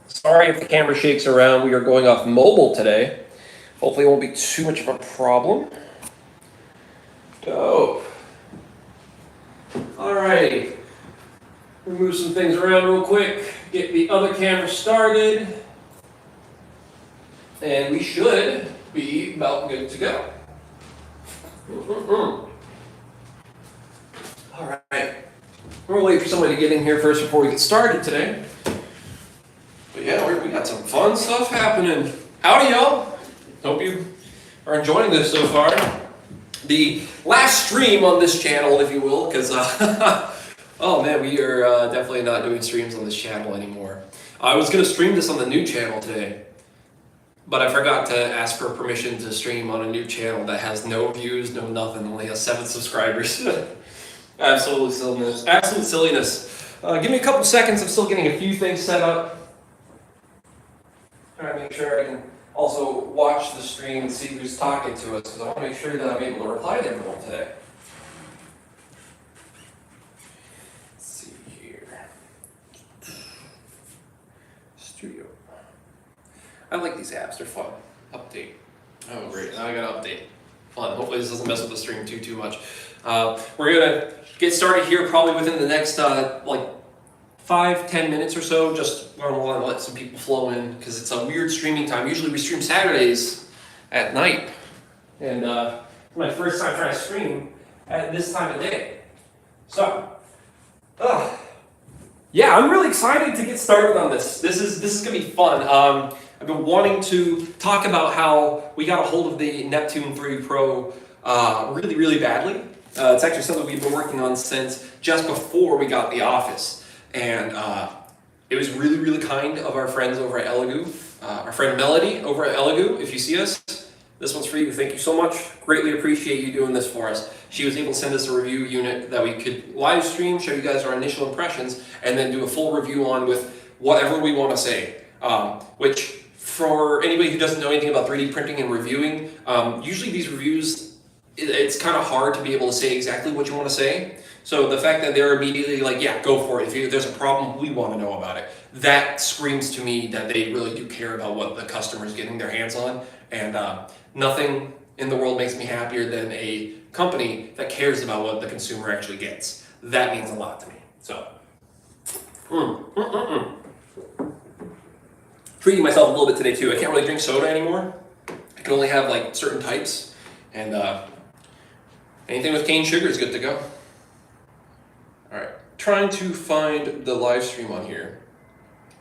Sorry if the camera shakes around. We are going off mobile today. Hopefully it won't be too much of a problem. Dope. Alrighty. Move some things around real quick. Get the other camera started. And we should be about good to go. Alright. We're gonna wait for somebody to get in here first before we get started today. But yeah, we got some fun stuff happening. Howdy, y'all. Hope you are enjoying this so far. The last stream on this channel, if you will, because, oh man, we are definitely not doing streams on this channel anymore. I was going to stream this on the new channel today, but I forgot to ask for permission to stream on a new channel that has no views, no nothing, only has 7 subscribers. Absolute silliness. Absolute silliness. Give me a couple seconds. I'm still getting a few things set up. Trying to make sure I can also watch the stream and see who's talking to us, because I want to make sure that I'm able to reply to everyone today. Let's see here. Studio. I like these apps, they're fun. Update. Oh great, now I got to update. Fun. Hopefully this doesn't mess with the stream too much. We're gonna get started here probably within the next like 5-10 minutes or so. Just want to let some people flow in because it's a weird streaming time. Usually we stream Saturdays at night, and it's my first time trying to stream at this time of day. So, yeah, I'm really excited to get started on this. This is gonna be fun. I've been wanting to talk about how we got a hold of the Neptune 3 Pro really badly. It's actually something we've been working on since just before we got the office. And it was really kind of our friends over at ELEGOO. Our friend Melody over at ELEGOO, if you see us, this one's for you. Thank you so much. Greatly appreciate you doing this for us. She was able to send us a review unit that we could live stream, show you guys our initial impressions, and then do a full review on with whatever we want to say. Which, for anybody who doesn't know anything about 3D printing and reviewing, usually these reviews, it's kind of hard to be able to say exactly what you want to say. So the fact that they're immediately like, yeah, go for it. If there's a problem, we want to know about it. That screams to me that they really do care about what the customer is getting their hands on. And nothing in the world makes me happier than a company that cares about what the consumer actually gets. That means a lot to me. So, treating myself a little bit today too. I can't really drink soda anymore. I can only have like certain types. And anything with cane sugar is good to go. Alright, trying to find the live stream on here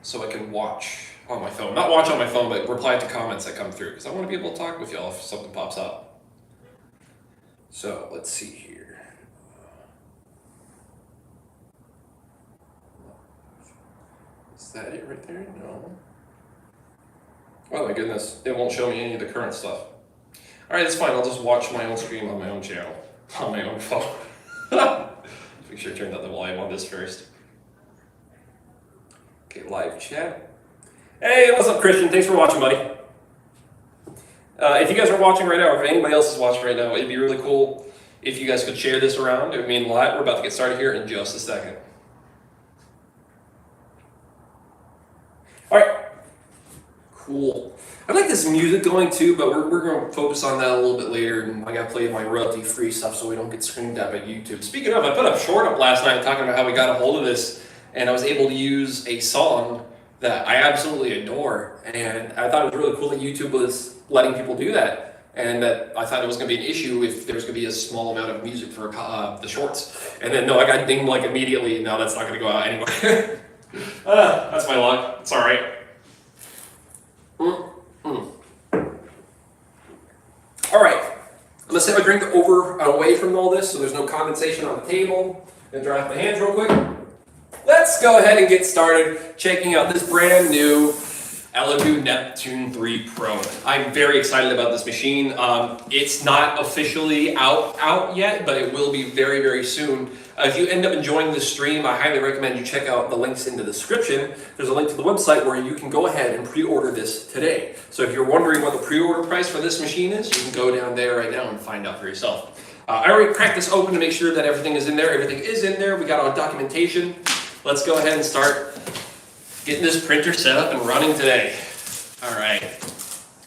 so I can watch on my phone. Not watch on my phone, but reply to comments that come through, because I want to be able to talk with y'all if something pops up. So, let's see here. Is that it right there? No. Oh my goodness, it won't show me any of the current stuff. Alright, that's fine. I'll just watch my own stream on my own channel, on my own phone. Make sure I turned out the volume on this first. Okay, live chat. Hey, what's up, Christian? Thanks for watching, buddy. If you guys are watching right now, or if anybody else is watching right now, it'd be really cool if you guys could share this around. It would mean a lot. We're about to get started here in just a second. All right. Cool. I like this music going too, but we're going to focus on that a little bit later, and I got to play my royalty-free stuff so we don't get screamed at by YouTube. Speaking of, I put a short up last night talking about how we got a hold of this, and I was able to use a song that I absolutely adore, and I thought it was really cool that YouTube was letting people do that, and that I thought it was going to be an issue if there was going to be a small amount of music for the shorts. And then, no, I got dinged like immediately. No, that's not going to go out anyway. That's my luck. It's all right. All right, I'm gonna set my drink over away from all this so there's no condensation on the table. Gonna dry off my hands real quick. Let's go ahead and get started checking out this brand new ELEGOO Neptune 3 Pro. I'm very excited about this machine. It's not officially out yet, but it will be very soon. If you end up enjoying this stream, I highly recommend you check out the links in the description. There's a link to the website where you can go ahead and pre-order this today. So if you're wondering what the pre-order price for this machine is, you can go down there right now and find out for yourself. I already cracked this open to make sure that everything is in there. Everything is in there. We got our documentation. Let's go ahead and start Getting this printer set up and running today. All right.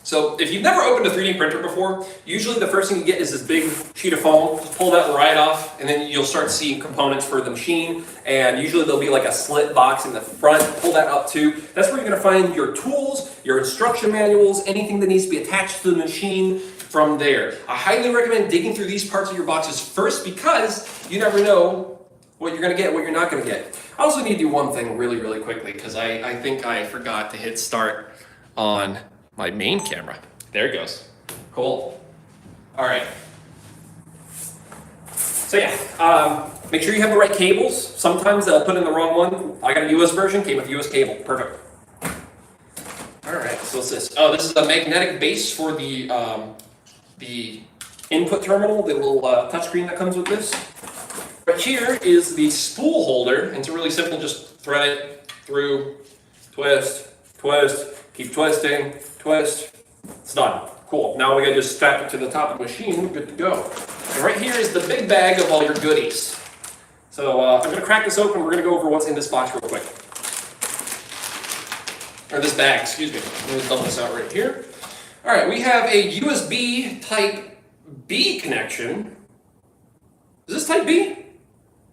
So if you've never opened a 3D printer before, usually the first thing you get is this big sheet of foam. Just pull that right off, and then you'll start seeing components for the machine. And usually there'll be like a slit box in the front. Pull that up too. That's where you're gonna find your tools, your instruction manuals, anything that needs to be attached to the machine from there. I highly recommend digging through these parts of your boxes first because you never know what you're gonna get, what you're not gonna get. I also need to do one thing really, really quickly because I think I forgot to hit start on my main camera. There it goes. Cool. All right. So yeah, make sure you have the right cables. Sometimes they'll put in the wrong one. I got a US version, came with US cable. Perfect. All right, so what's this? Oh, this is a magnetic base for the input terminal, the little touchscreen that comes with this. Right here is the spool holder, and it's really simple. Just thread it through, twist, twist, keep twisting, twist. It's done. Cool. Now we gotta just strap it to the top of the machine. We're good to go. And right here is the big bag of all your goodies. So I'm gonna crack this open. We're gonna go over what's in this box real quick. Or this bag, excuse me. Let me dump this out right here. All right, we have a USB Type B connection. Is this Type B?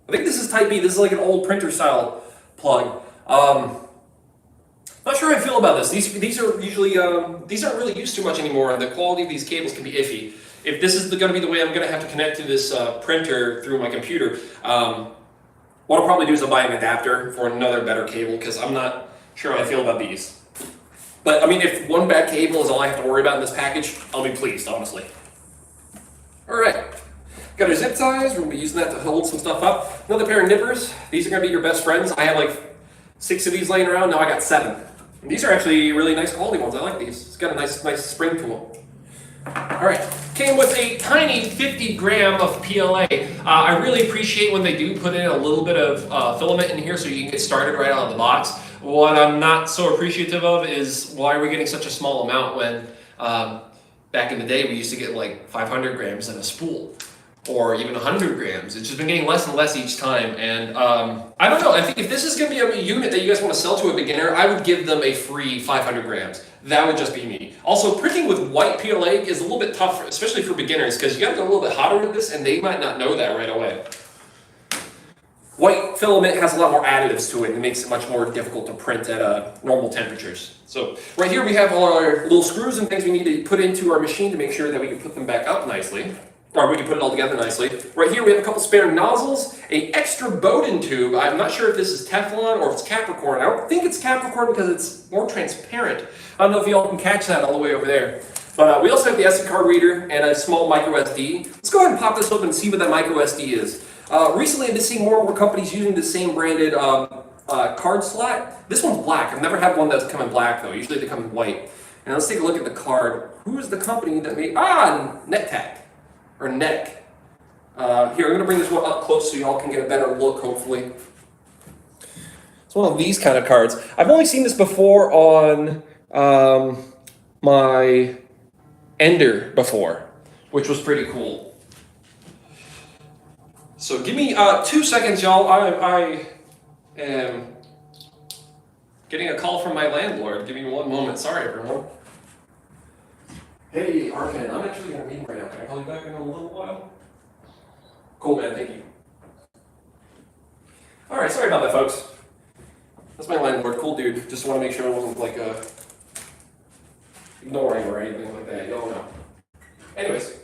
I think this is Type B. This is like an old printer style plug. Not sure how I feel about this. These are usually these aren't really used too much anymore, and the quality of these cables can be iffy. If this is going to be the way I'm going to have to connect to this printer through my computer, what I'll probably do is I'll buy an adapter for another better cable because I'm not sure how I feel about these. But I mean, if one bad cable is all I have to worry about in this package, I'll be pleased, honestly. All right. Got our zip ties. We're going to be using that to hold some stuff up. Another pair of nippers. These are going to be your best friends. I have like 6 of these laying around. Now I got 7. And these are actually really nice quality ones. I like these. It's got a nice spring tool. All right. Came with a tiny 50 gram of PLA. I really appreciate when they do put in a little bit of filament in here so you can get started right out of the box. What I'm not so appreciative of is why we're getting such a small amount when back in the day we used to get like 500 grams in a spool. Or even 100 grams. It's just been getting less and less each time. And I don't know, I think if this is gonna be a unit that you guys wanna sell to a beginner, I would give them a free 500 grams. That would just be me. Also, printing with white PLA is a little bit tough, especially for beginners, because you gotta go a little bit hotter with this and they might not know that right away. White filament has a lot more additives to it and it makes it much more difficult to print at normal temperatures. So right here we have all our little screws and things we need to put into our machine to make sure that we can put them back up nicely. Or we can put it all together nicely. Right here we have a couple spare nozzles, an extra Bowden tube. I'm not sure if this is Teflon or if it's Capricorn. I don't think it's Capricorn because it's more transparent. I don't know if y'all can catch that all the way over there. But we also have the SD card reader and a small micro SD. Let's go ahead and pop this open and see what that micro SD is. Recently I've been seeing more and more companies using the same branded card slot. This one's black. I've never had one that's come in black though. Usually they come in white. And let's take a look at the card. Who is the company that made, NetTech. Or neck. Here, I'm going to bring this one up close so y'all can get a better look, hopefully. It's one of these kind of cards. I've only seen this before on my Ender before, which was pretty cool. So give me 2 seconds, y'all. I am getting a call from my landlord. Give me 1 moment. Sorry, everyone. Hey, Arkin, I'm actually in a meeting right now. Can I call you back in a little while? Cool, man. Thank you. All right, sorry about that, folks. That's my landlord. Cool dude. Just want to make sure I wasn't, like, ignoring or anything like that. Y'all know. Anyways,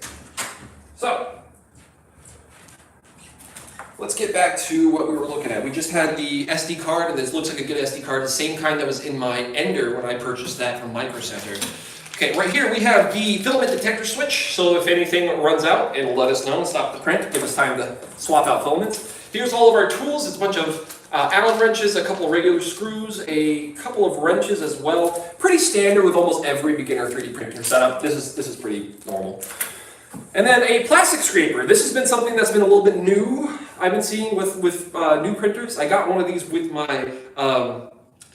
so let's get back to what we were looking at. We just had the SD card, and this looks like a good SD card, the same kind that was in my Ender when I purchased that from Micro Center. Okay, right here we have the filament detector switch, so if anything runs out, it'll let us know and stop the print, give us time to swap out filaments. Here's all of our tools. It's a bunch of Allen wrenches, a couple of regular screws, a couple of wrenches as well. Pretty standard with almost every beginner 3D printer setup. This is pretty normal. And then a plastic scraper. This has been something that's been a little bit new. I've been seeing with new printers. I got one of these with my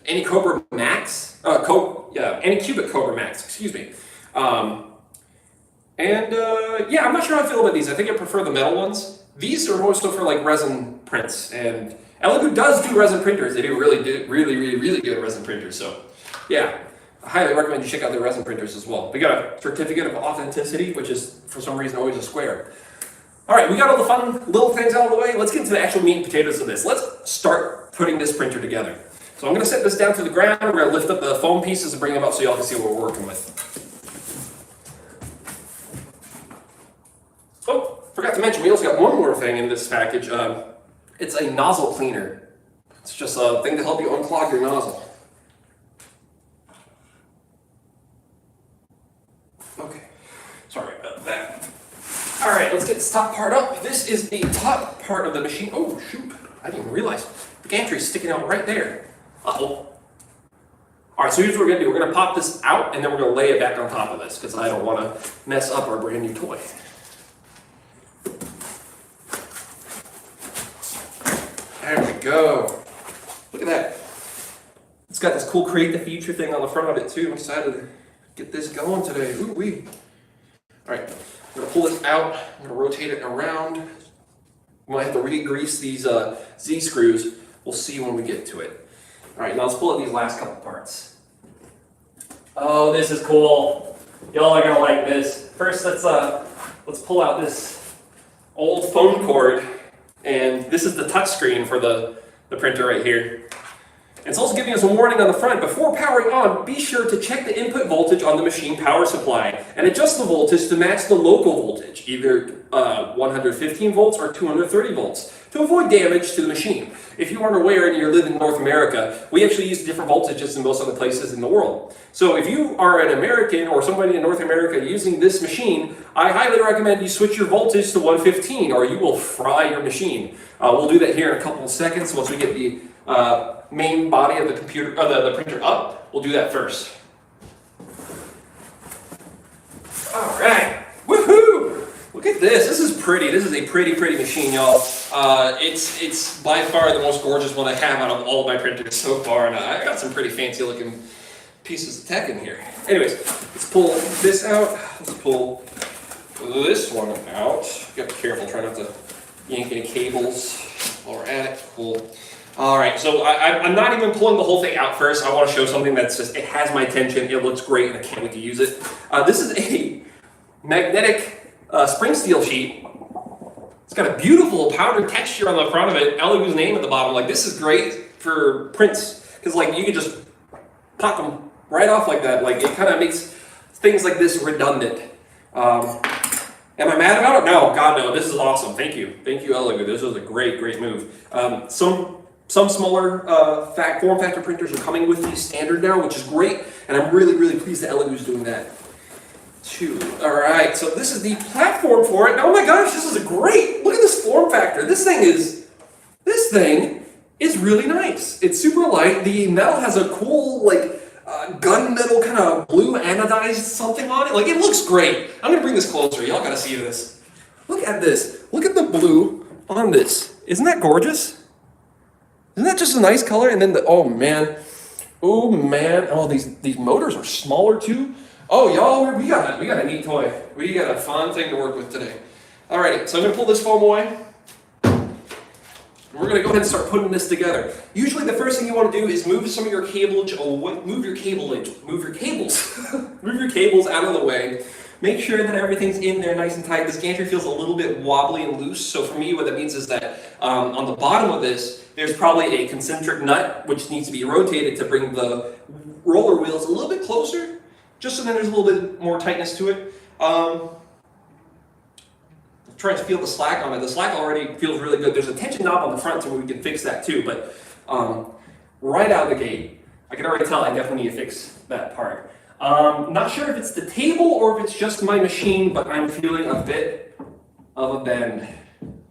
Anycobra Max. Anycubic Cobra Max, excuse me. Yeah, I'm not sure how I feel about these. I think I prefer the metal ones. These are more so for like resin prints and ELEGOO does do resin printers. They do really good resin printers. So, yeah, I highly recommend you check out their resin printers as well. We got a certificate of authenticity, which is for some reason always a square. All right, we got all the fun little things out of the way. Let's get into the actual meat and potatoes of this. Let's start putting this printer together. So I'm going to set this down to the ground. We're going to lift up the foam pieces and bring them up so y'all can see what we're working with. Oh, forgot to mention, we also got one more thing in this package. It's a nozzle cleaner. It's just a thing to help you unclog your nozzle. Okay, sorry about that. All right, let's get this top part up. This is the top part of the machine. Oh, shoot. I didn't even realize the gantry is sticking out right there. Uh-oh. All right, so here's what we're going to do. We're going to pop this out, and then we're going to lay it back on top of this because I don't want to mess up our brand new toy. There we go. Look at that. It's got this cool Create the Future thing on the front of it, too. I'm excited to get this going today. Ooh-wee. All right. I'm going to pull this out, I'm going to rotate it around. We might have to re-grease these Z-screws. We'll see when we get to it. All right, now let's pull out these last couple parts. Oh, this is cool. Y'all are going to like this. First, let's pull out this old phone cord. And this is the touch screen for the printer right here. It's also giving us a warning on the front. Before powering on, be sure to check the input voltage on the machine power supply and adjust the voltage to match the local voltage, either 115 volts or 230 volts, to avoid damage to the machine. If you aren't aware and you live in North America, we actually use different voltages than most other places in the world. So if you are an American or somebody in North America using this machine, I highly recommend you switch your voltage to 115 or you will fry your machine. We'll do that here in a couple of seconds once we get the main body of the computer, the printer up. We'll do that first. All right, woohoo! Look at this. This is pretty. This is a pretty machine, y'all. It's by far the most gorgeous one I have out of all of my printers so far, and I got some pretty fancy looking pieces of tech in here. Anyways, let's pull this out. Let's pull this one out. You got to be careful. Try not to yank any cables while we're at it. Cool. All right, so I'm not even pulling the whole thing out first. I want to show something that's just, it has my attention, it looks great, and I can't wait to use it. This is a magnetic spring steel sheet. It's got a beautiful powdered texture on the front of it, ELEGOO's name at the bottom. Like, this is great for prints, because like you can just pop them right off like that. Like, it kind of makes things like this redundant. Am I mad about it? No, God no, this is awesome. Thank you, ELEGOO. This was a great move. Some smaller form factor printers are coming with these standard now, which is great, and I'm really pleased that ELEGOO's doing that too. All right, so this is the platform for it. Oh my gosh, this is a great. Look at this form factor. This thing is really nice. It's super light. The metal has a cool like gunmetal kind of blue anodized something on it. Like, it looks great. I'm gonna bring this closer. Y'all gotta see this. Look at this. Look at the blue on this. Isn't that gorgeous? Isn't that just a nice color? And then oh man, these motors are smaller too. Oh y'all, we got a neat toy. We got a fun thing to work with today. Alrighty, so I'm gonna pull this foam away. We're gonna go ahead and start putting this together. Usually the first thing you want to do is move some of your cables out of the way. Make sure that everything's in there nice and tight. This gantry feels a little bit wobbly and loose, so for me what that means is that on the bottom of this, there's probably a concentric nut which needs to be rotated to bring the roller wheels a little bit closer, just so then there's a little bit more tightness to it. Trying to feel the slack on it. The slack already feels really good. There's a tension knob on the front so we can fix that too, but right out of the gate, I can already tell I definitely need to fix that part. Not sure if it's the table or if it's just my machine, but I'm feeling a bit of a bend.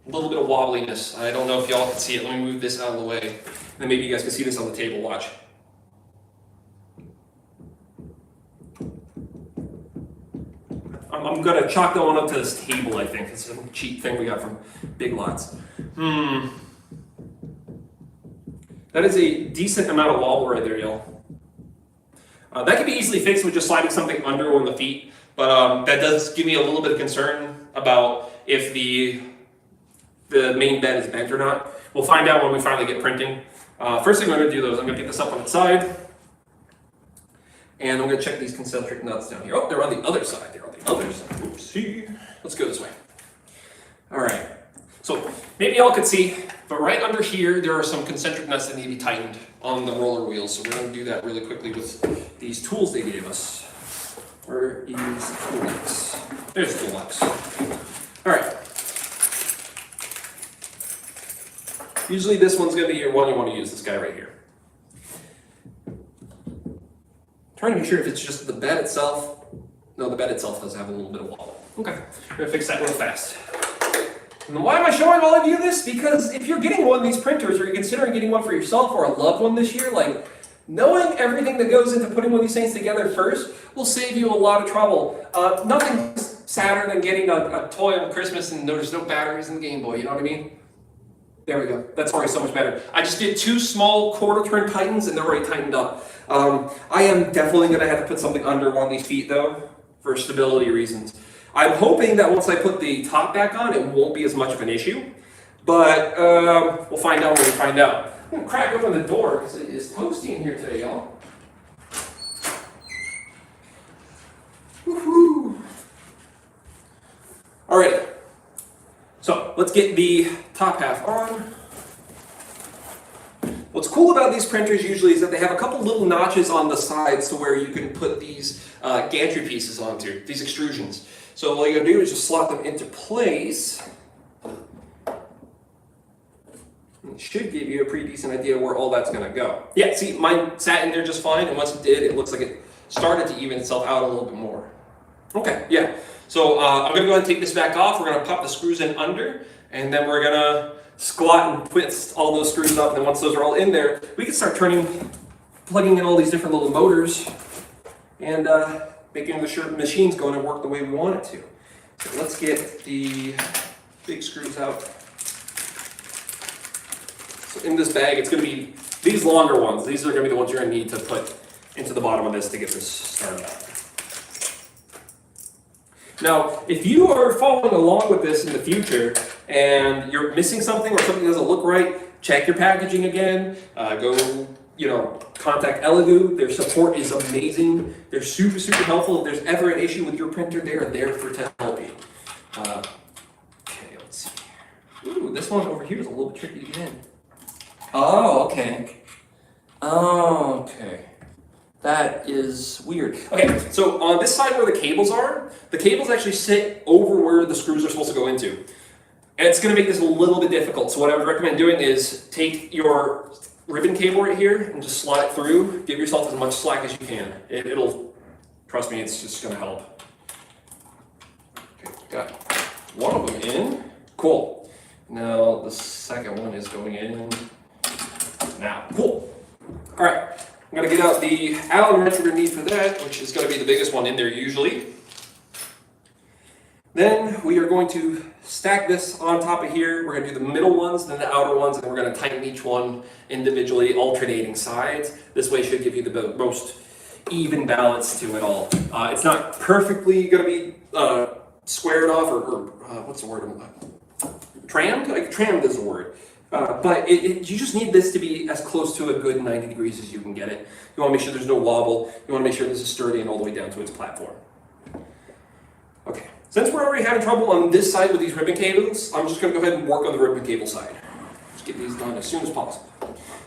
A little bit of wobbliness. I don't know if y'all can see it. Let me move this out of the way. Then maybe you guys can see this on the table. Watch. I'm going to chalk that one up to this table, I think. It's a cheap thing we got from Big Lots. That is a decent amount of wobble right there, y'all. That can be easily fixed with just sliding something under one of the feet, but that does give me a little bit of concern about if the main bed is bent or not. We'll find out when we finally get printing. First thing I'm going to do though is I'm going to get this up on its side. And I'm going to check these concentric nuts down here. Oh, they're on the other side. They're on the other side. Oopsie. Let's go this way. All right. So maybe y'all could see, but right under here, there are some concentric nuts that need to be tightened on the roller wheels. So we're going to do that really quickly with these tools they gave us. Where is the toolbox? There's the toolbox. All right. Usually this one's going to be your one you want to use, this guy right here. Trying to make sure if it's just the bed itself. No, the bed itself does have a little bit of wobble. Okay, we're going to fix that real fast. And why am I showing all of you this? Because if you're getting one of these printers or you're considering getting one for yourself or a loved one this year, like knowing everything that goes into putting one of these things together first will save you a lot of trouble. Nothing sadder than getting a toy on Christmas and there's no batteries in the Game Boy, you know what I mean? There we go. That's already so much better. I just did 2 small quarter turn tightens and they're already tightened up. I am definitely going to have to put something under one of these feet though, for stability reasons. I'm hoping that once I put the top back on, it won't be as much of an issue. But we'll find out when we find out. I'm going to crack open the door because it is toasty in here today, y'all. Woohoo! All right. So let's get the top half on. What's cool about these printers usually is that they have a couple little notches on the sides to where you can put these gantry pieces onto, these extrusions. So all you gotta do is just slot them into place. It should give you a pretty decent idea where all that's gonna go. Yeah, see, mine sat in there just fine, and once it did, it looks like it started to even itself out a little bit more. Okay, yeah. So I'm gonna go ahead and take this back off. We're gonna pop the screws in under, and then we're gonna squat and twist all those screws up. And then once those are all in there, we can start plugging in all these different little motors, and making sure the machine's going to work the way we want it to. So let's get the big screws out. So in this bag, it's going to be these longer ones. These are going to be the ones you're going to need to put into the bottom of this to get this started out. Now, if you are following along with this in the future and you're missing something or something doesn't look right, check your packaging again. Contact ELEGOO. Their support is amazing. They're super, super helpful. If there's ever an issue with your printer, they are there to help you. Okay, let's see. Ooh, this one over here is a little bit tricky to get in. Oh, okay. Oh, okay. That is weird. Okay, so on this side where the cables are, the cables actually sit over where the screws are supposed to go into. And it's going to make this a little bit difficult. So what I would recommend doing is take your ribbon cable right here and just slide it through. Give yourself as much slack as you can. It'll, trust me, it's just going to help. Okay, got one of them in. Cool. Now the second one is going in now. Cool. All right. I'm going to get out the Allen wrench we're going to need for that, which is going to be the biggest one in there usually. Then we are going to stack this on top of here. We're going to do the middle ones, then the outer ones, and we're going to tighten each one individually, alternating sides. This way should give you the most even balance to it all. It's not perfectly going to be squared off or what's the word? Trammed? Like trammed is the word. But you just need this to be as close to a good 90 degrees as you can get it. You want to make sure there's no wobble. You want to make sure this is sturdy and all the way down to its platform. Okay. Since we're already having trouble on this side with these ribbon cables, I'm just going to go ahead and work on the ribbon cable side. Just get these done as soon as possible.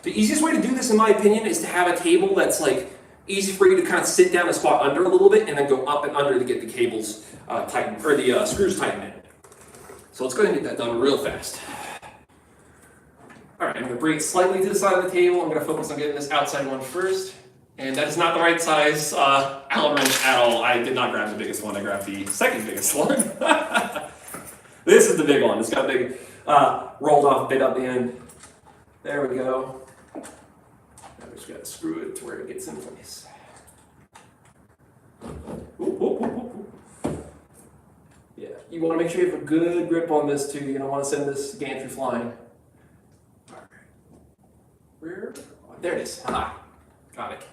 The easiest way to do this, in my opinion, is to have a table that's like easy for you to kind of sit down and squat under a little bit and then go up and under to get the cables tightened, or the screws tightened in. So let's go ahead and get that done real fast. All right, I'm going to bring it slightly to the side of the table. I'm going to focus on getting this outside one first. And that is not the right size Allen wrench at all. I did not grab the biggest one. I grabbed the second biggest one. This is the big one. It's got a big rolled off bit up the end. There we go. Now we just got to screw it to where it gets in place. Ooh, ooh, ooh, ooh. Yeah, you want to make sure you have a good grip on this too. You don't want to send this gantry flying. All right. Where? Oh, there it is. Ah, got it.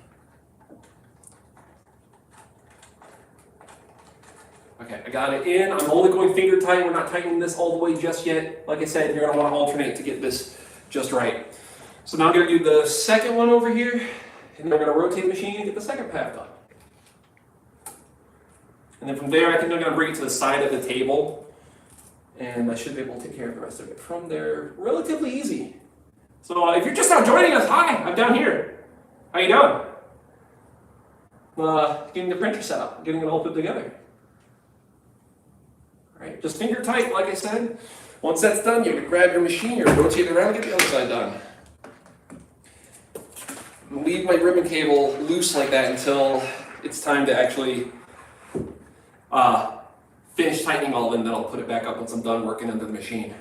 Okay, I got it in. I'm only going finger tight. We're not tightening this all the way just yet. Like I said, you're going to want to alternate to get this just right. So now I'm going to do the second one over here, and then I'm going to rotate the machine and get the second path done. And then from there, I think I'm going to bring it to the side of the table, and I should be able to take care of the rest of it from there. Relatively easy. So if you're just now joining us, hi, I'm down here. How you doing? Getting the printer set up, getting it all put together. All right, just finger tight, like I said. Once that's done, you can grab your machine, you rotate it around, and get the other side done. Leave my ribbon cable loose like that until it's time to actually finish tightening all of it, and then I'll put it back up once I'm done working under the machine.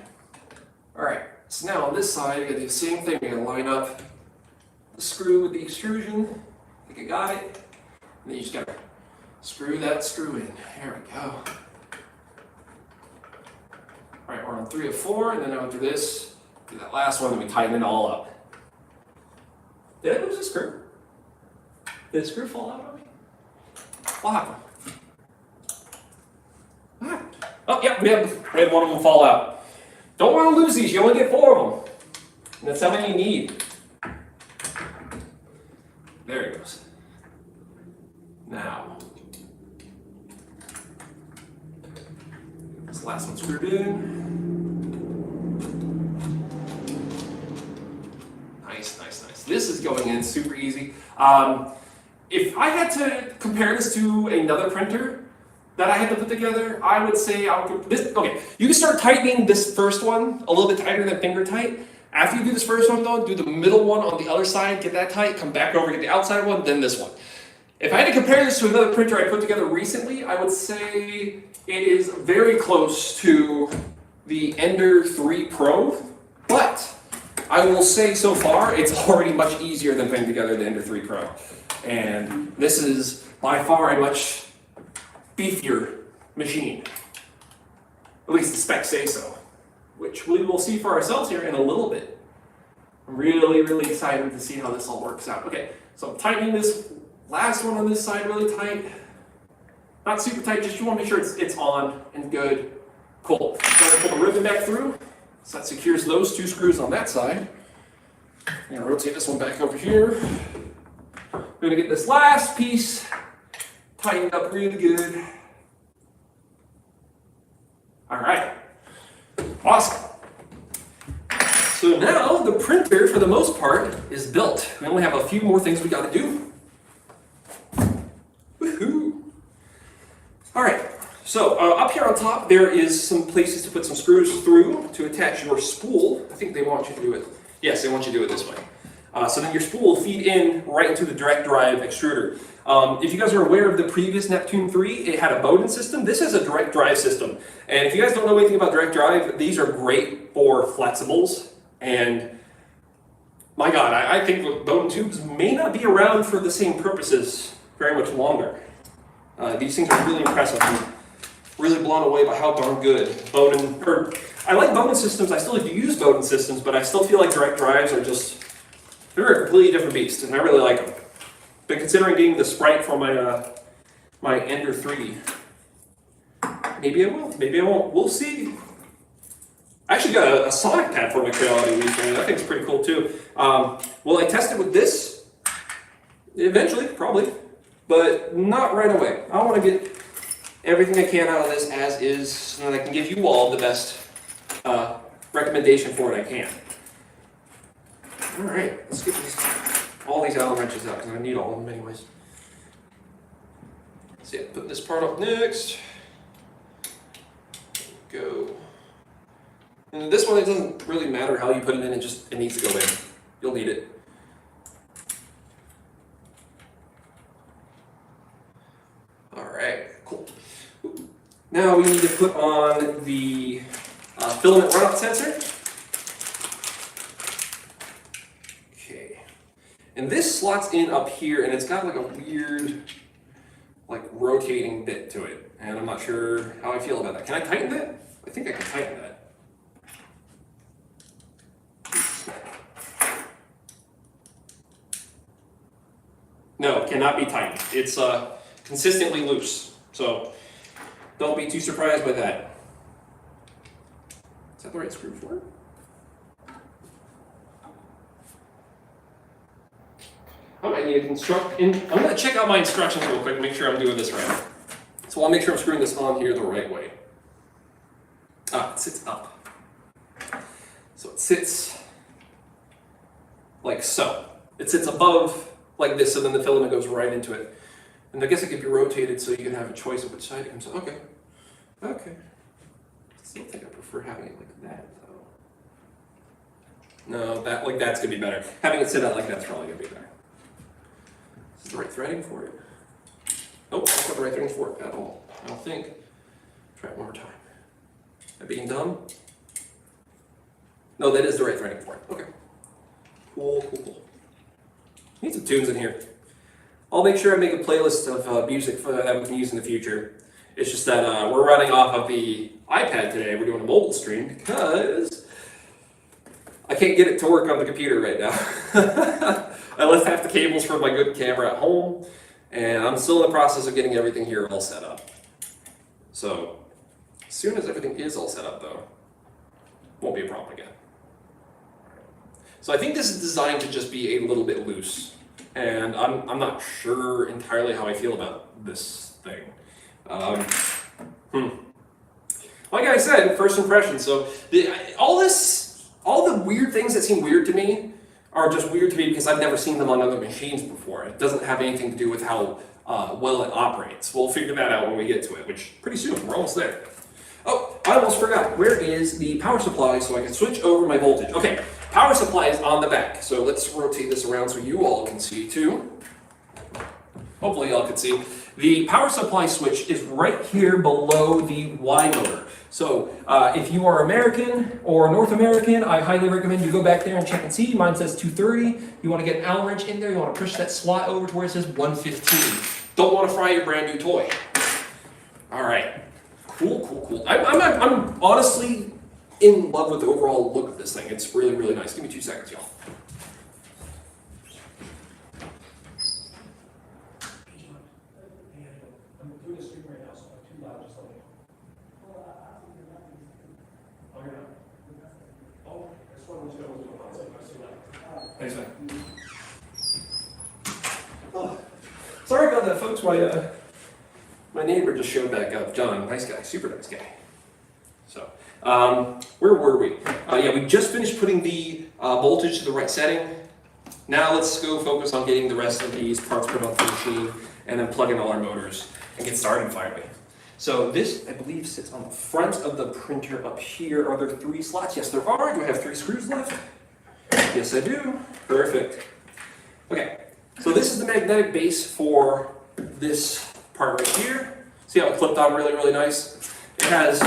All right, so now on this side, I gotta do the same thing. I gotta line up the screw with the extrusion. I think I got it. And then you just gotta screw that screw in. There we go. All right, we're on 3 of 4, and then after this, do that last one, and we tighten it all up. Did I lose a screw? Did the screw fall out on me? What happened? What happened? Oh, yeah, we had one of them fall out. Don't want to lose these, you only get 4 of them. And that's how many you need. There it goes. Now, this last one screwed in. Nice, nice, nice. This is going in super easy. If I had to compare this to another printer that I had to put together, I would say okay, you can start tightening this first one a little bit tighter than finger tight. After you do this first one though, do the middle one on the other side, get that tight, come back over, get the outside one, then this one. If I had to compare this to another printer I put together recently, I would say it is very close to the Ender 3 Pro, but I will say so far, it's already much easier than putting together the Ender 3 Pro. And this is by far a much beefier machine. At least the specs say so, which we will see for ourselves here in a little bit. I'm really, really excited to see how this all works out. Okay, so I'm tightening this last one on this side really tight. Not super tight, just you want to make sure it's on and good. Cool. So I'm going to pull the ribbon back through. So that secures those 2 screws on that side. I'm going to rotate this one back over here. I'm going to get this last piece tightened up really good. All right. Awesome. So now the printer, for the most part, is built. We only have a few more things we got to do. Woohoo! All right. So up here on top, there is some places to put some screws through to attach your spool. I think they want you to do it. Yes, they want you to do it this way. So then your spool will feed in right into the direct drive extruder. If you guys are aware of the previous Neptune 3, it had a Bowden system. This is a direct drive system. And if you guys don't know anything about direct drive, these are great for flexibles. And my God, I think Bowden tubes may not be around for the same purposes very much longer. These things are really impressive. I'm really blown away by how darn good Bowden, I like Bowden systems, I still use Bowden systems, but I still feel like direct drives are just, they're a completely different beast, and I really like them. Been considering getting the Sprite for my Ender 3. Maybe I will, maybe I won't. We'll see. I actually got a Sonic pad for my Creality recently. That thing's pretty cool too. Will I test it with this? Eventually, probably, but not right away. I want to get everything I can out of this as is, so that I can give you all the best recommendation for it I can. All right, let's get all these Allen wrenches out because I need all of them anyways. So yeah, put this part up next. Go. And this one, it doesn't really matter how you put it in, it needs to go in. You'll need it. All right, cool. Now we need to put on the filament runout sensor. Okay. And this slots in up here, and it's got like a weird, like rotating bit to it. And I'm not sure how I feel about that. Can I tighten that? I think I can tighten that. No, cannot be tightened. It's consistently loose, so don't be too surprised by that. Is that the right screw for it? I might need to construct. I'm going to check out my instructions real quick, make sure I'm doing this right. So I'll make sure I'm screwing this on here the right way. It sits up. So it sits like so. It sits above like this, so then the filament goes right into it. And I guess it could be rotated so you can have a choice of which side it comes on. Okay. Okay. I still think I prefer having it like that, though. No, that's gonna be better. Having it sit out like that's probably gonna be better. Is this the right threading for it? Nope, that's not the right threading for it at all. I don't think. Try it one more time. Am I being dumb? No, that is the right threading for it. Okay. Cool. Need some tunes in here. I'll make sure I make a playlist of music that we can use in the future. It's just that we're running off of the iPad today. We're doing a mobile stream because I can't get it to work on the computer right now. I left half the cables from my good camera at home, and I'm still in the process of getting everything here all set up. So, as soon as everything is all set up, though, won't be a problem again. So I think this is designed to just be a little bit loose, and I'm not sure entirely how I feel about this thing. Like I said, first impression. So all the weird things that seem weird to me are just weird to me because I've never seen them on other machines before. It doesn't have anything to do with how well it operates. We'll figure that out when we get to it, which pretty soon, we're almost there. Oh, I almost forgot. Where is the power supply so I can switch over my voltage? Okay, power supply is on the back. So let's rotate this around so you all can see too. Hopefully y'all can see. The power supply switch is right here below the Y motor. So if you are American or North American, I highly recommend you go back there and check and see. Mine says 230. You want to get an Allen wrench in there. You want to push that slot over to where it says 115. Don't want to fry your brand new toy. All right. Cool. I'm honestly in love with the overall look of this thing. It's really, really nice. Give me 2 seconds, y'all. Thanks, man. Oh, sorry about that, folks. My neighbor just showed back up. John, nice guy, super nice guy. So, where were we? Yeah, we just finished putting the voltage to the right setting. Now let's go focus on getting the rest of these parts put onto the machine and then plug in all our motors and get started finally. So this, I believe, sits on the front of the printer up here. Are there 3 slots? Yes, there are. Do I have 3 screws left? Yes, I do. Perfect. Okay, so this is the magnetic base for this part right here. See how it clipped on really, really nice? It has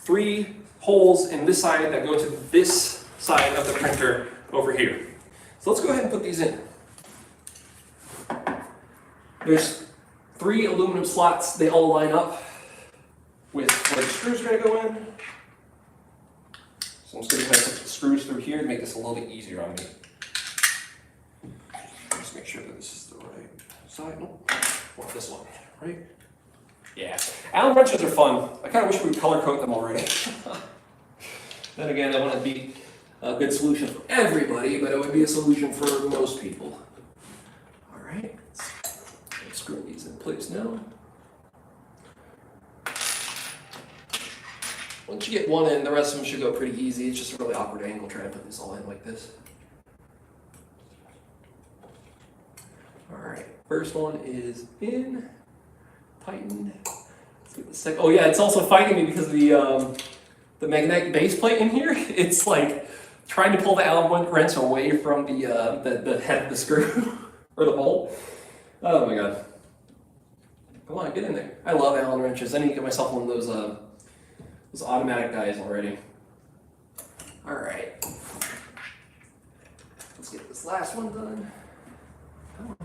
3 holes in this side that go to this side of the printer over here. So let's go ahead and put these in. There's 3 aluminum slots. They all line up with where the screws are going to go in. So I'm just going to put the screws through here to make this a little bit easier on me. Just make sure that this is the right side. Nope. Or this one, right? Yeah. Allen wrenches are fun. I kind of wish we would color code them already. Then again, that wouldn't be a good solution for everybody, but it would be a solution for most people. All right. Let's screw these in place now. Once you get one in, the rest of them should go pretty easy. It's just a really awkward angle trying to put this all in like this. All right, first one is in, tightened. Let's get the second. Oh yeah, it's also fighting me because the magnetic base plate in here. It's like trying to pull the Allen wrench away from the head of the screw or the bolt. Oh my god! Come on, get in there. I love Allen wrenches. I need to get myself one of those automatic guys already. All right, let's get this last one done. Come on.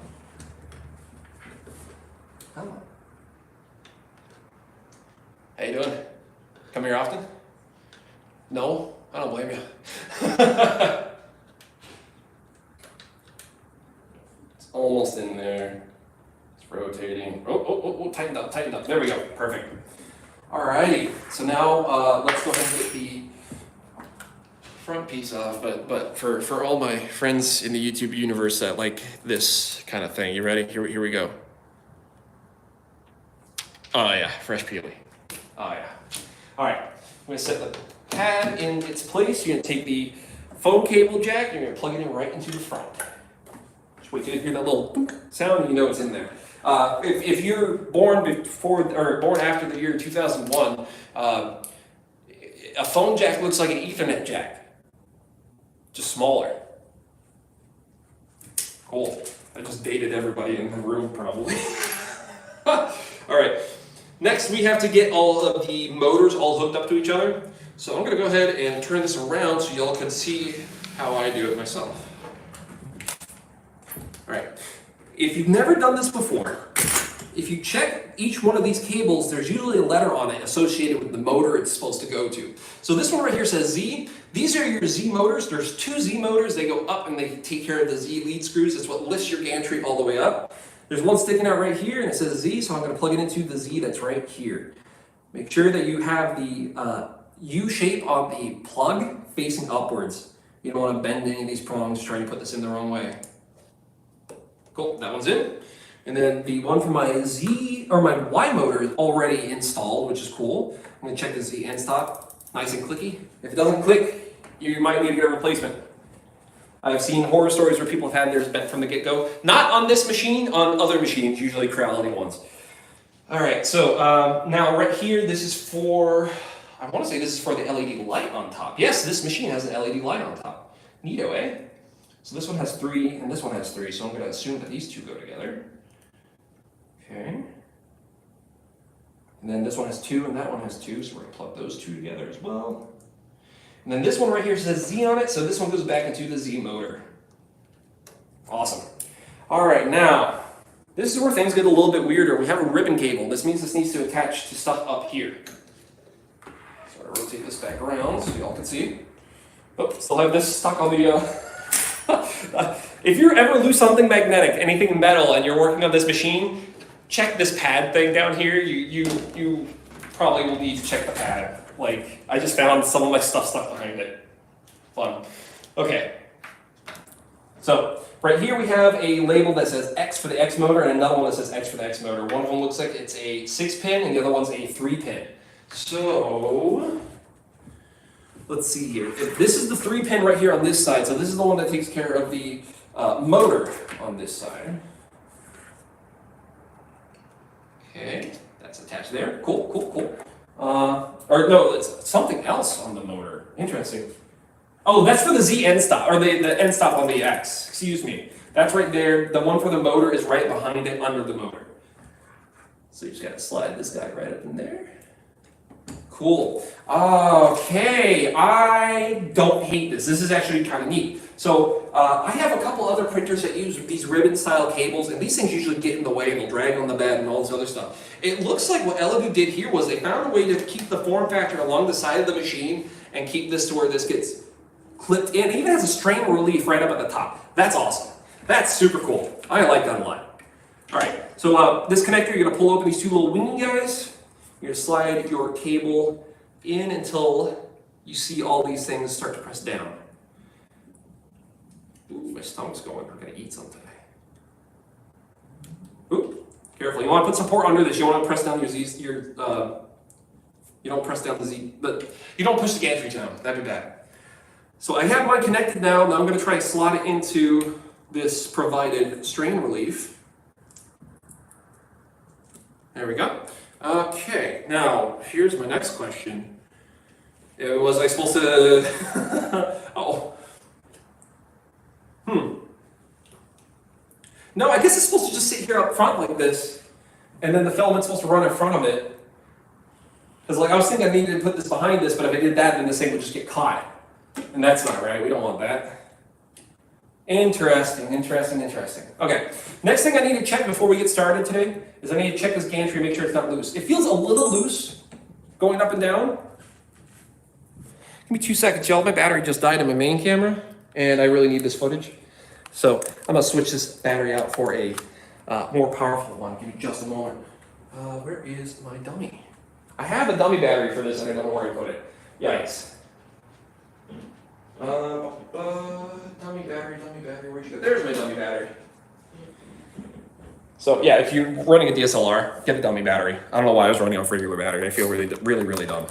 Come on. How you doing? Come here often? No? I don't blame you. It's almost in there. It's rotating. Oh, tightened up. There we go. Perfect. Alrighty. So now let's go ahead and get the front piece off, but for all my friends in the YouTube universe that like this kind of thing, you ready? Here we go. Oh yeah, fresh peely. Oh yeah. All right, I'm gonna set the pad in its place. You're gonna take the phone cable jack, you're gonna plug it in right into the front. Just wait till you hear that little boop sound, and you know it's in there. If you're born before or born after the year 2001, a phone jack looks like an Ethernet jack, just smaller. Cool. I just dated everybody in the room, probably. All right. Next, we have to get all of the motors all hooked up to each other. So I'm going to go ahead and turn this around so y'all can see how I do it myself. All right. If you've never done this before, if you check each one of these cables, there's usually a letter on it associated with the motor it's supposed to go to. So this one right here says Z. These are your Z motors. There's 2 Z motors. They go up and they take care of the Z lead screws. That's what lifts your gantry all the way up. There's one sticking out right here and it says Z, so I'm going to plug it into the Z that's right here. Make sure that you have the U shape on the plug facing upwards. You don't want to bend any of these prongs trying to put this in the wrong way. Cool, that one's in. And then the one for my Z, or my Y motor is already installed, which is cool. I'm going to check the Z end stop. Nice and clicky. If it doesn't click, you might need to get a replacement. I've seen horror stories where people have had theirs bent from the get-go. Not on this machine, on other machines, usually Creality ones. All right, so now right here, this is for, I want to say this is for the LED light on top. Yes, this machine has an LED light on top. Neato, eh? So this one has 3, and this one has 3, so I'm going to assume that these 2 go together. Okay. And then this one has 2, and that one has 2, so we're going to plug those 2 together as well. And then this one right here says Z on it, so this one goes back into the Z motor. Awesome. All right, now, this is where things get a little bit weirder. We have a ribbon cable. This means this needs to attach to stuff up here. So I rotate this back around so y'all can see. Oh, still have this stuck on the... If you ever lose something magnetic, anything metal, and you're working on this machine, check this pad thing down here. You probably will need to check the pad. Like, I just found some of my stuff stuck behind it. Fun. Okay. So, right here we have a label that says X for the X motor and another one that says X for the X motor. One of them looks like it's a 6-pin and the other one's a 3-pin. So, let's see here. If this is the 3-pin right here on this side, so this is the one that takes care of the motor on this side. Okay, that's attached there. Cool, cool, cool. Or no, it's something else on the motor. Interesting. Oh, that's for the Z end stop, or the end stop on the X. Excuse me. That's right there. The one for the motor is right behind it, under the motor. So you just gotta slide this guy right up in there. Cool. Okay, I don't hate this. This is actually kind of neat. So I have a couple other printers that use these ribbon-style cables, and these things usually get in the way. They'll drag on the bed and all this other stuff. It looks like what ELEGOO did here was they found a way to keep the form factor along the side of the machine and keep this to where this gets clipped in. It even has a strain relief right up at the top. That's awesome. That's super cool. I like that a lot. All right, so this connector, you're going to pull open these 2 little wingy guys. You're going to slide your cable in until you see all these things start to press down. Ooh, my stomach's going. I'm going to eat something. Ooh, careful. You want to put support under this. You want to press down your Z. You don't press down the Z, but you don't push the gantry down. That'd be bad. So I have mine connected now. Now I'm going to try and slot it into this provided strain relief. There we go. Okay, now here's my next question. Was I supposed to... oh. No, I guess it's supposed to just sit here up front like this, and then the filament's supposed to run in front of it. Because like I was thinking I needed to put this behind this, but if I did that, then this thing would just get caught. And that's not right, we don't want that. Interesting, interesting, interesting. Okay, next thing I need to check before we get started today is I need to check this gantry and make sure it's not loose. It feels a little loose going up and down. Give me 2 seconds, y'all. My battery just died in my main camera, and I really need this footage. So I'm gonna switch this battery out for a more powerful one. Give me just a moment. Where is my dummy? I have a dummy battery for this, and I don't know where I put it. Yikes. Dummy battery, where'd you go? There's my dummy battery. So yeah, if you're running a DSLR, get a dummy battery. I don't know why I was running off regular battery. I feel really dumb.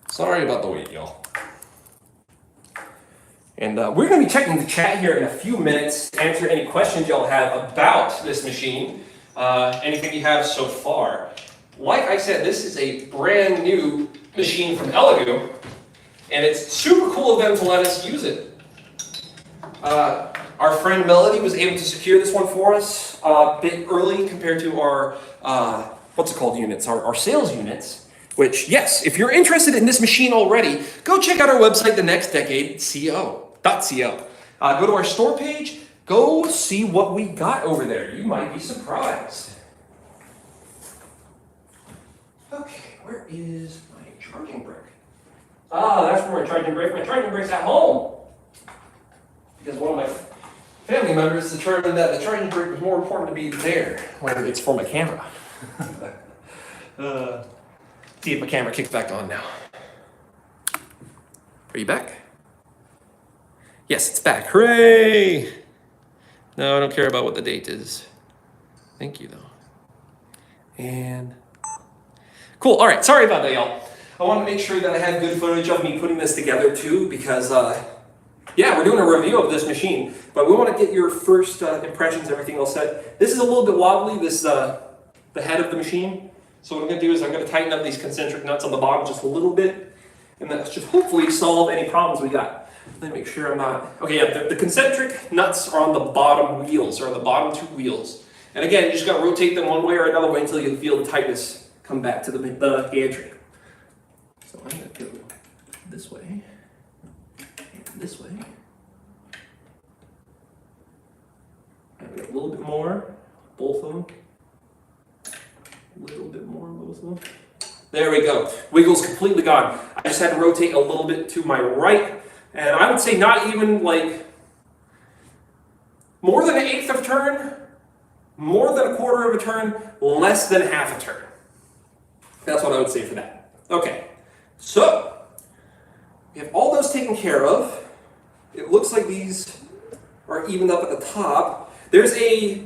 Sorry about the wait, y'all. And we're going to be checking the chat here in a few minutes to answer any questions y'all have about this machine. Anything you have so far. Like I said, this is a brand new machine from ELEGOO, and it's super cool of them to let us use it. Our friend Melody was able to secure this one for us a bit early compared to our, units, our sales units. Which, yes, if you're interested in this machine already, go check out our website, TheNextDecade.co. Go to our store page, go see what we got over there. You might be surprised. Okay, where is my charging brick? That's where my charging brick. My charging brick's at home. Because one of my family members determined that the charging brick was more important to be there when it's for my camera. See if my camera kicks back on now. Are you back? Yes, it's back. Hooray! No, I don't care about what the date is. Thank you, though. And cool. All right. Sorry about that, y'all. I want to make sure that I have good footage of me putting this together, too, because, yeah, we're doing a review of this machine, but we want to get your first impressions, everything else said. This is a little bit wobbly, this the head of the machine. So what I'm going to do is I'm going to tighten up these concentric nuts on the bottom just a little bit, and that should hopefully solve any problems we got. Let me make sure I'm not... Okay, yeah, the concentric nuts are on the bottom wheels, or on the bottom two wheels. And again, you just got to rotate them one way or another way until you feel the tightness come back to the gantry. So I'm going to go this way, and this way. And a little bit more, both of them. A little bit more, both of them. There we go. Wiggle's completely gone. I just had to rotate a little bit to my right, and I would say not even like more than an eighth of a turn, more than a quarter of a turn, less than half a turn. That's what I would say for that. Okay, so we have all those taken care of. It looks like these are evened up at the top. There's a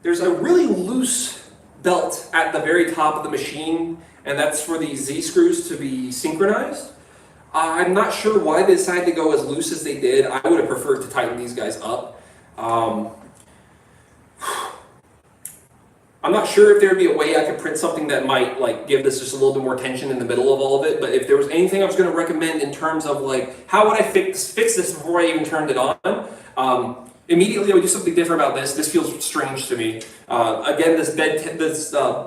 really loose belt at the very top of the machine, and that's for the Z-screws to be synchronized. I'm not sure why they decided to go as loose as they did. I would have preferred to tighten these guys up. I'm not sure if there would be a way I could print something that might like give this just a little bit more tension in the middle of all of it, but if there was anything I was going to recommend in terms of like, how would I fix this before I even turned it on? Immediately I would do something different about this. This feels strange to me. Again, this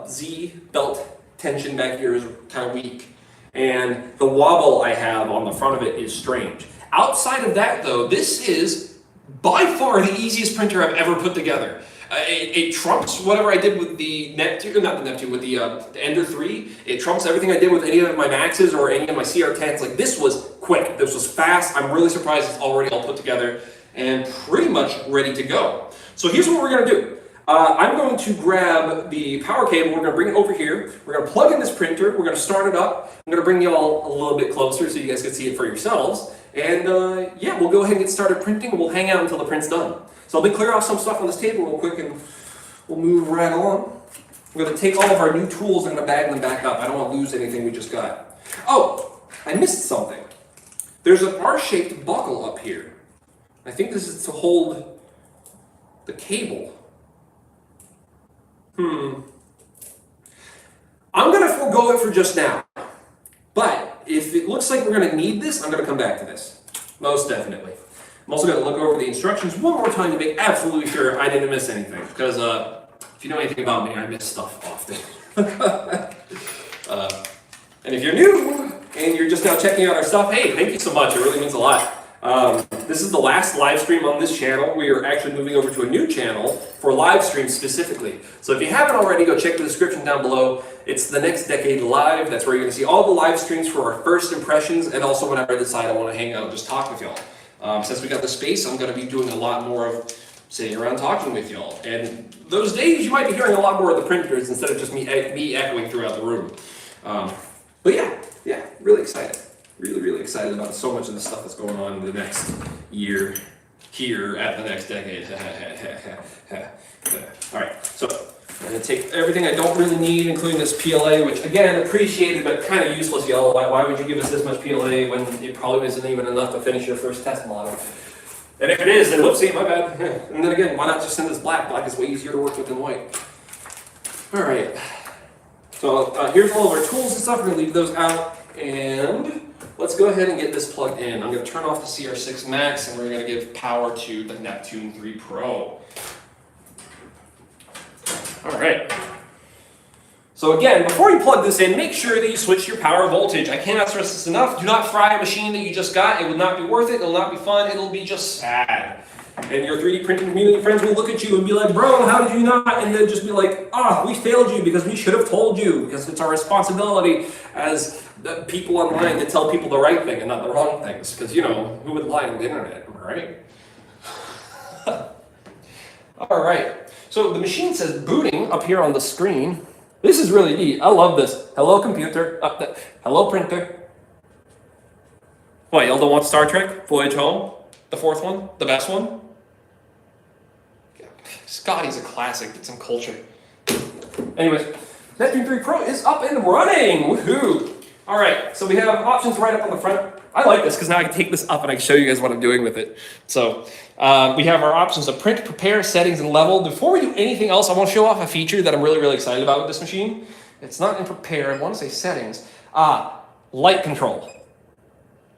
Z belt tension back here is kind of weak, and the wobble I have on the front of it is strange. Outside of that though, this is by far the easiest printer I've ever put together. It trumps whatever I did with the Neptune, not the Neptune, with the Ender 3. It trumps everything I did with any of my Maxes or any of my CR10s. Like, this was quick, this was fast. I'm really surprised it's already all put together and pretty much ready to go. So here's what we're gonna do. I'm going to grab the power cable, we're gonna bring it over here, we're gonna plug in this printer, we're gonna start it up, I'm gonna bring you all a little bit closer so you guys can see it for yourselves, and yeah, we'll go ahead and get started printing, and we'll hang out until the print's done. So let me clear off some stuff on this table real quick, and we'll move right along. We're gonna take all of our new tools and I'm gonna bag them back up. I don't wanna lose anything we just got. Oh, I missed something. There's an R-shaped buckle up here. I think this is to hold the cable. I'm gonna forego it for just now. But if it looks like we're gonna need this, I'm gonna come back to this. Most definitely. I'm also gonna look over the instructions one more time to make absolutely sure I didn't miss anything. Because if you know anything about me, I miss stuff often. And if you're new and you're just now checking out our stuff, hey, thank you so much. It really means a lot. This is the last live stream on this channel. We are actually moving over to a new channel for live streams specifically. So if you haven't already, go check the description down below. It's The Next Decade Live. That's where you're going to see all the live streams for our first impressions, and also whenever I decide I want to hang out and just talk with y'all. Since we got the space, I'm going to be doing a lot more of sitting around talking with y'all. And those days, you might be hearing a lot more of the printers instead of just me echoing throughout the room. But yeah, really excited. Really, really excited about so much of the stuff that's going on in the next year here at the next decade. All right, so I'm going to take everything I don't really need, including this PLA, which again, appreciated but kind of useless, y'all. Why would you give us this much PLA when it probably isn't even enough to finish your first test model? And if it is, then whoopsie, my bad. And then again, why not just send this black? Black is way easier to work with than white. All right, so here's all of our tools and stuff. We're going to leave those out, and let's go ahead and get this plugged in. I'm going to turn off the CR6 Max, and we're going to give power to the Neptune 3 Pro. All right. So again, before you plug this in, make sure that you switch your power voltage. I cannot stress this enough. Do not fry a machine that you just got. It will not be worth it. It will not be fun. It'll be just sad. And your 3D printing community friends will look at you and be like, bro, how did you not? And then just be like, we failed you because we should have told you, because it's our responsibility as the people online to tell people the right thing and not the wrong things. Because, you know, who would lie on the internet, right? All right. So the machine says booting up here on the screen. This is really neat. I love this. Hello, computer. Hello, printer. What, y'all don't want Star Trek? Voyage Home? The fourth one? The best one? Scotty's a classic. Get some culture. Anyways, Neptune 3 Pro is up and running. Woohoo! All right, so we have options right up on the front. I like this because now I can take this up and I can show you guys what I'm doing with it. So we have our options of print, prepare, settings, and level. Before we do anything else, I want to show off a feature that I'm really, really excited about with this machine. It's not in prepare. I want to say settings. Light control.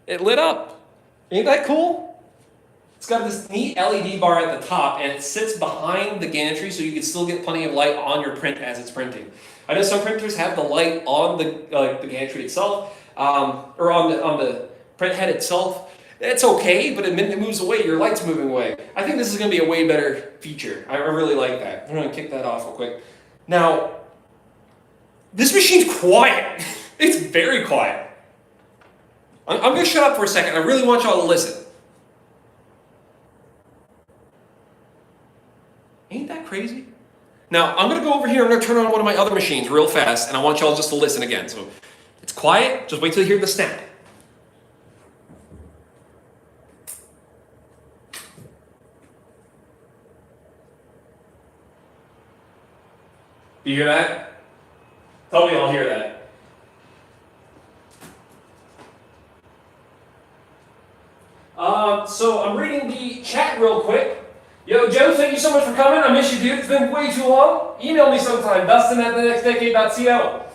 It lit up. Ain't that cool? It's got this neat LED bar at the top, and it sits behind the gantry so you can still get plenty of light on your print as it's printing. I know some printers have the light on the gantry itself, or on the print head itself. It's okay, but the minute it moves away, your light's moving away. I think this is going to be a way better feature. I really like that. I'm going to kick that off real quick. Now, this machine's quiet. It's very quiet. I'm going to shut up for a second. I really want y'all to listen. Ain't that crazy? Now, I'm going to go over here and I'm going to turn on one of my other machines real fast, and I want y'all just to listen again. So, it's quiet. Just wait till you hear the snap. Do you hear that? Tell me y'all hear that. So I'm reading the chat real quick. Yo, Joe, thank you so much for coming. I miss you, dude. It's been way too long. Email me sometime, Dustin at TheNextDecade.co.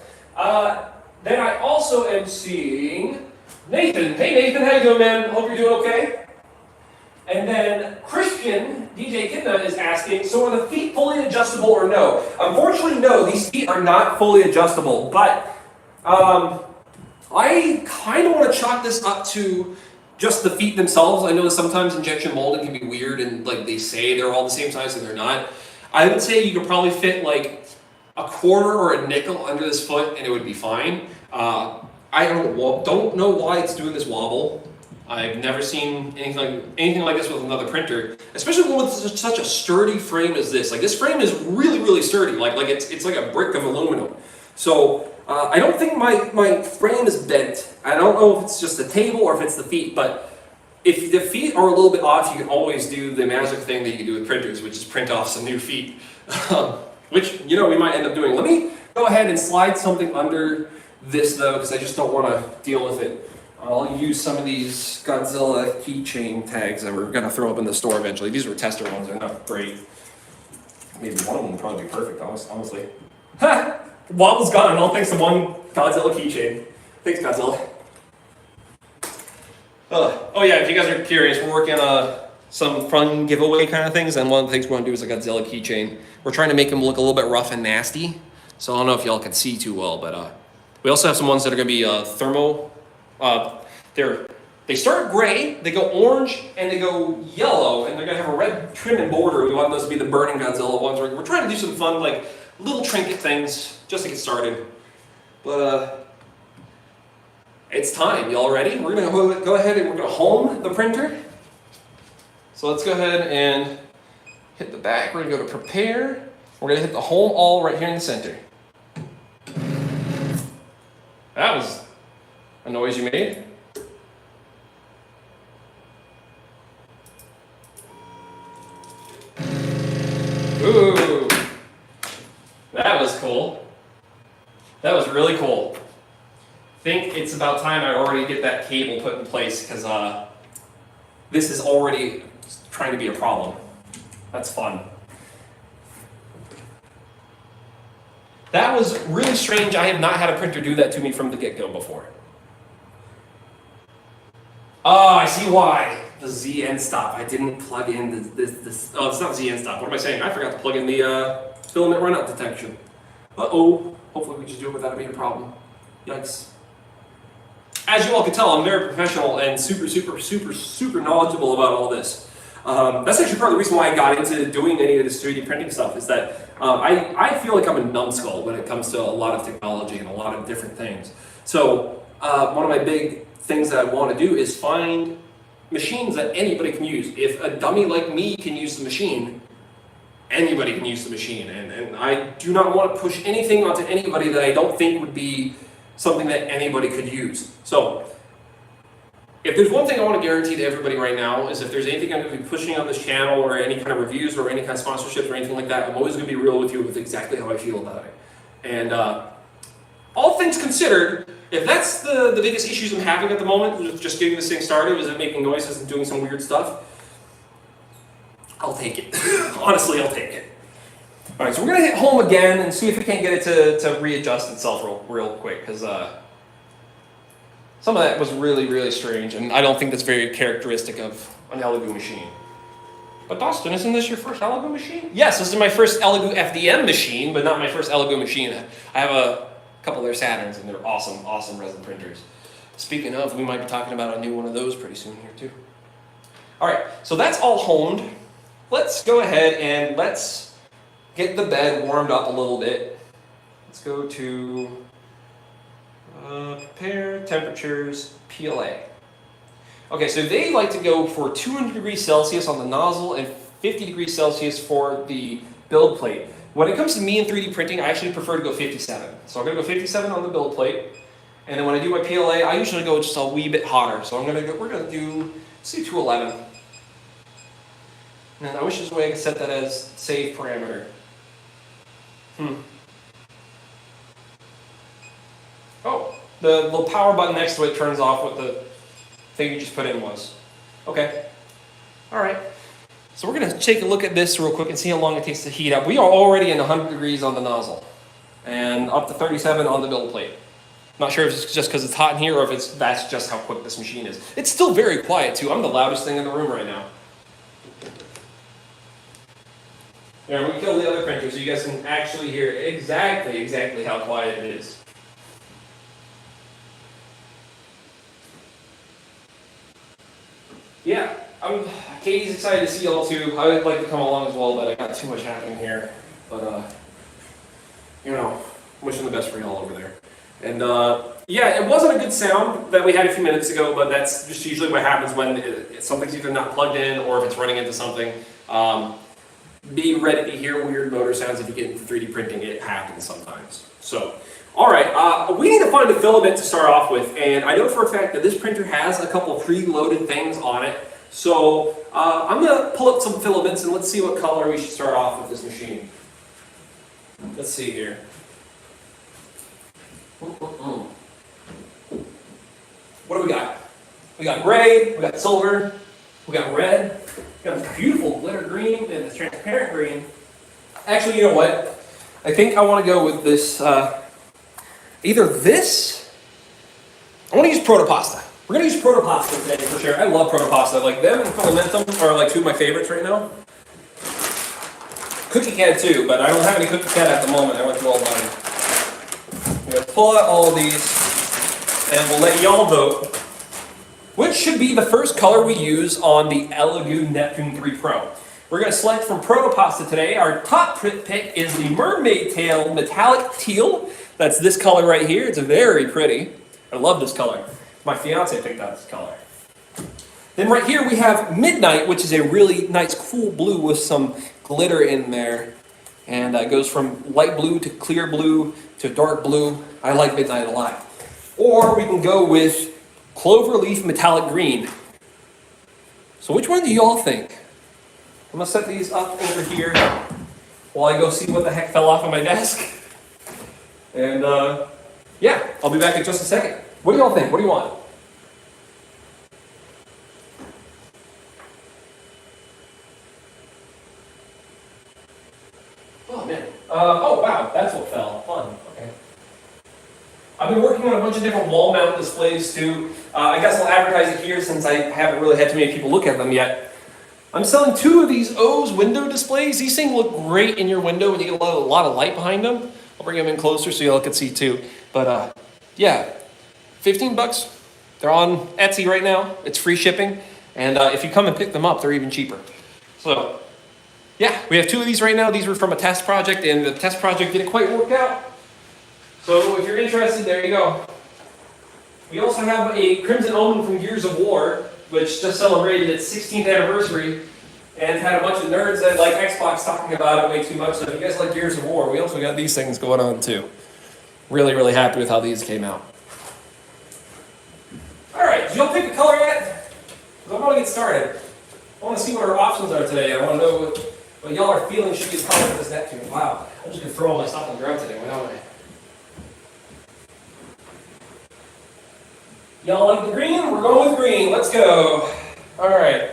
Then I also am seeing Nathan. Hey, Nathan, how you doing, man? Hope you're doing okay. And then Christian, DJ Kidna, is asking, so are the feet fully adjustable or no? Unfortunately, no. These feet are not fully adjustable, but I kind of want to chalk this up to just the feet themselves. I know sometimes injection molding can be weird and like they say they're all the same size and they're not. I would say you could probably fit like a quarter or a nickel under this foot and it would be fine. I don't know why it's doing this wobble. I've never seen anything like this with another printer, especially one with such a sturdy frame as this. Like this frame is really, really sturdy. Like it's like a brick of aluminum. So I don't think my frame is bent. I don't know if it's just the table or if it's the feet, but if the feet are a little bit off, you can always do the magic thing that you can do with printers, which is print off some new feet, which, you know, we might end up doing. Let me go ahead and slide something under this, though, because I just don't want to deal with it. I'll use some of these Godzilla keychain tags that we're going to throw up in the store eventually. These were tester ones. They're not great. Maybe one of them would probably be perfect, honestly. Ha! Wobble's gone, all thanks to one Godzilla keychain. Thanks, Godzilla. Oh yeah, if you guys are curious, we're working on some fun giveaway kind of things, and one of the things we're going to do is a Godzilla keychain. We're trying to make them look a little bit rough and nasty, so I don't know if y'all can see too well, but we also have some ones that are going to be thermo. They start gray, they go orange, and they go yellow, and they're going to have a red trim and border. We want those to be the burning Godzilla ones. We're trying to do some fun, like, little trinket things just to get started. But it's time. Y'all ready? We're going to go ahead and we're going to home the printer. So let's go ahead and hit the back. We're going to go to prepare. We're going to hit the home all right here in the center. That was a noise you made. Ooh, that was cool. That was really cool. I think it's about time I already get that cable put in place because this is already trying to be a problem. That's fun. That was really strange. I have not had a printer do that to me from the get-go before. Oh, I see why. The Z end stop. I didn't plug in this. Oh, it's not Z end stop. What am I saying? I forgot to plug in the filament runout detection. Uh-oh. Hopefully we just do it without it being a problem. Yikes. As you all can tell, I'm very professional and super knowledgeable about all this. That's actually part of the reason why I got into doing any of this 3D printing stuff is that I feel like I'm a numbskull when it comes to a lot of technology and a lot of different things. So one of my big things that I want to do is find machines that anybody can use. If a dummy like me can use the machine, anybody can use the machine. And I do not want to push anything onto anybody that I don't think would be something that anybody could use. So if there's one thing I want to guarantee to everybody right now is if there's anything I'm going to be pushing on this channel or any kind of reviews or any kind of sponsorships or anything like that, I'm always going to be real with you with exactly how I feel about it. And all things considered, if that's the biggest issues I'm having at the moment, with just getting this thing started, is it making noises and doing some weird stuff, I'll take it. Honestly, I'll take it. All right, so we're going to hit home again and see if we can't get it to readjust itself real quick, because some of that was really strange, and I don't think that's very characteristic of an ELEGOO machine. But Dustin, isn't this your first ELEGOO machine? Yes, this is my first ELEGOO FDM machine, but not my first ELEGOO machine. I have a couple of their Saturns, and they're awesome resin printers. Speaking of, we might be talking about a new one of those pretty soon here too. All right, so that's all honed. Let's go ahead and let's get the bed warmed up a little bit. Let's go to prepare temperatures, PLA. Okay, so they like to go for 200 degrees Celsius on the nozzle and 50 degrees Celsius for the build plate. When it comes to me in 3D printing, I actually prefer to go 57. So I'm going to go 57 on the build plate, and then when I do my PLA, I usually go just a wee bit hotter. So we're going to do, let's do 211. And I wish there's a way I could set that as save parameter. Oh, the little power button next to it turns off what the thing you just put in was. Okay. All right. So we're going to take a look at this real quick and see how long it takes to heat up. We are already in 100 degrees on the nozzle and up to 37 on the build plate. Not sure if it's just because it's hot in here or if that's just how quick this machine is. It's still very quiet too. I'm the loudest thing in the room right now. Here, I'm going to kill the other printer so you guys can actually hear exactly how quiet it is. Yeah, Katie's excited to see y'all too. I would like to come along as well, but I got too much happening here. But, you know, wishing the best for y'all over there. And, yeah, it wasn't a good sound that we had a few minutes ago, but that's just usually what happens when something's either not plugged in or if it's running into something. Be ready to hear weird motor sounds if you get into 3D printing. It happens sometimes. So, all right, we need to find a filament to start off with, and I know for a fact that this printer has a couple of pre-loaded things on it. So I'm going to pull up some filaments and let's see what color we should start off with this machine. Let's see here. What do we got? We got gray, we got silver, we got red, we got this beautiful glitter green and this transparent green. Actually, you know what? I think I want to go with this, either this, I want to use Protopasta. We're going to use Protopasta today for sure. I love Protopasta. Like them and Filamentum are like two of my favorites right now. Cookie Cat too, but I don't have any Cookie Cat at the moment. I went through all mine. I'm going to pull out all of these and we'll let y'all vote. Which should be the first color we use on the ELEGOO Neptune 3 Pro? We're going to select from Protopasta today. Our top pick is the Mermaid Tail Metallic Teal. That's this color right here. It's very pretty. I love this color. My fiance picked out this color. Then right here we have Midnight, which is a really nice cool blue with some glitter in there. And it goes from light blue to clear blue to dark blue. I like Midnight a lot. Or we can go with Cloverleaf Metallic Green. So which one do y'all think? I'm going to set these up over here. while I go see what the heck fell off of my desk. And yeah, I'll be back in just a second. What do y'all think? What do you want? Oh man. Oh wow, that's what fell. Fun. Okay. I've been working on a bunch of different wall mount displays too. I guess I'll advertise it here since I haven't really had too many people look at them yet. I'm selling 2 of these O's window displays. These things look great in your window when you get a lot of light behind them. I'll bring them in closer so y'all can see too. But yeah, 15 bucks. They're on Etsy right now. It's free shipping. And if you come and pick them up, they're even cheaper. So yeah, we have 2 of these right now. These were from a test project, and the test project didn't quite work out. So if you're interested, there you go. We also have a Crimson Omen from Gears of War, which just celebrated its 16th anniversary, and had a bunch of nerds that like Xbox talking about it way too much. So if you guys like Gears of War, we also got these things going on too. Really, really happy with how these came out. All right, did y'all pick a color yet? Because I want to get started. I want to see what our options are today. I want to know what y'all are feeling should be the color of this Neptune. Wow, I'm just going to throw all my stuff on the ground today. Why don't I? Y'all like the green? We're going with green. Let's go. All right.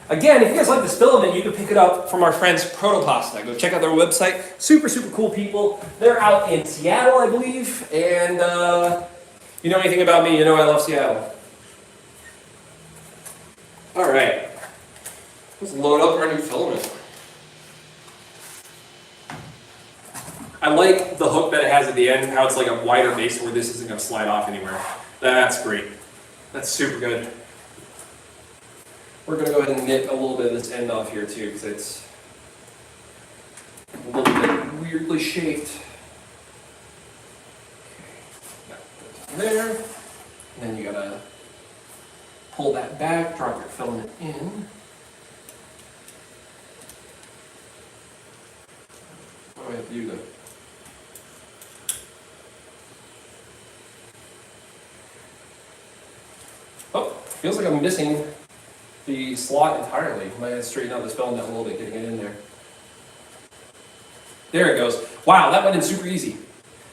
Again, if you guys like this filament, you can pick it up from our friends Protopasta. Go check out their website. Super, super cool people. They're out in Seattle, I believe. And you know anything about me, you know I love Seattle. All right. Let's load up our new filament. I like the hook that it has at the end, how it's like a wider base where this isn't going to slide off anywhere. That's great. That's super good. We're going to go ahead and get a little bit of this end off here too, because it's a little bit weirdly shaped. Okay. There. And then you got to pull that back, drop your filament in. What do I have to do though? Oh, feels like I'm missing the slot entirely. Might have to straighten out this filament a little bit, getting it in there. There it goes. Wow, that went in super easy.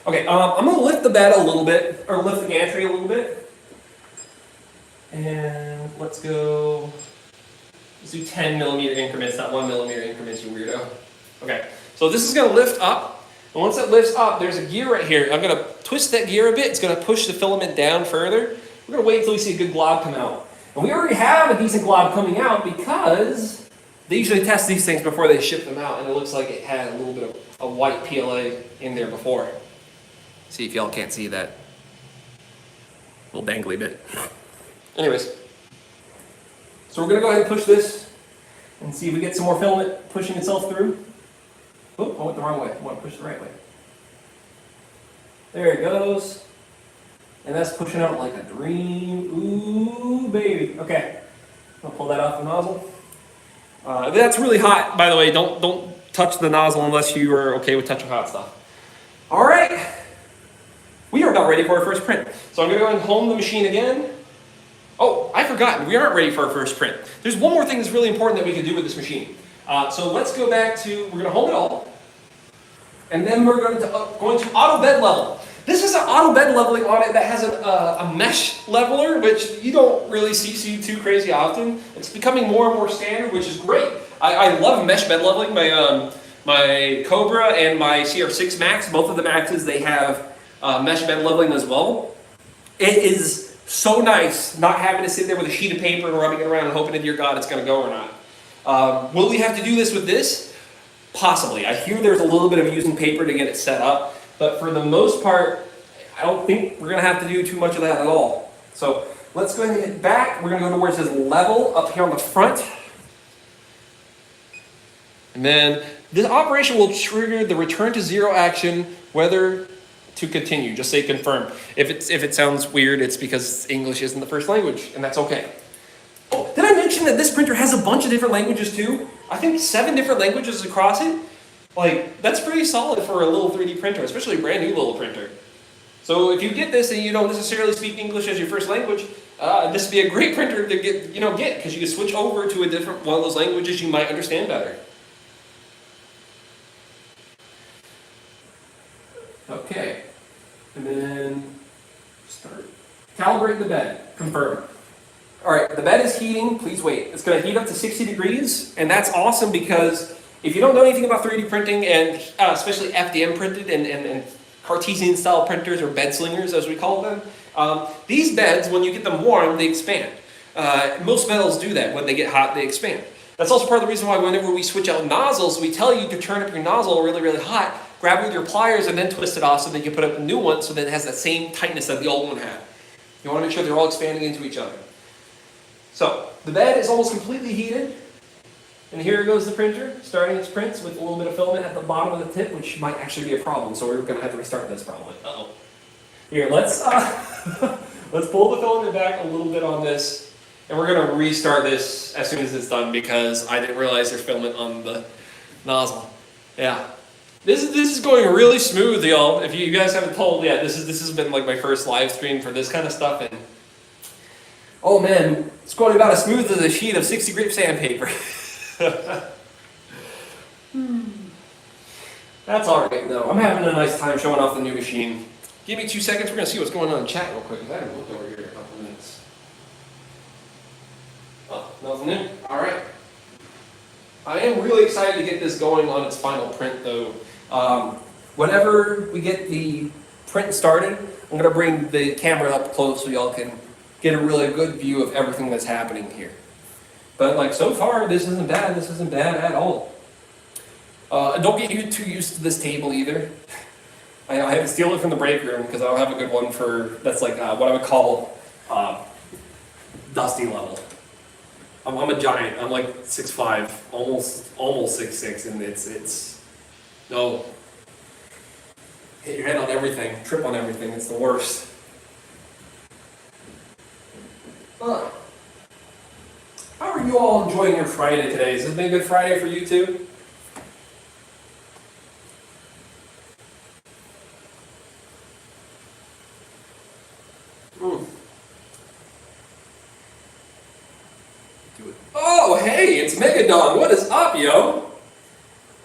Okay, I'm going to lift the bed a little bit, or lift the gantry a little bit. And let's go, let's do 10 millimeter increments, not 1 millimeter increments, you weirdo. Okay, so this is going to lift up. And once it lifts up, there's a gear right here. I'm going to twist that gear a bit. It's going to push the filament down further. We're going to wait until we see a good glob come out. And we already have a decent glob coming out because they usually test these things before they ship them out, and it looks like it had a little bit of a white PLA in there before. See if y'all can't see that little dangly bit. Anyways, so we're going to go ahead and push this and see if we get some more filament pushing itself through. Oh, I went the wrong way. I want to push the right way. There it goes. And that's pushing out like a dream. Ooh, baby. Okay. I'll pull that off the nozzle. That's really hot, by the way. Don't touch the nozzle unless you are okay with touching hot stuff. All right. We are about ready for our first print. So I'm going to go ahead and home the machine again. Oh, I forgot. We aren't ready for our first print. There's one more thing that's really important that we can do with this machine. So let's go back to, we're going to home it all. And then we're going to auto bed level. This is an auto bed leveling on it that has a mesh leveler, which you don't really see too crazy often. It's becoming more and more standard, which is great. I love mesh bed leveling. My Cobra and my CR6 Max, both of the Maxes, they have mesh bed leveling as well. It is so nice not having to sit there with a sheet of paper and rubbing it around and hoping to dear God it's going to go or not. Will we have to do this with this? Possibly. I hear there's a little bit of using paper to get it set up. But for the most part, I don't think we're going to have to do too much of that at all. So let's go ahead and hit back. We're going to go to where it says level up here on the front. And then this operation will trigger the return to zero action, whether to continue. Just say confirm. If it sounds weird, it's because English isn't the first language, and that's okay. Oh, did I mention that this printer has a bunch of different languages too? I think 7 different languages across it. Like, that's pretty solid for a little 3D printer, especially a brand new little printer. So if you get this and you don't necessarily speak English as your first language, this would be a great printer to get, because you can switch over to a different one of those languages you might understand better. Okay. And then start. Calibrate the bed. Confirm. All right, the bed is heating. Please wait. It's going to heat up to 60 degrees, and that's awesome because if you don't know anything about 3D printing, and especially FDM printed and Cartesian style printers, or bed slingers as we call them, these beds, when you get them warm, they expand. Most metals do that. When they get hot, they expand. That's also part of the reason why whenever we switch out nozzles, we tell you to turn up your nozzle really, really hot, grab it with your pliers, and then twist it off so that you can put up a new one so that it has that same tightness that the old one had. You want to make sure they're all expanding into each other. So, the bed is almost completely heated. And here goes the printer, starting its prints with a little bit of filament at the bottom of the tip, which might actually be a problem, so we're going to have to restart this probably. Uh-oh. Here, let's pull the filament back a little bit on this, and we're going to restart this as soon as it's done because I didn't realize there's filament on the nozzle. Yeah. This is going really smooth, y'all. If you guys haven't told yet, this has been like my first live stream for this kind of stuff, and oh man, it's going about as smooth as a sheet of 60 grit sandpaper. That's alright though. I'm having a nice time showing off the new machine. Give me 2 seconds, we're going to see what's going on in chat real quick, because I haven't looked over here in a couple of minutes. Oh, nothing new? Alright. I am really excited to get this going on its final print though. Whenever we get the print started, I'm going to bring the camera up close so y'all can get a really good view of everything that's happening here. But like so far, this isn't bad. This isn't bad at all. Don't get too used to this table either. I had to steal it from the break room because I don't have a good one for that's like what I would call dusty level. I'm a giant. I'm like 6'5", almost 6'6", and it's no. Hit your head on everything, trip on everything. It's the worst. How are you all enjoying your Friday today? Has this been a good Friday for you too? Oh, hey, it's Megadon. What is up, yo?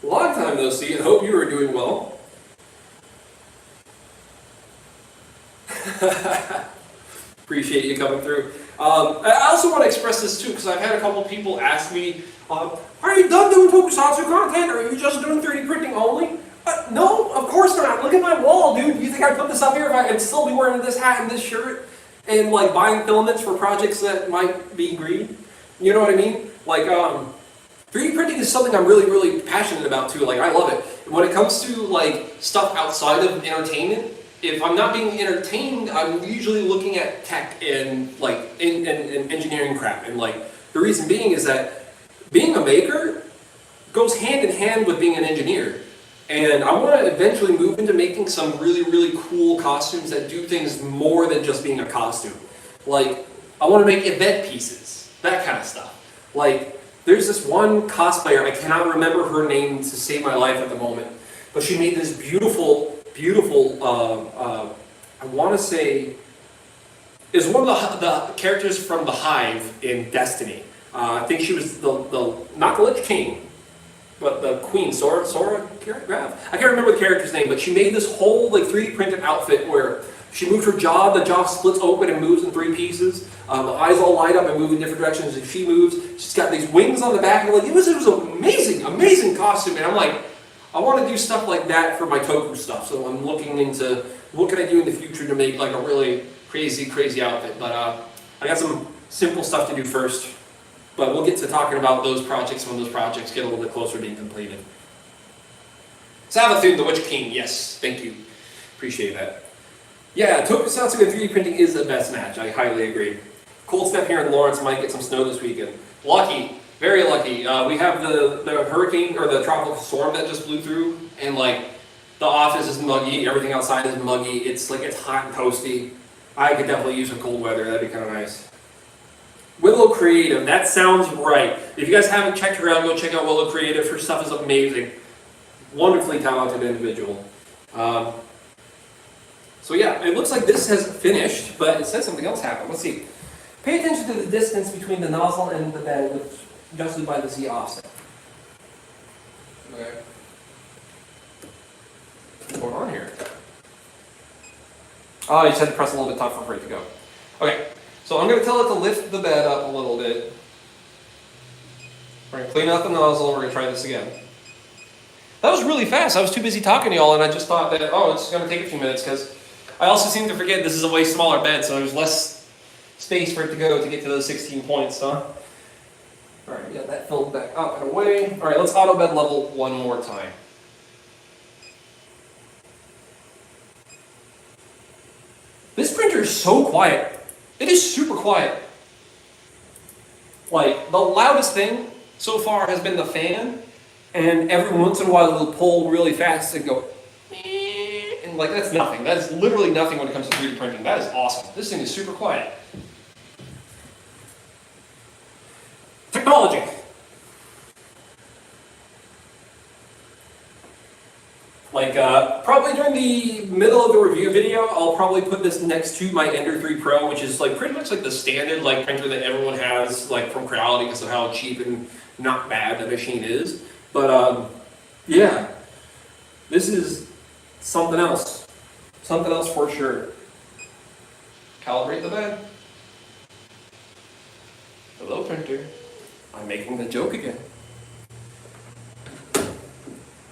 Long time no see, and hope you are doing well. Appreciate you coming through. I also want to express this too, because I've had a couple people ask me, are you done doing tokusatsu content, or are you just doing 3D printing only? No, of course not. Look at my wall, dude. You think I'd put this up here if I could still be wearing this hat and this shirt, and like buying filaments for projects that might be green? You know what I mean? Like, 3D printing is something I'm really, really passionate about too. Like, I love it. When it comes to like stuff outside of entertainment, if I'm not being entertained, I'm usually looking at tech and like in engineering crap. And like the reason being is that being a maker goes hand in hand with being an engineer. And I want to eventually move into making some really, really cool costumes that do things more than just being a costume. Like, I want to make event pieces, that kind of stuff. Like, there's this one cosplayer, I cannot remember her name to save my life at the moment, but she made this beautiful, I want to say, is one of the characters from the Hive in Destiny. I think she was not the Lich King, but the Queen, Sora Grav? I can't remember the character's name, but she made this whole like 3D printed outfit where she moved her jaw, the jaw splits open and moves in 3 pieces. The eyes all light up and move in different directions as she moves. She's got these wings on the back, and like it was an amazing costume. And I'm like, I want to do stuff like that for my toku stuff. So I'm looking into what can I do in the future to make like a really crazy outfit. But I got some simple stuff to do first. But we'll get to talking about those projects when those projects get a little bit closer to being completed. Savathun, the Witch King, yes, thank you. Appreciate that. Yeah, tokusatsu and 3D printing is the best match. I highly agree. Cold snap here in Lawrence, might get some snow this weekend. Lucky, very lucky. We have the hurricane or the tropical storm that just blew through, and like the office is muggy, everything outside is muggy. It's like it's hot and toasty. I could definitely use some cold weather. That'd be kind of nice. Willow Creative, that sounds right. If you guys haven't checked her out, go check out Willow Creative. Her stuff is amazing. Wonderfully talented individual. So yeah, it looks like this has finished, but it says something else happened. Let's see. Pay attention to the distance between the nozzle and the bed, which is adjusted by the Z offset. Okay. What's going on here? Oh, you just had to press a little bit tougher for it to go. Okay, so I'm going to tell it to lift the bed up a little bit. We're going to clean out the nozzle, we're going to try this again. That was really fast. I was too busy talking to y'all, and I just thought that, oh, it's going to take a few minutes, because I also seem to forget this is a way smaller bed, so there's less space for it to go to get to those 16 points, huh? All right, we got that filled back up and away. All right, let's auto bed level one more time. This printer is so quiet. It is super quiet. Like, the loudest thing so far has been the fan, and every once in a while it'll pull really fast and go, and like, that's nothing. That is literally nothing when it comes to 3D printing. That is awesome. This thing is super quiet. Technology. Like, probably during the middle of the review video, I'll probably put this next to my Ender 3 Pro, which is like pretty much like the standard like printer that everyone has, like from Creality, because of how cheap and not bad the machine is. But yeah, this is something else. Something else for sure. Calibrate the bed. Hello, printer. I'm making the joke again.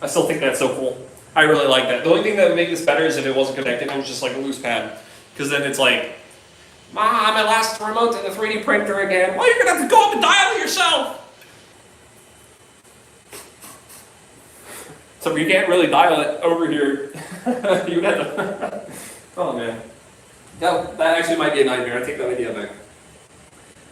I still think that's so cool. I really like that. The only thing that would make this better is if it wasn't connected and it was just like a loose pad. Because then it's like, Mom, I lost the remote to the 3D printer again. Well, you're going to have to go up and dial it yourself. So you can't really dial it over here. You have to. Oh, man. That actually might be a nightmare. I take that idea back.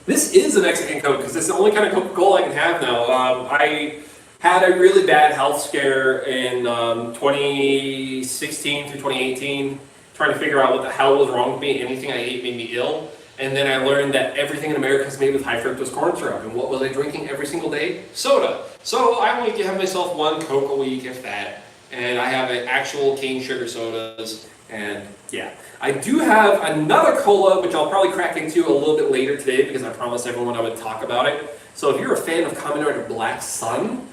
This is a Mexican Coke because it's the only kind of Coca-Cola I can have now. I had a really bad health scare in 2016 through 2018, trying to figure out what the hell was wrong with me. Anything I ate made me ill. And then I learned that everything in America is made with high fructose corn syrup. And what was I drinking every single day? Soda. So I only have myself one Coke a week, if that. And I have actual cane sugar sodas. And yeah, I do have another cola, which I'll probably crack into a little bit later today because I promised everyone I would talk about it. So if you're a fan of Kamen Rider Black Sun,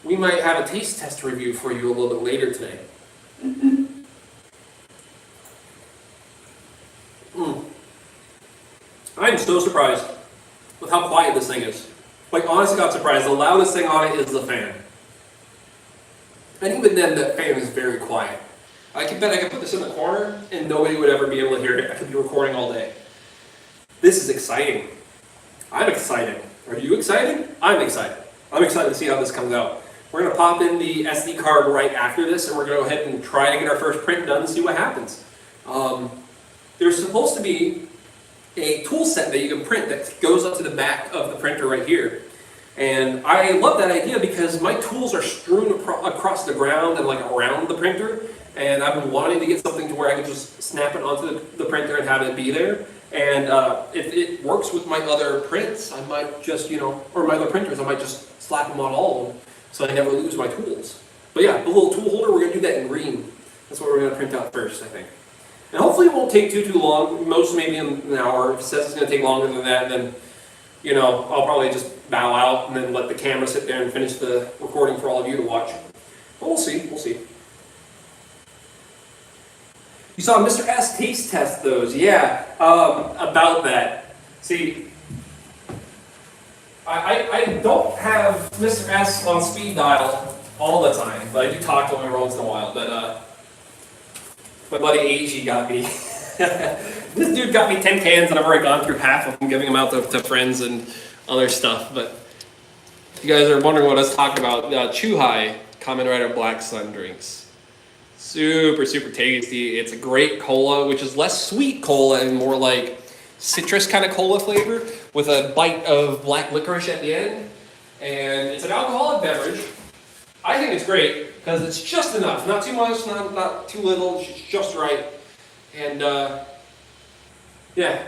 we might have a taste test review for you a little bit later today. I'm so surprised with how quiet this thing is. Like, honestly got surprised. The loudest thing on it is the fan. And even then, that fan is very quiet. I can bet I could put this in the corner and nobody would ever be able to hear it. I could be recording all day. This is exciting. I'm excited. Are you excited? I'm excited. I'm excited to see how this comes out. We're going to pop in the SD card right after this, and we're going to go ahead and try to get our first print done and see what happens. There's supposed to be a tool set that you can print that goes up to the back of the printer right here. And I love that idea because my tools are strewn across the ground and like around the printer. And I've been wanting to get something to where I can just snap it onto the printer and have it be there. And if it works with my other prints, I might just, or my other printers, I might just slap them on all of them so I never lose my tools. But yeah, the little tool holder, we're going to do that in green. That's what we're going to print out first, I think. And hopefully it won't take too long, most maybe an hour. If it says it's going to take longer than that, then, I'll probably just bow out and then let the camera sit there and finish the recording for all of you to watch. But we'll see, we'll see. You saw Mr. S taste test those, yeah, about that. See, I don't have Mr. S on speed dial all the time, but I do talk to him every once in a while. But my buddy AG got me. This dude got me 10 cans, and I've already gone through half of them, giving them out to friends and other stuff. But if you guys are wondering what I was talking about, Chuhai Kamen Rider Black Sun drinks. Super, super tasty. It's a great cola, which is less sweet cola and more like citrus kind of cola flavor with a bite of black licorice at the end. And it's an alcoholic beverage. I think it's great because it's just enough. Not too much, not too little, it's just right. And yeah,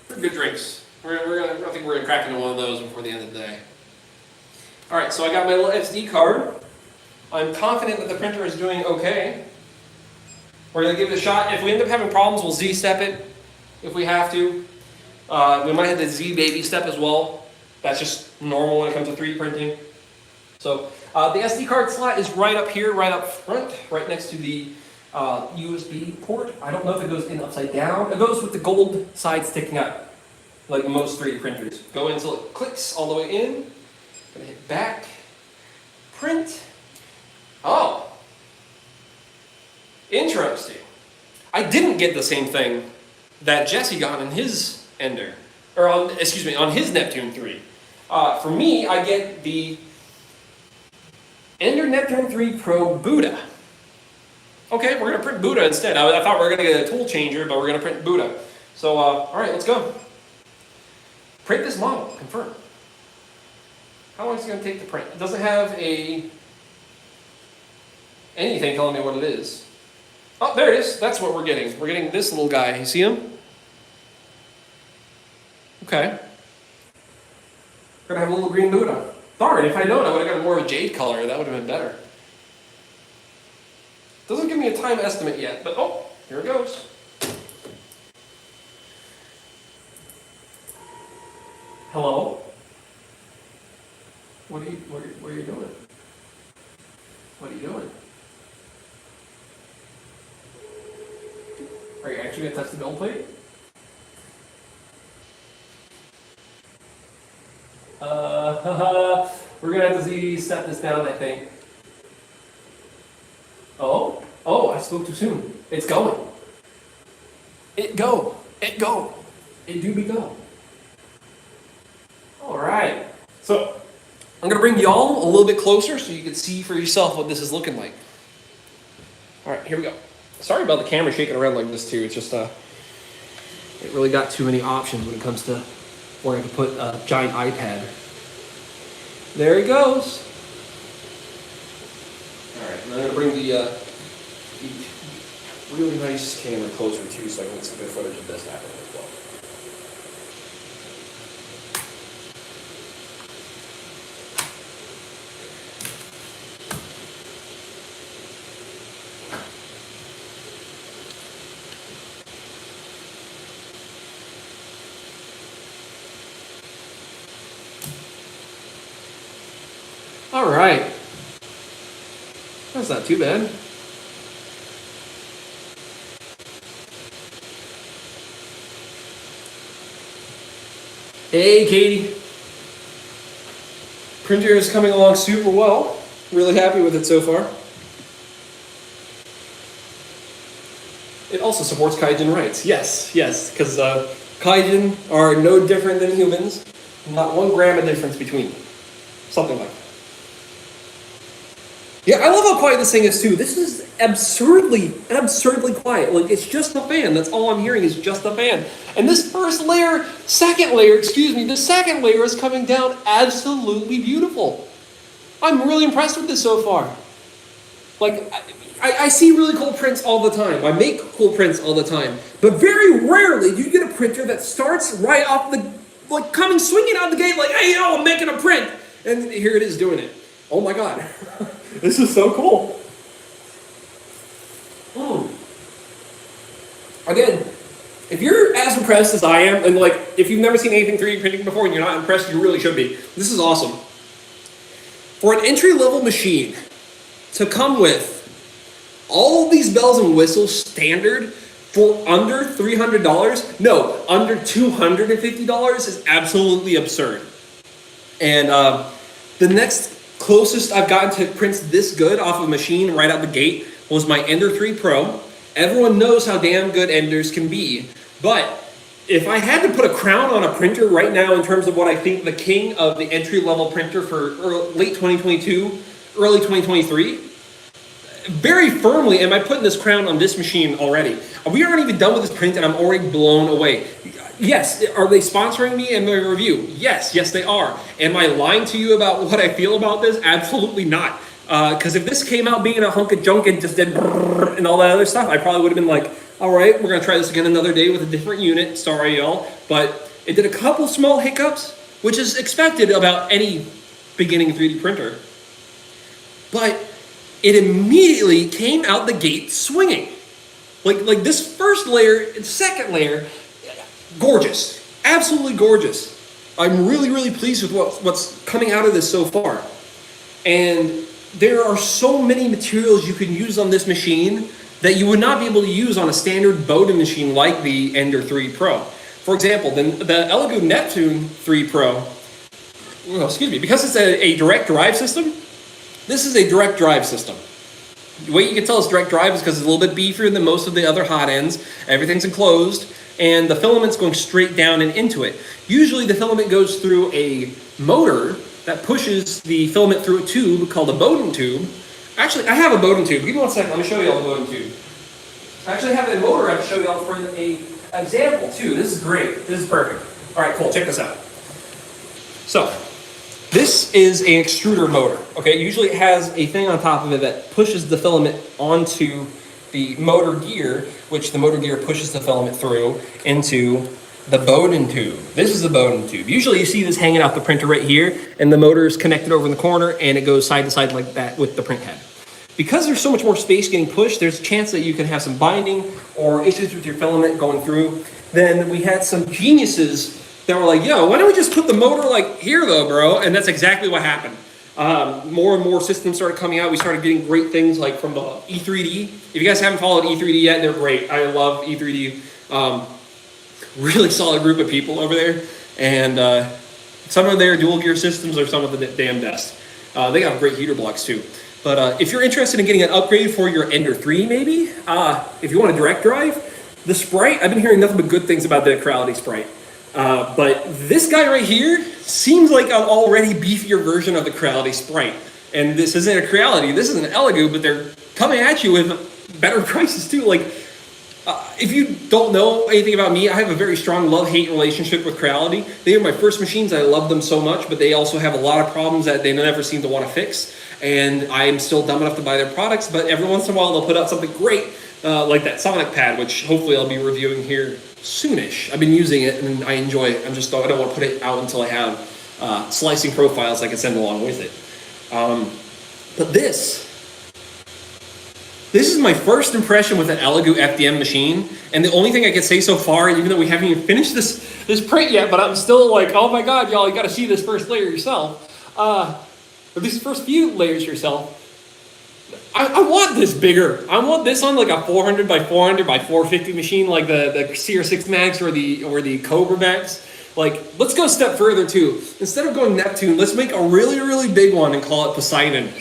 pretty good drinks. I think we're gonna crack into one of those before the end of the day. All right, so I got my little SD card. I'm confident that the printer is doing okay. We're going to give it a shot. If we end up having problems, we'll Z-step it if we have to. We might have the Z-baby step as well. That's just normal when it comes to 3D printing. So the SD card slot is right up here, right up front, right next to the USB port. I don't know if it goes in upside down. It goes with the gold side sticking up, like most 3D printers. Go in until it clicks all the way in. Gonna hit back, print. Oh, interesting. I didn't get the same thing that Jesse got in his Ender, or on his Neptune 3. For me, I get the Ender Neptune 3 Pro Buddha. Okay, we're gonna print Buddha instead. I thought we were gonna get a tool changer, but we're gonna print Buddha. So, all right, let's go. Print this model, confirm. How long is it gonna take to print? It doesn't have anything telling me what it is. Oh, there it is. That's what we're getting. We're getting this little guy. You see him? Okay. We're gonna have a little green Buddha. Darn, if I'd known, I would have got more of a jade color. That would have been better. Doesn't give me a time estimate yet, but oh, here it goes. Hello? What are you doing? What are you doing? Are you actually going to touch the build plate? We're going to have to step this down, I think. Oh, I spoke too soon. It's going. It do be go. All right. So, I'm going to bring y'all a little bit closer so you can see for yourself what this is looking like. All right, here we go. Sorry about the camera shaking around like this too. It's just, it really got too many options when it comes to wanting to put a giant iPad. There he goes. All right, and I'm going to bring the really nice camera closer too so I can get some good footage of this happening as well. All right. That's not too bad. Hey, Katie. Printer is coming along super well. Really happy with it so far. It also supports Kaijin rights. Yes, because Kaijin are no different than humans. Not 1 gram of difference between them. Something like that. Yeah, I love how quiet this thing is too. This is absurdly quiet. Like, it's just the fan. That's all I'm hearing is just the fan. And this second layer is coming down absolutely beautiful. I'm really impressed with this so far. Like, I see really cool prints all the time. I make cool prints all the time. But very rarely do you get a printer that starts right off coming swinging out the gate like, hey, yo, I'm making a print. And here it is doing it. Oh my God. This is so cool. Again, if you're as impressed as I am, and like, if you've never seen anything 3D printing before and you're not impressed, you really should be. This is awesome. For an entry-level machine to come with all these bells and whistles standard for under $300, no, under $250 is absolutely absurd. And the next closest I've gotten to prints this good off of a machine right out the gate was my Ender 3 Pro. Everyone knows how damn good Enders can be, but if I had to put a crown on a printer right now in terms of what I think the king of the entry-level printer for late 2022, early 2023, very firmly am I putting this crown on this machine already. We aren't even done with this print and I'm already blown away. Yes, are they sponsoring me in their review? Yes, they are. Am I lying to you about what I feel about this? Absolutely not. Because if this came out being a hunk of junk and just did and all that other stuff, I probably would have been like, all right, we're going to try this again another day with a different unit. Sorry, y'all. But it did a couple small hiccups, which is expected about any beginning 3D printer. But it immediately came out the gate swinging. Like this first layer, second layer, gorgeous, absolutely gorgeous. I'm really pleased with what's coming out of this so far. And there are so many materials you can use on this machine that you would not be able to use on a standard Bowden machine like the Ender 3 Pro. For example, the ELEGOO Neptune 3 Pro, because it's a direct drive system, this is a direct drive system. The way you can tell it's direct drive is because it's a little bit beefier than most of the other hot ends. Everything's enclosed, and the filament's going straight down and into it. Usually the filament goes through a motor that pushes the filament through a tube called a Bowden tube. Actually, I have a Bowden tube. Give me 1 second. Let me show you all the Bowden tube. I actually have a motor I can show you all for an example too. This is great. This is perfect. All right, cool. Check this out. So, this is an extruder motor. Okay, usually it has a thing on top of it that pushes the filament onto the motor gear, which the motor gear pushes the filament through into the Bowden tube. This is the Bowden tube. Usually you see this hanging out the printer right here, and the motor is connected over in the corner, and it goes side to side like that with the print head. Because there's so much more space getting pushed, there's a chance that you can have some binding or issues with your filament going through. Then we had some geniuses that were like, yo, why don't we just put the motor like here though, bro? And that's exactly what happened. More and more systems started coming out. We started getting great things like from the E3D. If you guys haven't followed E3D yet, they're great. I love E3D. Really solid group of people over there. And some of their dual gear systems are some of the damn best. They got great heater blocks too. But if you're interested in getting an upgrade for your Ender 3 maybe, if you want a direct drive, the Sprite, I've been hearing nothing but good things about the Creality Sprite. But this guy right here seems like an already beefier version of the Creality Sprite. And this isn't a Creality, this is an ELEGOO, but they're coming at you with better prices too. Like, if you don't know anything about me, I have a very strong love-hate relationship with Creality. They are my first machines. I love them so much, but they also have a lot of problems that they never seem to want to fix. And I am still dumb enough to buy their products, but every once in a while they'll put out something great, like that Sonic pad, which hopefully I'll be reviewing here soonish. I've been using it and I enjoy it. I don't want to put it out until I have slicing profiles I can send along with it. But this is my first impression with an ELEGOO FDM machine, and the only thing I can say so far, even though we haven't even finished this print yet, but I'm still like, oh my god, y'all, you got to see this first layer yourself. Or these first few layers yourself. I want this bigger. I want this on like a 400 by 400 by 450 machine, like the CR6 Max or the Cobra Max. Like, let's go a step further too. Instead of going Neptune, let's make a really, really big one and call it Poseidon.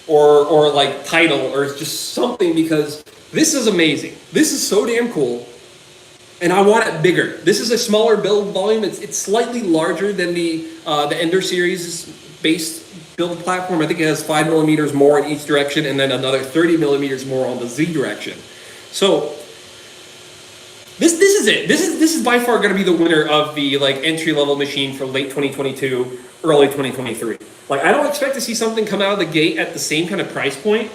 Or like Tidal, or just something, because this is amazing. This is so damn cool, and I want it bigger. This is a smaller build volume. It's slightly larger than the Ender series based build platform. I think it has 5 millimeters more in each direction, and then another 30 millimeters more on the Z direction. So this is it. This is by far going to be the winner of the like entry level machine for late 2022, early 2023. Like, I don't expect to see something come out of the gate at the same kind of price point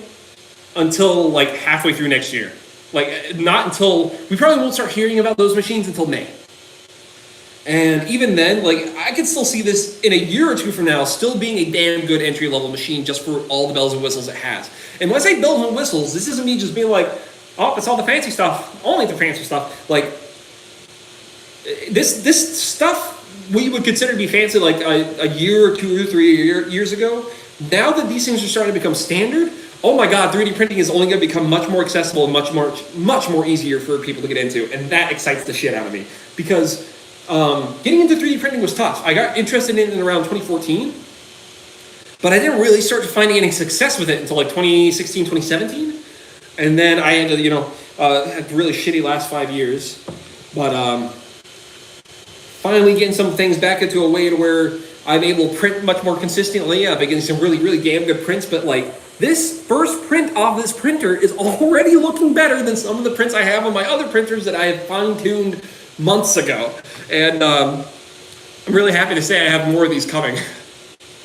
until like halfway through next year. Like, not until, we probably won't start hearing about those machines until May. And even then, like, I could still see this in a year or two from now still being a damn good entry level machine just for all the bells and whistles it has. And when I say bells and whistles, this isn't me just being like, oh, it's all the fancy stuff, only the fancy stuff. Like, this stuff we would consider to be fancy like a year or 2 or 3 years ago. Now that these things are starting to become standard, oh my god, 3D printing is only going to become much more accessible and much more easier for people to get into, and that excites the shit out of me. Because getting into 3D printing was tough. I got interested in it in around 2014, but I didn't really start finding any success with it until like 2016, 2017. And then I ended, had really shitty last 5 years. But finally getting some things back into a way to where I'm able to print much more consistently. I've been getting some really, really damn good prints, but like this first print off this printer is already looking better than some of the prints I have on my other printers that I have fine-tuned months ago. And I'm really happy to say I have more of these coming.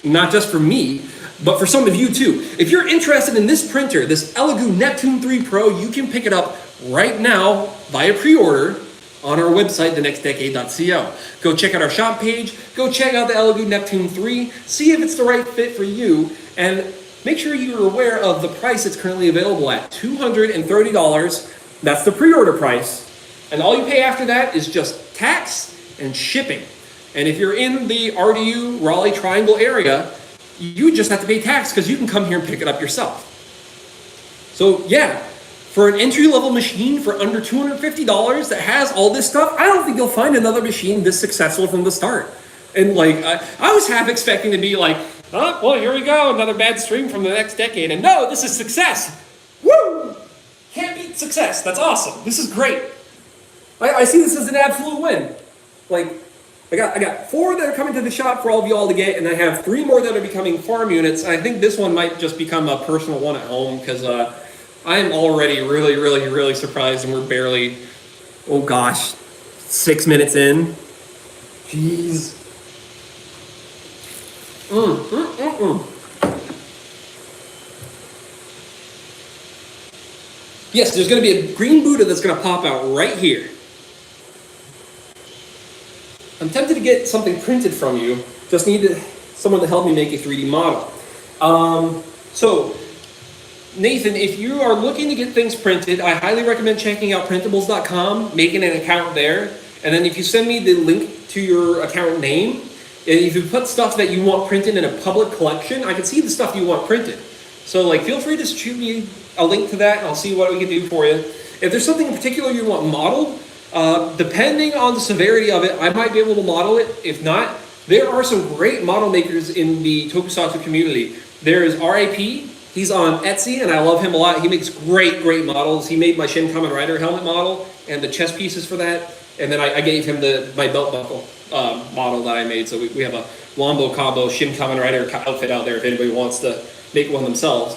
Not just for me, but for some of you too. If you're interested in this printer, this ELEGOO Neptune 3 Pro, you can pick it up right now via pre-order on our website, TheNextDecade.co. Go check out our shop page, go check out the ELEGOO Neptune 3, see if it's the right fit for you, and make sure you're aware of the price it's currently available at, $230. That's the pre-order price. And all you pay after that is just tax and shipping. And if you're in the RDU, Raleigh Triangle area, you just have to pay tax because you can come here and pick it up yourself. So yeah, For an entry-level machine for under $250 that has all this stuff, I don't think you'll find another machine this successful from the start. And like, I was half expecting to be like, oh, well, here we go, another bad stream from the next decade. And no, this is success. Woo! Can't beat success. That's awesome. This is great. I see this as an absolute win. Like, I got 4 that are coming to the shop for all of you all to get, and I have 3 more that are becoming farm units. I think this one might just become a personal one at home because I am already really, really, really surprised, and we're barely, oh gosh, 6 minutes in. Jeez. Yes, there's going to be a green Buddha that's going to pop out right here. I'm tempted to get something printed from you. Just need someone to help me make a 3D model. So, Nathan, if you are looking to get things printed, I highly recommend checking out printables.com, making an account there, and then if you send me the link to your account name, and if you put stuff that you want printed in a public collection, I can see the stuff you want printed. So, like, feel free to shoot me a link to that, and I'll see what we can do for you. If there's something in particular you want modeled, depending on the severity of it, I might be able to model it. If not, there are some great model makers in the tokusatsu community. There is RAP. He's on Etsy, and I love him a lot. He makes great, great models. He made my Shin Kamen Rider helmet model and the chest pieces for that. And then I gave him my belt buckle model that I made. So we have a Wombo Combo Shin Kamen Rider outfit out there if anybody wants to make one themselves.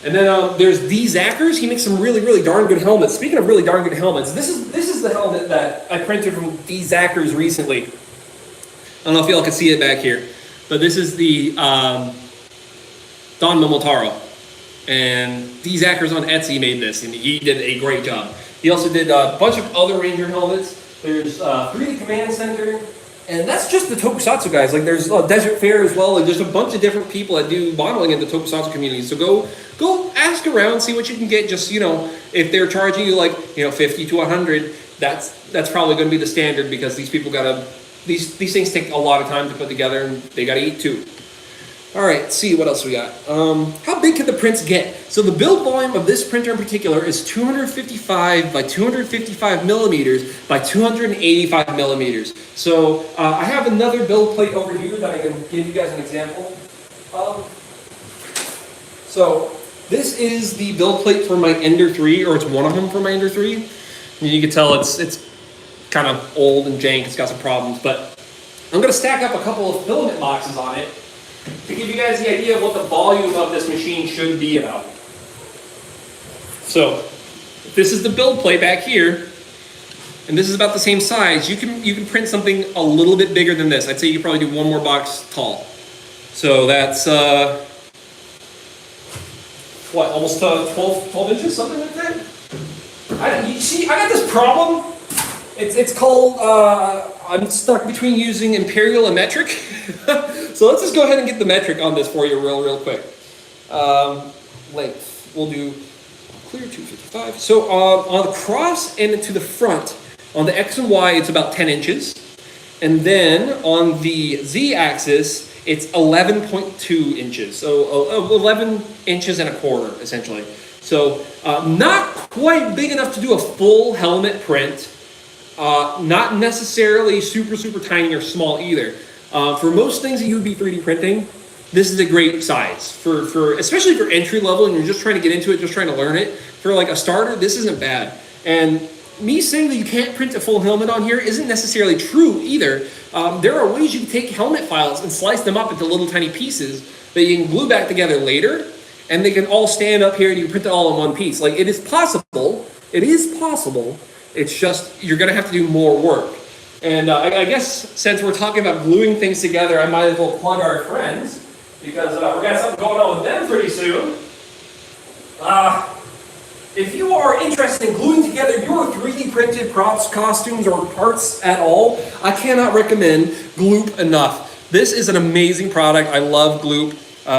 And then there's Zackers. He makes some really, really darn good helmets. Speaking of really darn good helmets, this is the helmet that I printed from Zackers recently. I don't know if y'all can see it back here, but this is the Don Momotaro. And Zackers on Etsy made this, and he did a great job. He also did a bunch of other Ranger helmets. There's 3D Command Center. And that's just the tokusatsu guys. Like there's Desert Fair as well. Like there's a bunch of different people that do modeling in the tokusatsu community. So go ask around, see what you can get. Just if they're charging you like 50 to 100, that's probably going to be the standard because these people these things take a lot of time to put together and they gotta eat too. All right, let's see what else we got. How big can the prints get? So the build volume of this printer in particular is 255 by 255 millimeters by 285 millimeters. So I have another build plate over here that I can give you guys an example of. So this is the build plate for my Ender 3, or it's one of them for my Ender 3. And you can tell it's kind of old and jank, it's got some problems, but I'm gonna stack up a couple of filament boxes on it to give you guys the idea of what the volume of this machine should be about. So, this is the build plate back here, and this is about the same size. You can print something a little bit bigger than this. I'd say you could probably do one more box tall. So that's what, almost 12 inches, something like that. I got this problem. It's called, I'm stuck between using imperial and metric. So let's just go ahead and get the metric on this for you real quick. Length, we'll do clear 255. So on the cross and to the front, on the X and Y, it's about 10 inches. And then on the Z axis, it's 11.2 inches. So 11 inches and a quarter, essentially. So not quite big enough to do a full helmet print. Not necessarily super tiny or small either. For most things that you would be 3D printing, this is a great size. Especially for entry level and you're just trying to get into it, just trying to learn it. For like a starter, this isn't bad. And me saying that you can't print a full helmet on here isn't necessarily true either. There are ways you can take helmet files and slice them up into little tiny pieces that you can glue back together later, and they can all stand up here and you can print it all in one piece. Like, it is possible. It is possible. It's just, you're going to have to do more work. And I guess since we're talking about gluing things together, I might as well plug our friends, because we're going to have something going on with them pretty soon. If you are interested in gluing together your 3D printed props, costumes, or parts at all, I cannot recommend Gloop enough. This is an amazing product. I love Gloop.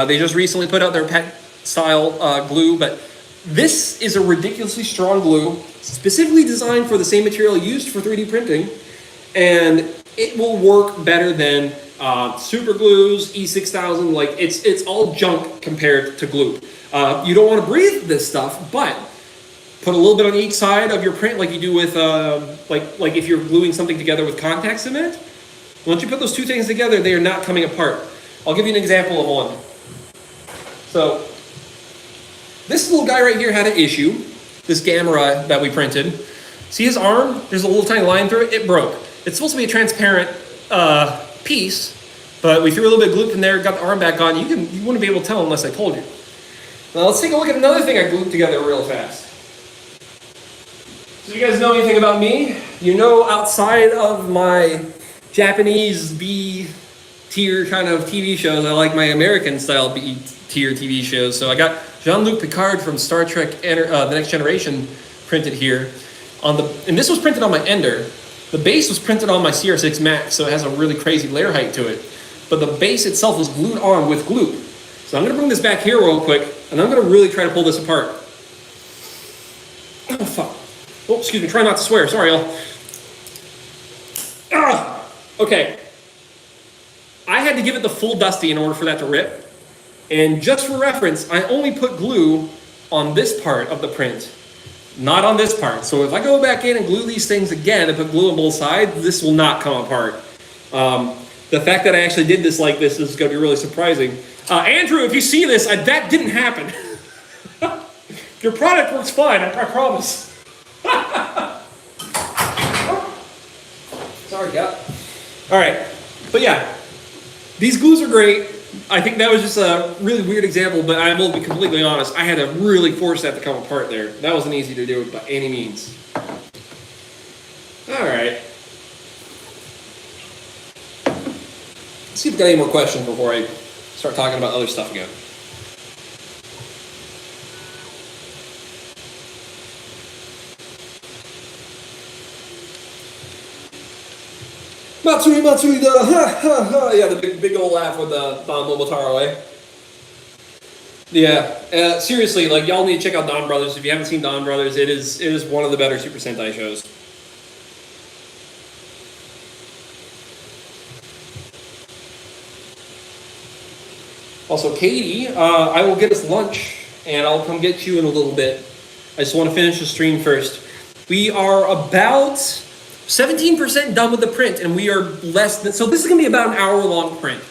They just recently put out their pet style glue, but this is a ridiculously strong glue, specifically designed for the same material used for 3D printing, and it will work better than super glues, E6000. Like, it's all junk compared to Gloop. You don't want to breathe this stuff, but Put a little bit on each side of your print like you do with, like if you're gluing something together with contact cement. Once you put those two things together, they are not coming apart. I'll give you an example of one. So, this little guy right here had an issue. This Gamma that we printed. See his arm? There's a little tiny line through it. It broke. It's supposed to be a transparent piece, but we threw a little bit of glue in there, got the arm back on. You wouldn't be able to tell unless I told you. Now let's take a look at another thing I glued together real fast. So you guys know anything about me? You know, outside of my Japanese B tier kind of TV shows, I like my American style B tier TV shows. So I got Jean-Luc Picard from Star Trek The Next Generation printed here. And this was printed on my Ender. The base was printed on my CR6 Max, so it has a really crazy layer height to it. But the base itself was glued on with glue. So I'm going to bring this back here real quick, and I'm going to really try to pull this apart. Oh, fuck. Oh, excuse me, try not to swear. Sorry, y'all. Ah! Okay. I had to give it the full dusty in order for that to rip. And just for reference, I only put glue on this part of the print, not on this part. So if I go back in and glue these things again and put glue on both sides, this will not come apart. The fact that I actually did this like this is going to be really surprising. Andrew, if you see this, that didn't happen. Your product works fine, I promise. Sorry, Cat. All right, but yeah, these glues are great. I think that was just a really weird example, but I will be completely honest. I had to really force that to come apart there. That wasn't easy to do by any means. All right. Let's see if we've got any more questions before I start talking about other stuff again. Matsuri, ha, ha, ha. Yeah, the big old laugh with the Don Momotaro, eh? Yeah, seriously, like, y'all need to check out Don Brothers. If you haven't seen Don Brothers, it is one of the better Super Sentai shows. Also, Katie, I will get us lunch, and I'll come get you in a little bit. I just want to finish the stream first. We are about 17% done with the print, and we are less than, so this is gonna be about an hour-long print.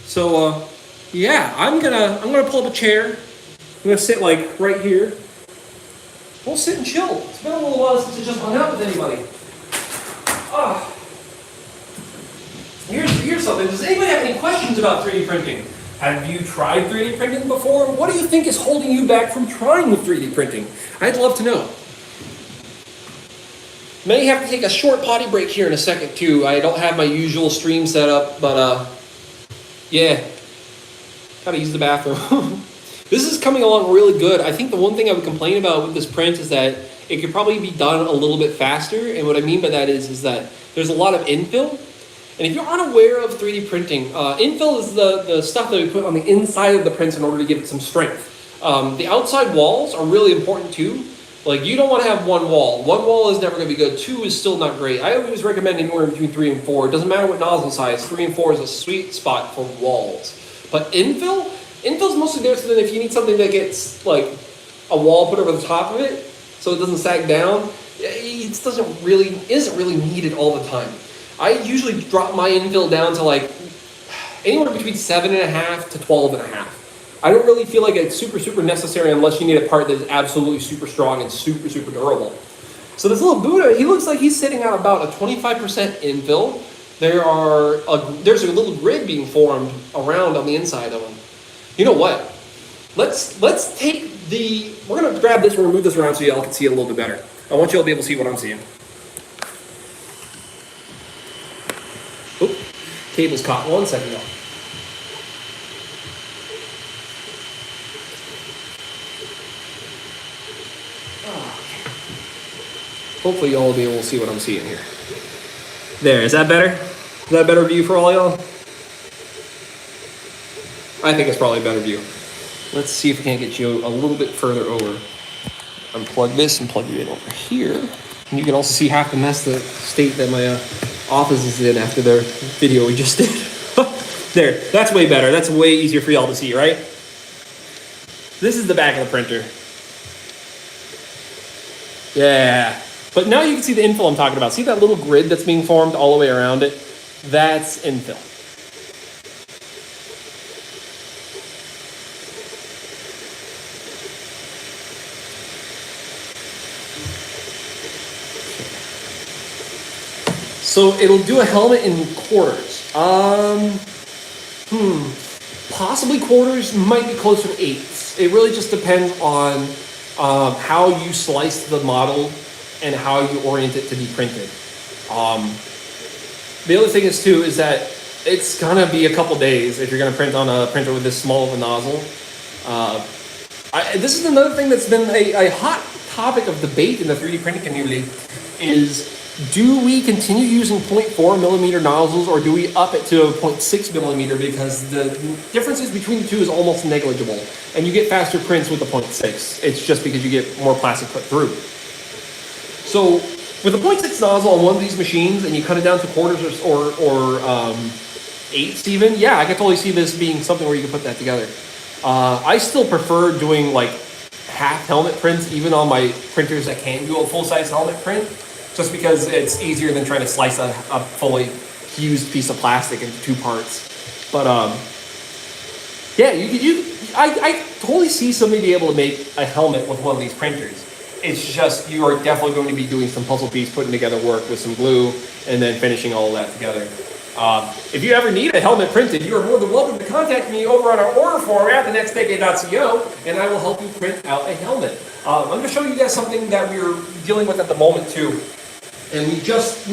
So, yeah, I'm gonna pull up a chair. I'm gonna sit like right here. We'll sit and chill. It's been a little while since I just hung out with anybody. Here's something. Does anybody have any questions about 3D printing? Have you tried 3D printing before? What do you think is holding you back from trying with 3D printing? I'd love to know. May have to take a short potty break here in a second too. I don't have my usual stream set up, but yeah, gotta use the bathroom. This is coming along really good. I think the one thing I would complain about with this print is that it could probably be done a little bit faster. And what I mean by that is that there's a lot of infill. And if you're unaware of 3D printing, infill is the stuff that we put on the inside of the prints in order to give it some strength. The outside walls are really important too. Like, you don't want to have one wall. One wall is never going to be good. 2 is still not great. I always recommend anywhere between 3 and 4. It doesn't matter what nozzle size. 3 and 4 is a sweet spot for walls. But infill's mostly there so that if you need something that gets, like, a wall put over the top of it so it doesn't sag down, it isn't really needed all the time. I usually drop my infill down to, like, anywhere between 7.5 to 12.5. I don't really feel like it's super necessary unless you need a part that is absolutely super strong and super durable. So this little Buddha, he looks like he's sitting at about a 25% infill. There's a little grid being formed around on the inside of him. You know what? Let's take we're gonna grab this, we're gonna move this around so y'all can see it a little bit better. I want y'all to be able to see what I'm seeing. Oop, cable's caught. 1 second though. Hopefully y'all will be able to see what I'm seeing here. There, is that better? Is that a better view for all y'all? I think it's probably a better view. Let's see if we can't get you a little bit further over. Unplug this and plug you in over here. And you can also see half the mess, the state that my office is in after the video we just did. There, that's way better. That's way easier for y'all to see, right? This is the back of the printer. Yeah. But now you can see the infill I'm talking about. See that little grid that's being formed all the way around it? That's infill. So it'll do a helmet in quarters. Possibly quarters, might be closer to eighths. It really just depends on how you slice the model and how you orient it to be printed. The other thing is too is that it's gonna be a couple days if you're gonna print on a printer with this small of a nozzle. This is another thing that's been a hot topic of debate in the 3D printing community is, do we continue using 0.4 millimeter nozzles or do we up it to a 0.6 millimeter, because the differences between the two is almost negligible and you get faster prints with the 0.6. It's just because you get more plastic put through. So with a 0.6 nozzle on one of these machines and you cut it down to quarters or eighths even, yeah, I can totally see this being something where you can put that together. I still prefer doing like half helmet prints even on my printers that can do a full-size helmet print, just because it's easier than trying to slice a fully fused piece of plastic into two parts. But yeah, I totally see somebody be able to make a helmet with one of these printers. It's just you are definitely going to be doing some puzzle piece putting together work with some glue and then finishing all of that together. If you ever need a helmet printed, you are more than welcome to contact me over on our order form at TheNextDecade.co, and I will help you print out a helmet. I'm going to show you guys something that we're dealing with at the moment too. And we just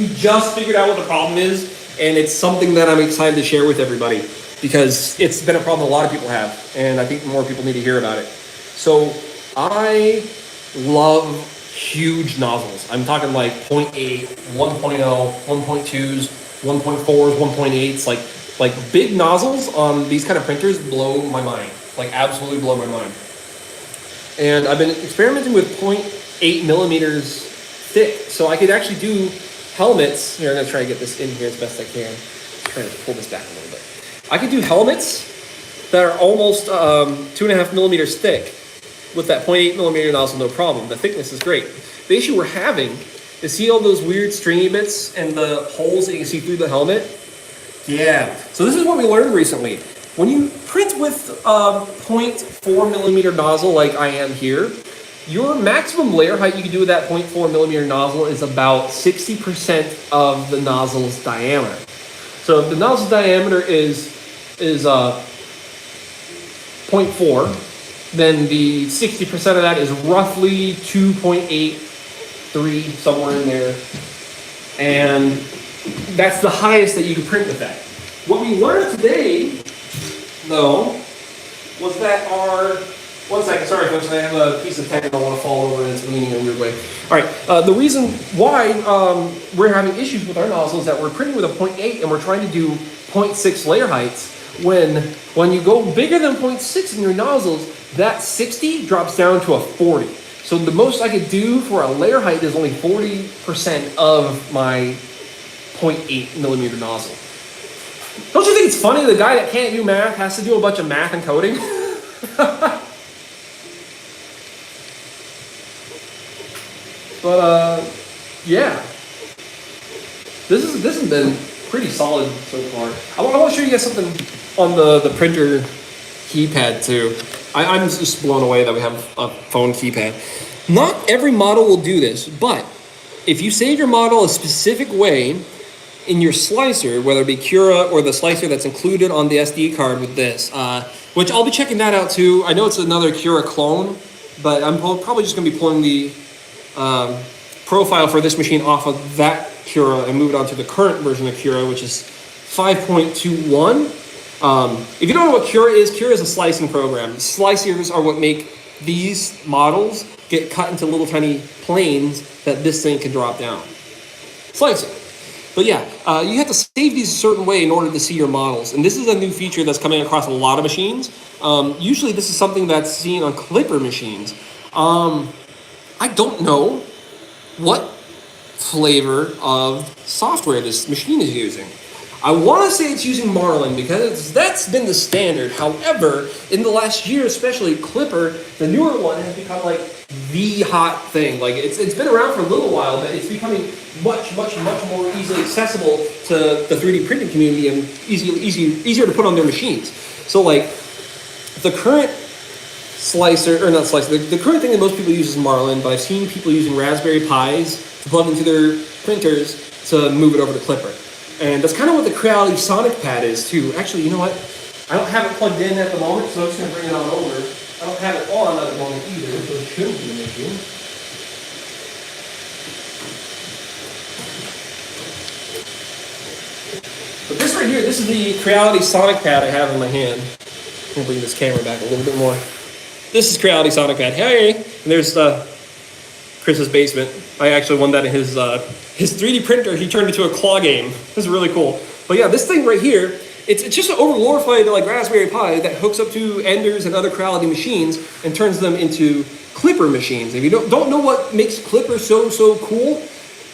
figured out what the problem is, and it's something that I'm excited to share with everybody because it's been a problem a lot of people have, and I think more people need to hear about it. So I love huge nozzles. I'm talking like 0.8, 1.0, 1.2s, 1.4s, 1.8s, like big nozzles on these kind of printers blow my mind, like absolutely blow my mind. And I've been experimenting with 0.8 millimeters thick, so I could actually do helmets. Here, I'm gonna try to get this in here as best I can. Trying to pull this back a little bit. I could do helmets that are almost 2.5 millimeters thick with that 0.8 millimeter nozzle, no problem. The thickness is great. The issue we're having is, see all those weird stringy bits and the holes that you can see through the helmet? Yeah. So this is what we learned recently. When you print with a 0.4 millimeter nozzle like I am here, your maximum layer height you can do with that 0.4 millimeter nozzle is about 60% of the nozzle's diameter. So if the nozzle's diameter is 0.4, then the 60% of that is roughly 2.83, somewhere in there. And that's the highest that you can print with that. What we learned today, though, was that one second, sorry folks, I have a piece of tech and I want to fall over and it's leaning in a weird way. All right, the reason why we're having issues with our nozzle is that we're printing with a 0.8 and we're trying to do 0.6 layer heights. When you go bigger than 0.6 in your nozzles, that 60 drops down to a 40. So the most I could do for a layer height is only 40% of my 0.8 millimeter nozzle. Don't you think it's funny the guy that can't do math has to do a bunch of math and coding? But yeah, this has been pretty solid so far. I want to show you guys something on the printer keypad too. I'm just blown away that we have a phone keypad. Not every model will do this, but if you save your model a specific way in your slicer, whether it be Cura or the slicer that's included on the SD card with this, which I'll be checking that out too. I know it's another Cura clone, but I'm probably just going to be pulling the profile for this machine off of that Cura and move it on to the current version of Cura, which is 5.21. If you don't know what Cura is a slicing program. Slicers are what make these models get cut into little tiny planes that this thing can drop down. Slicing. But yeah, you have to save these a certain way in order to see your models. And this is a new feature that's coming across a lot of machines. Usually this is something that's seen on Clipper machines. I don't know what flavor of software this machine is using. I want to say it's using Marlin because that's been the standard. However, in the last year, especially Clipper, the newer one, has become like the hot thing. Like it's been around for a little while, but it's becoming much more easily accessible to the 3D printing community and easier to put on their machines. So like the current slicer, or not slicer, the current thing that most people use is Marlin, but I've seen people using Raspberry Pis to plug into their printers to move it over to Clipper. And that's kind of what the Creality Sonic Pad is too. Actually, you know what? I don't have it plugged in at the moment, so I'm just going to bring it on over. I don't have it on at the moment either, so it shouldn't be an issue. But this right here, this is the Creality Sonic Pad I have in my hand. I'm going to bring this camera back a little bit more. This is Creality Sonic Pad. Hey! And there's Chris's basement. I actually won that in his 3D printer. He turned into a claw game. This is really cool. But yeah, this thing right here, it's just an over-glorified like Raspberry Pi that hooks up to Enders and other Creality machines and turns them into Clipper machines. If you don't know what makes Clipper so cool,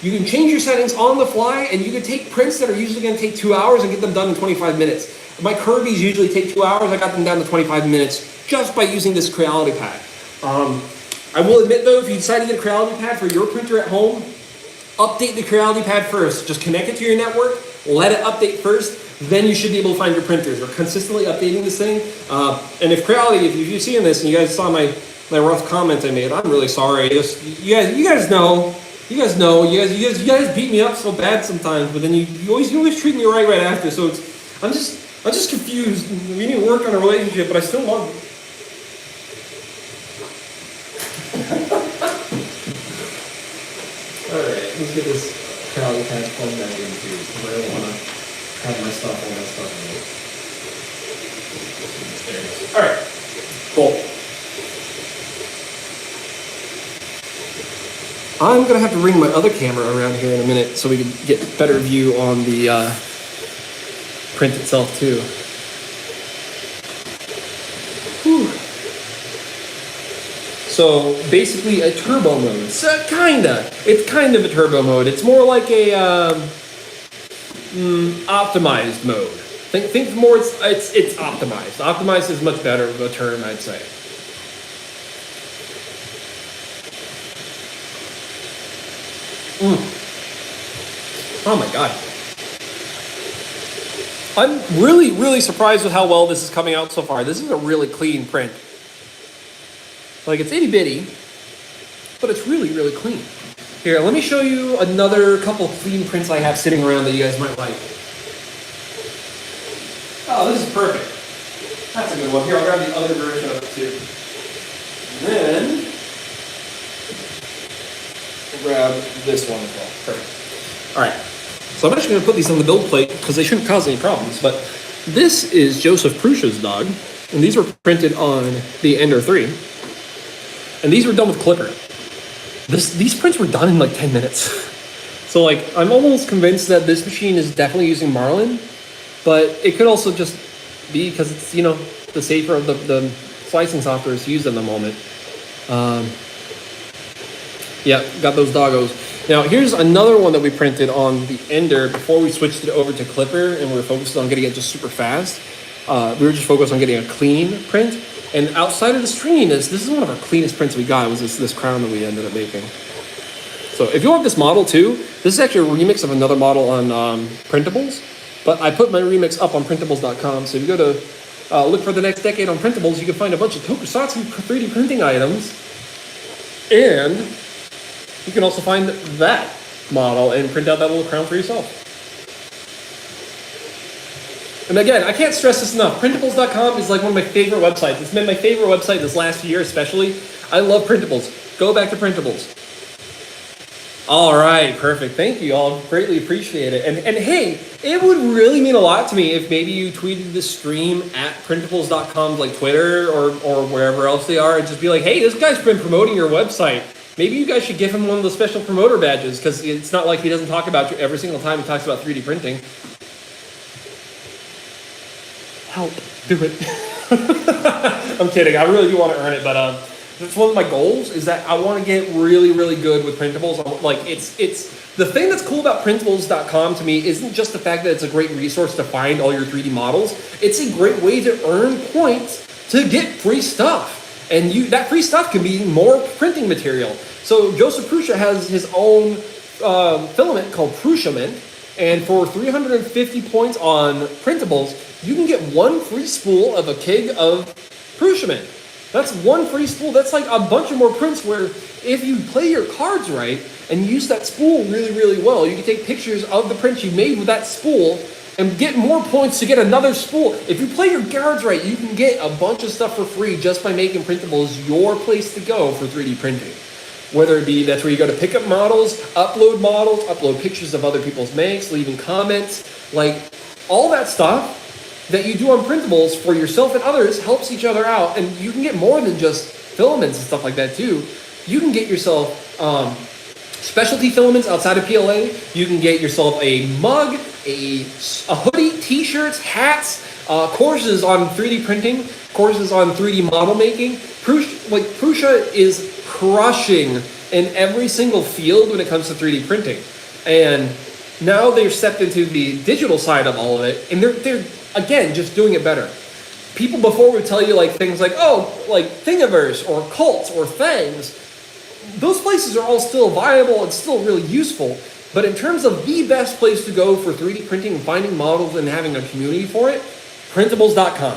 you can change your settings on the fly, and you can take prints that are usually going to take 2 hours and get them done in 25 minutes. My Kirby's usually take 2 hours. I got them down to 25 minutes just by using this Creality Pad. I will admit though, if you decide to get a Creality Pad for your printer at home, update the Creality Pad first. Just connect it to your network, let it update first, then you should be able to find your printers. We're consistently updating this thing. And if Creality, if you're seeing this and you guys saw my rough comment I made, I'm really sorry. You guys know. You guys beat me up so bad sometimes, but then you always treat me right after. So I'm just confused. We need to work on a relationship, but I still love you. Alright, let's get this Creality Pad plugged back in too, because I don't want to have my stuff all messed up in it. There it is. Alright, cool. I'm going to have to bring my other camera around here in a minute so we can get better view on the print itself too. Whew. So basically a turbo mode. So it's kind of a turbo mode. It's more like a optimized mode. Think more. It's optimized. Optimized is much better of a term, I'd say. Oh my god. I'm really surprised with how well this is coming out so far. This is a really clean print. Like, it's itty bitty, but it's really clean. Here, let me show you another couple clean prints I have sitting around that you guys might like. Oh, this is perfect. That's a good one. Here, I'll grab the other version of it too. And then we'll grab this one as well. Perfect. All right. So I'm actually going to put these on the build plate because they shouldn't cause any problems. But this is Joseph Prusha's dog, and these were printed on the Ender 3. And these were done with Clipper. These prints were done in like 10 minutes. So like, I'm almost convinced that this machine is definitely using Marlin, but it could also just be because it's, you know, the safer of the slicing software to use at the moment. Yeah, got those doggos. Now here's another one that we printed on the Ender before we switched it over to Clipper, and we were focused on getting it just super fast. We were just focused on getting a clean print. And outside of the screen, this is one of our cleanest prints we got. Was this crown that we ended up making. So if you want this model too, this is actually a remix of another model on Printables. But I put my remix up on printables.com. So if you go to look for TheNextDecade on Printables, you can find a bunch of tokusatsu 3D printing items. And you can also find that model and print out that little crown for yourself. And again, I can't stress this enough. Printables.com is like one of my favorite websites. It's been my favorite website this last year especially. I love Printables. Go back to Printables. All right, perfect. Thank you all. Greatly appreciate it. And hey, it would really mean a lot to me if maybe you tweeted the stream at printables.com, like Twitter or wherever else they are, and just be like, hey, this guy's been promoting your website. Maybe you guys should give him one of the special promoter badges, because it's not like he doesn't talk about you every single time he talks about 3D printing. Help, do it. I'm kidding. I really do want to earn it, but That's one of my goals, is that I want to get really, really good with printables. Like, it's the thing that's cool about printables.com to me isn't just the fact that it's a great resource to find all your 3D models. It's a great way to earn points to get free stuff. And that free stuff can be more printing material. So Joseph Prusa has his own filament called Prusa Mint. And for 350 points on printables, you can get one free spool of a keg of Prusa Mint. That's one free spool. That's like a bunch of more prints where if you play your cards right and use that spool really, really well, you can take pictures of the prints you made with that spool and get more points to get another spool. If you play your cards right, you can get a bunch of stuff for free just by making printables your place to go for 3D printing. Whether it be that's where you go to pick up models, upload pictures of other people's makes, leaving comments, like all that stuff that you do on printables for yourself and others helps each other out. And you can get more than just filaments and stuff like that too. You can get yourself specialty filaments outside of PLA. You can get yourself a mug, a hoodie, t-shirts, hats, courses on 3D printing, courses on 3D model making. Prusa is crushing in every single field when it comes to 3D printing. And now they've stepped into the digital side of all of it, and they're again just doing it better. People before would tell you like things like, oh, like Thingiverse or Cults or Fangs. Those places are all still viable and still really useful. But in terms of the best place to go for 3D printing and finding models and having a community for it, printables.com.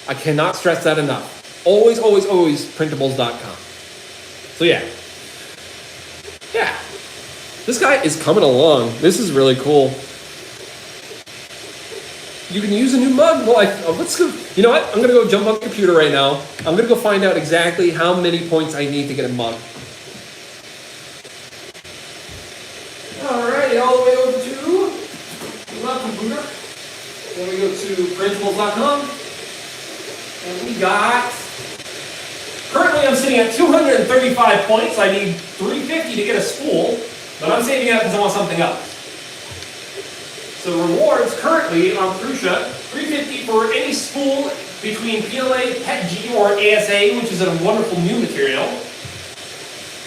I cannot stress that enough. Always, always, always printables.com. So yeah. This guy is coming along. This is really cool. You can use a new mug. Well, let's go. You know what? I'm going to go jump on the computer right now. I'm going to go find out exactly how many points I need to get a mug. Alrighty, all the way over to my computer. Then we go to printables.com. And we got, currently I'm sitting at 235 points. I need 350 to get a spool, but I'm saving up because I want something else. So rewards currently on Prusa, 350 for any spool between PLA, PETG, or ASA, which is a wonderful new material.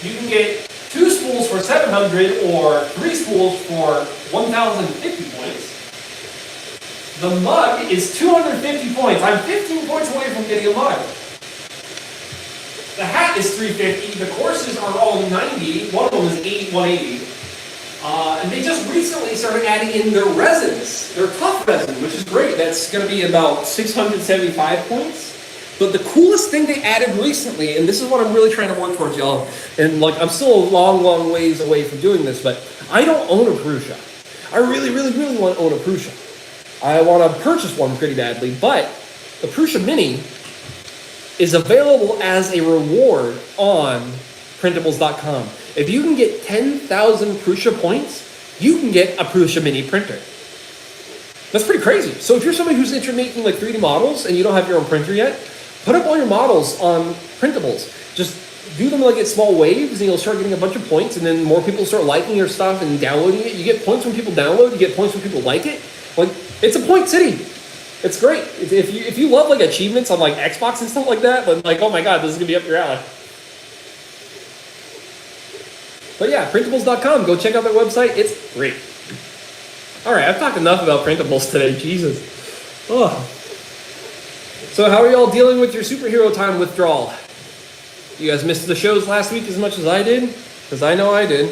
You can get 2 spools for 700 or 3 spools for 1,050 points. The mug is 250 points. I'm 15 points away from getting a mug. The hat is 350. The courses are all 90. One of them is 180. And they just recently started adding in their resins, their tough resin, which is great. That's going to be about 675 points. But the coolest thing they added recently, and this is what I'm really trying to work towards, y'all, and like I'm still a long, long ways away from doing this, but I don't own a Prusa. I really, really, really want to own a Prusa. I want to purchase one pretty badly, but the Prusa Mini is available as a reward on printables.com. If you can get 10,000 Prusa points, you can get a Prusa Mini printer. That's pretty crazy. So if you're somebody who's interested in making like 3D models and you don't have your own printer yet, put up all your models on printables. Just do them like at small waves and you'll start getting a bunch of points, and then more people start liking your stuff and downloading it. You get points when people download, you get points when people like it. Like, it's a point city. It's great. If you love like achievements on like Xbox and stuff like that, then like, oh my god, this is gonna be up your alley. But yeah, printables.com. Go check out their website. It's great. All right, I've talked enough about printables today. Jesus. Oh. So how are y'all dealing with your superhero time withdrawal? You guys missed the shows last week as much as I did? Because I know I did.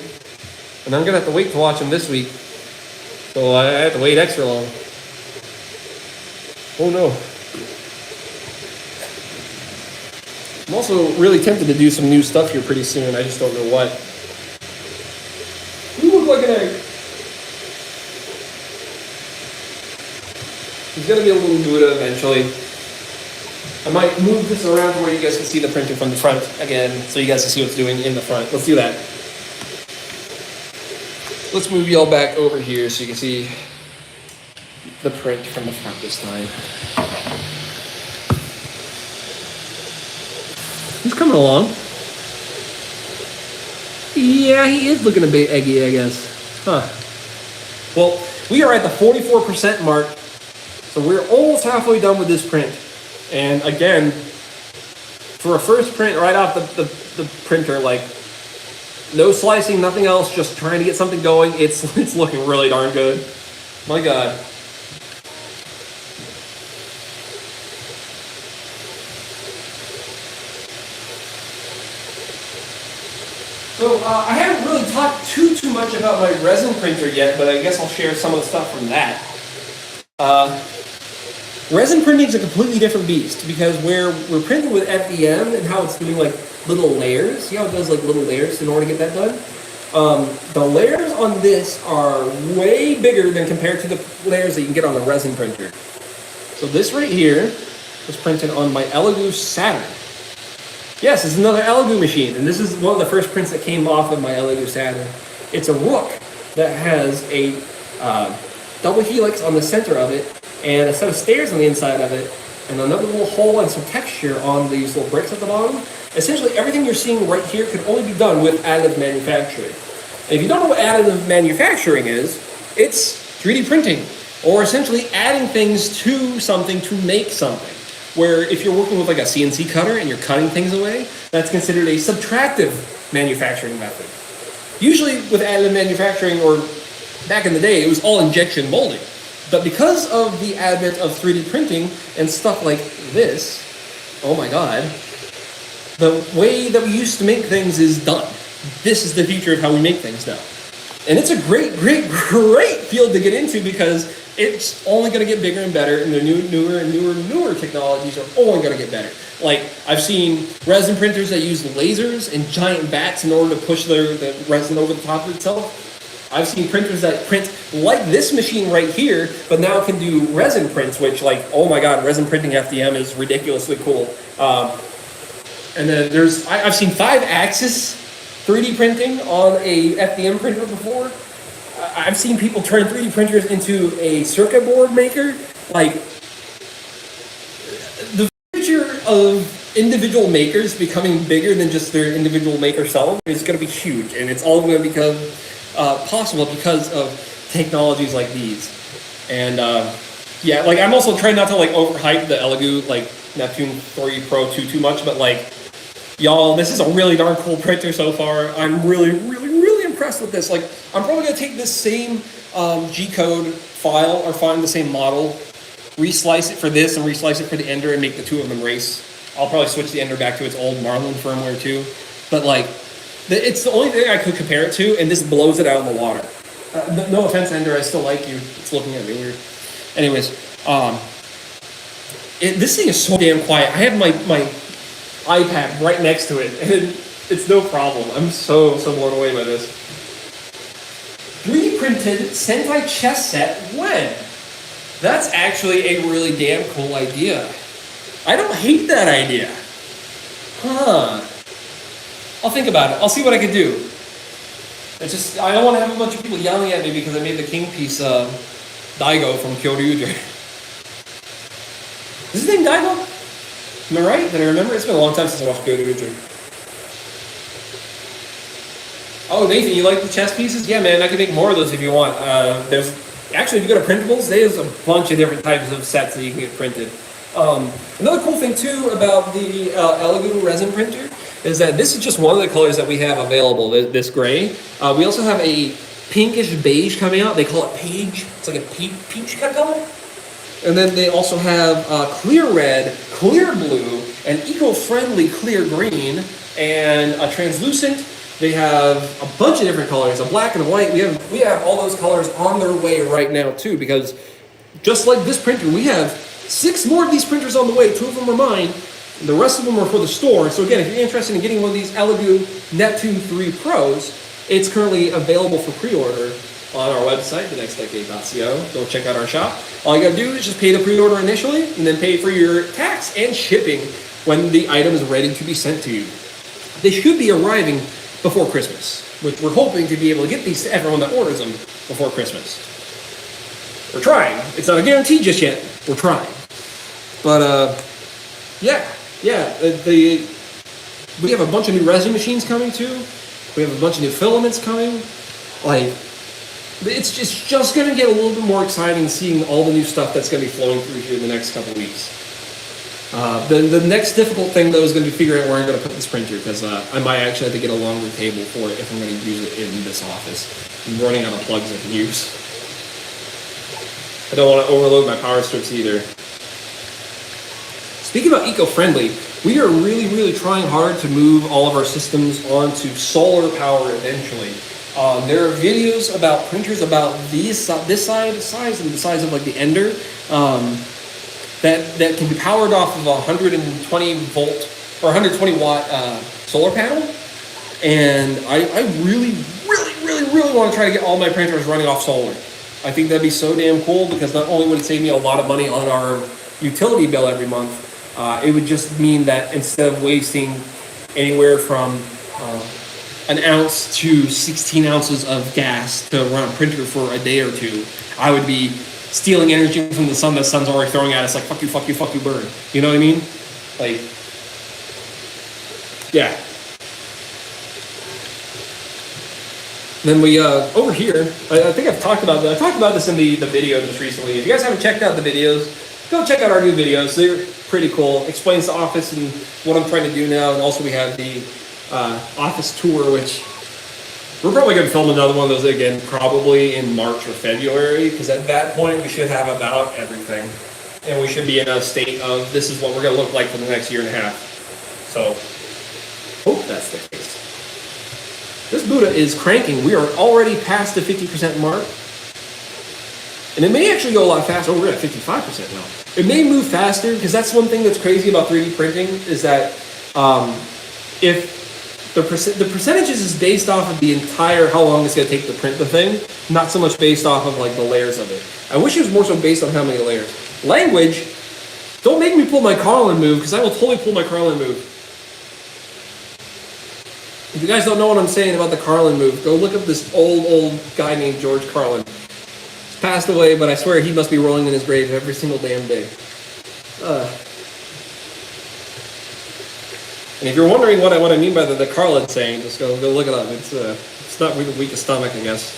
And I'm going to have to wait to watch them this week. So I have to wait extra long. Oh no. I'm also really tempted to do some new stuff here pretty soon. I just don't know what. You look like an egg. He's going to be a little Buddha eventually. I might move this around where you guys can see the printer from the front again, so you guys can see what's doing in the front. Let's do that. Let's move y'all back over here so you can see the print from the front this time. He's coming along. Yeah, he is looking a bit eggy, I guess. Huh. Well, we are at the 44% mark, so we're almost halfway done with this print. And again, for a first print right off the printer, like no slicing, nothing else, just trying to get something going. It's looking really darn good. My God. So I haven't really talked too much about my resin printer yet, but I guess I'll share some of the stuff from that. Resin printing is a completely different beast because where we're printing with FDM and how it's doing like little layers. See how it does like little layers in order to get that done? The layers on this are way bigger than compared to the layers that you can get on the resin printer. So this right here was printed on my ELEGOO Saturn. Yes, it's another ELEGOO machine, and this is one of the first prints that came off of my ELEGOO Saturn. It's a Rook that has a double helix on the center of it, and a set of stairs on the inside of it, and another little hole and some texture on these little bricks at the bottom. Essentially, everything you're seeing right here can only be done with additive manufacturing. And if you don't know what additive manufacturing is, it's 3D printing, or essentially adding things to something to make something. Where if you're working with like a CNC cutter and you're cutting things away, that's considered a subtractive manufacturing method. Usually with additive manufacturing, or back in the day, it was all injection molding. But because of the advent of 3D printing and stuff like this, oh my God, the way that we used to make things is done. This is the future of how we make things now. And it's a great field to get into because it's only going to get bigger and better, and the newer technologies are only going to get better. Like, I've seen resin printers that use lasers and giant bats in order to push the resin over the top of itself. I've seen printers that print like this machine right here, but now can do resin prints, which, like, oh my God, resin printing FDM is ridiculously cool. And then I've seen 5-axis 3D printing on a FDM printer before. I've seen people turn 3D printers into a circuit board maker. Like, the future of individual makers becoming bigger than just their individual maker self is going to be huge, and it's all going to become possible because of technologies like these. And yeah, like, I'm also trying not to like overhype the ELEGOO like Neptune 3 Pro too much, but like, y'all, this is a really darn cool printer so far. I'm really impressed with this. Like, I'm probably going to take this same G-code file, or find the same model, reslice it for this and reslice it for the Ender, and make the two of them race. I'll probably switch the Ender back to its old Marlin firmware too. But like, it's the only thing I could compare it to, and this blows it out of the water. No offense, Ender, I still like you. It's looking at me weird. Anyways, this thing is so damn quiet. I have my iPad right next to it, and it's no problem. I'm so blown away by this. 3D printed Sentai chess set when? That's actually a really damn cool idea. I don't hate that idea. I'll think about it. I'll see what I can do. It's just, I don't want to have a bunch of people yelling at me because I made the king piece Daigo from Kyoryuger. Is his name Daigo? Am I right? Did I remember? It's been a long time since I watched Kyoryuger. Oh, Nathan, you like the chess pieces? Yeah, man, I can make more of those if you want. There's actually, if you go to printables, there's a bunch of different types of sets that you can get printed. Another cool thing too about the ELEGOO resin printer is that this is just one of the colors that we have available. This gray. We also have a pinkish beige coming out. They call it Page. It's like a peach kind of color. And then they also have clear red, clear blue, an eco-friendly clear green, and a translucent. They have a bunch of different colors, a black and a white. We have all those colors on their way right now too, because just like this printer, we have 6 more of these printers on the way. 2 of them are mine, and the rest of them are for the store. So again, if you're interested in getting one of these ELEGOO Neptune 3 Pros, it's currently available for pre-order on our website, TheNextDecade.co. Go check out our shop. All you gotta do is just pay the pre-order initially, and then pay for your tax and shipping when the item is ready to be sent to you. They should be arriving before Christmas, which we're hoping to be able to get these to everyone that orders them before Christmas. We're trying. It's not a guarantee just yet. We're trying. But yeah. We have a bunch of new resin machines coming too. We have a bunch of new filaments coming. Like, it's just going to get a little bit more exciting seeing all the new stuff that's going to be flowing through here in the next couple weeks. The next difficult thing though is going to be figuring out where I'm going to put this printer, because I might actually have to get a longer table for it if I'm going to use it in this office. I'm running out of plugs I can use. I don't want to overload my power strips either. Speaking about eco-friendly, we are really trying hard to move all of our systems onto solar power eventually. There are videos about printers about this size and the size of like the Ender, that can be powered off of a 120 volt or 120 watt solar panel. And I really want to try to get all my printers running off solar. I think that'd be so damn cool, because not only would it save me a lot of money on our utility bill every month, it would just mean that instead of wasting anywhere from an ounce to 16 ounces of gas to run a printer for a day or two, I would be stealing energy from the sun that the sun's already throwing at us, like fuck you, burn. You know what I mean? Like, yeah. Then we, over here, I think I've talked about this. I talked about this in the video just recently. If you guys haven't checked out the videos, go check out our new videos. They're pretty cool. Explains the office and what I'm trying to do now. And also we have the office tour, which we're probably going to film another one of those again, probably in March or February, because at that point we should have about everything. And we should be in a state of, this is what we're going to look like for the next year and a half. So, hope that's the case. This Buddha is cranking. We are already past the 50% mark. And it may actually go a lot faster. Oh, we're at 55% now. It may move faster, because that's one thing that's crazy about 3D printing, is that if the percentages is based off of the entire, how long it's going to take to print the thing, not so much based off of like the layers of it. I wish it was more so based on how many layers. Language, don't make me pull my Carlin move, because I will totally pull my Carlin move. If you guys don't know what I'm saying about the Carlin move, go look up this old guy named George Carlin. He's passed away, but I swear he must be rolling in his grave every single damn day. And if you're wondering what I mean by the Carlin saying, just go look it up. It's not really the weakest stomach, I guess.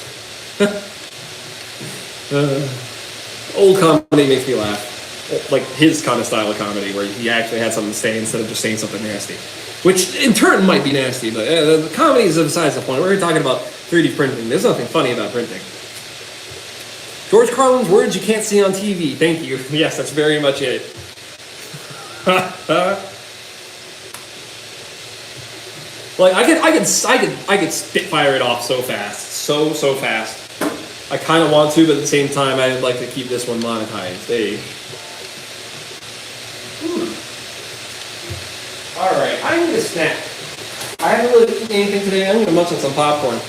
Old comedy makes me laugh. Like his kind of style of comedy, where he actually had something to say instead of just saying something nasty. Which in turn might be nasty, but the comedy is besides the point. We're talking about 3D printing. There's nothing funny about printing. George Carlin's words you can't see on TV. Thank you. Yes, that's very much it. Like I could spitfire it off so fast, so fast. I kind of want to, but at the same time, I'd like to keep this one monetized. Hey. Alright, I need a snack. I haven't really eaten anything today. I'm going to munch on some popcorn.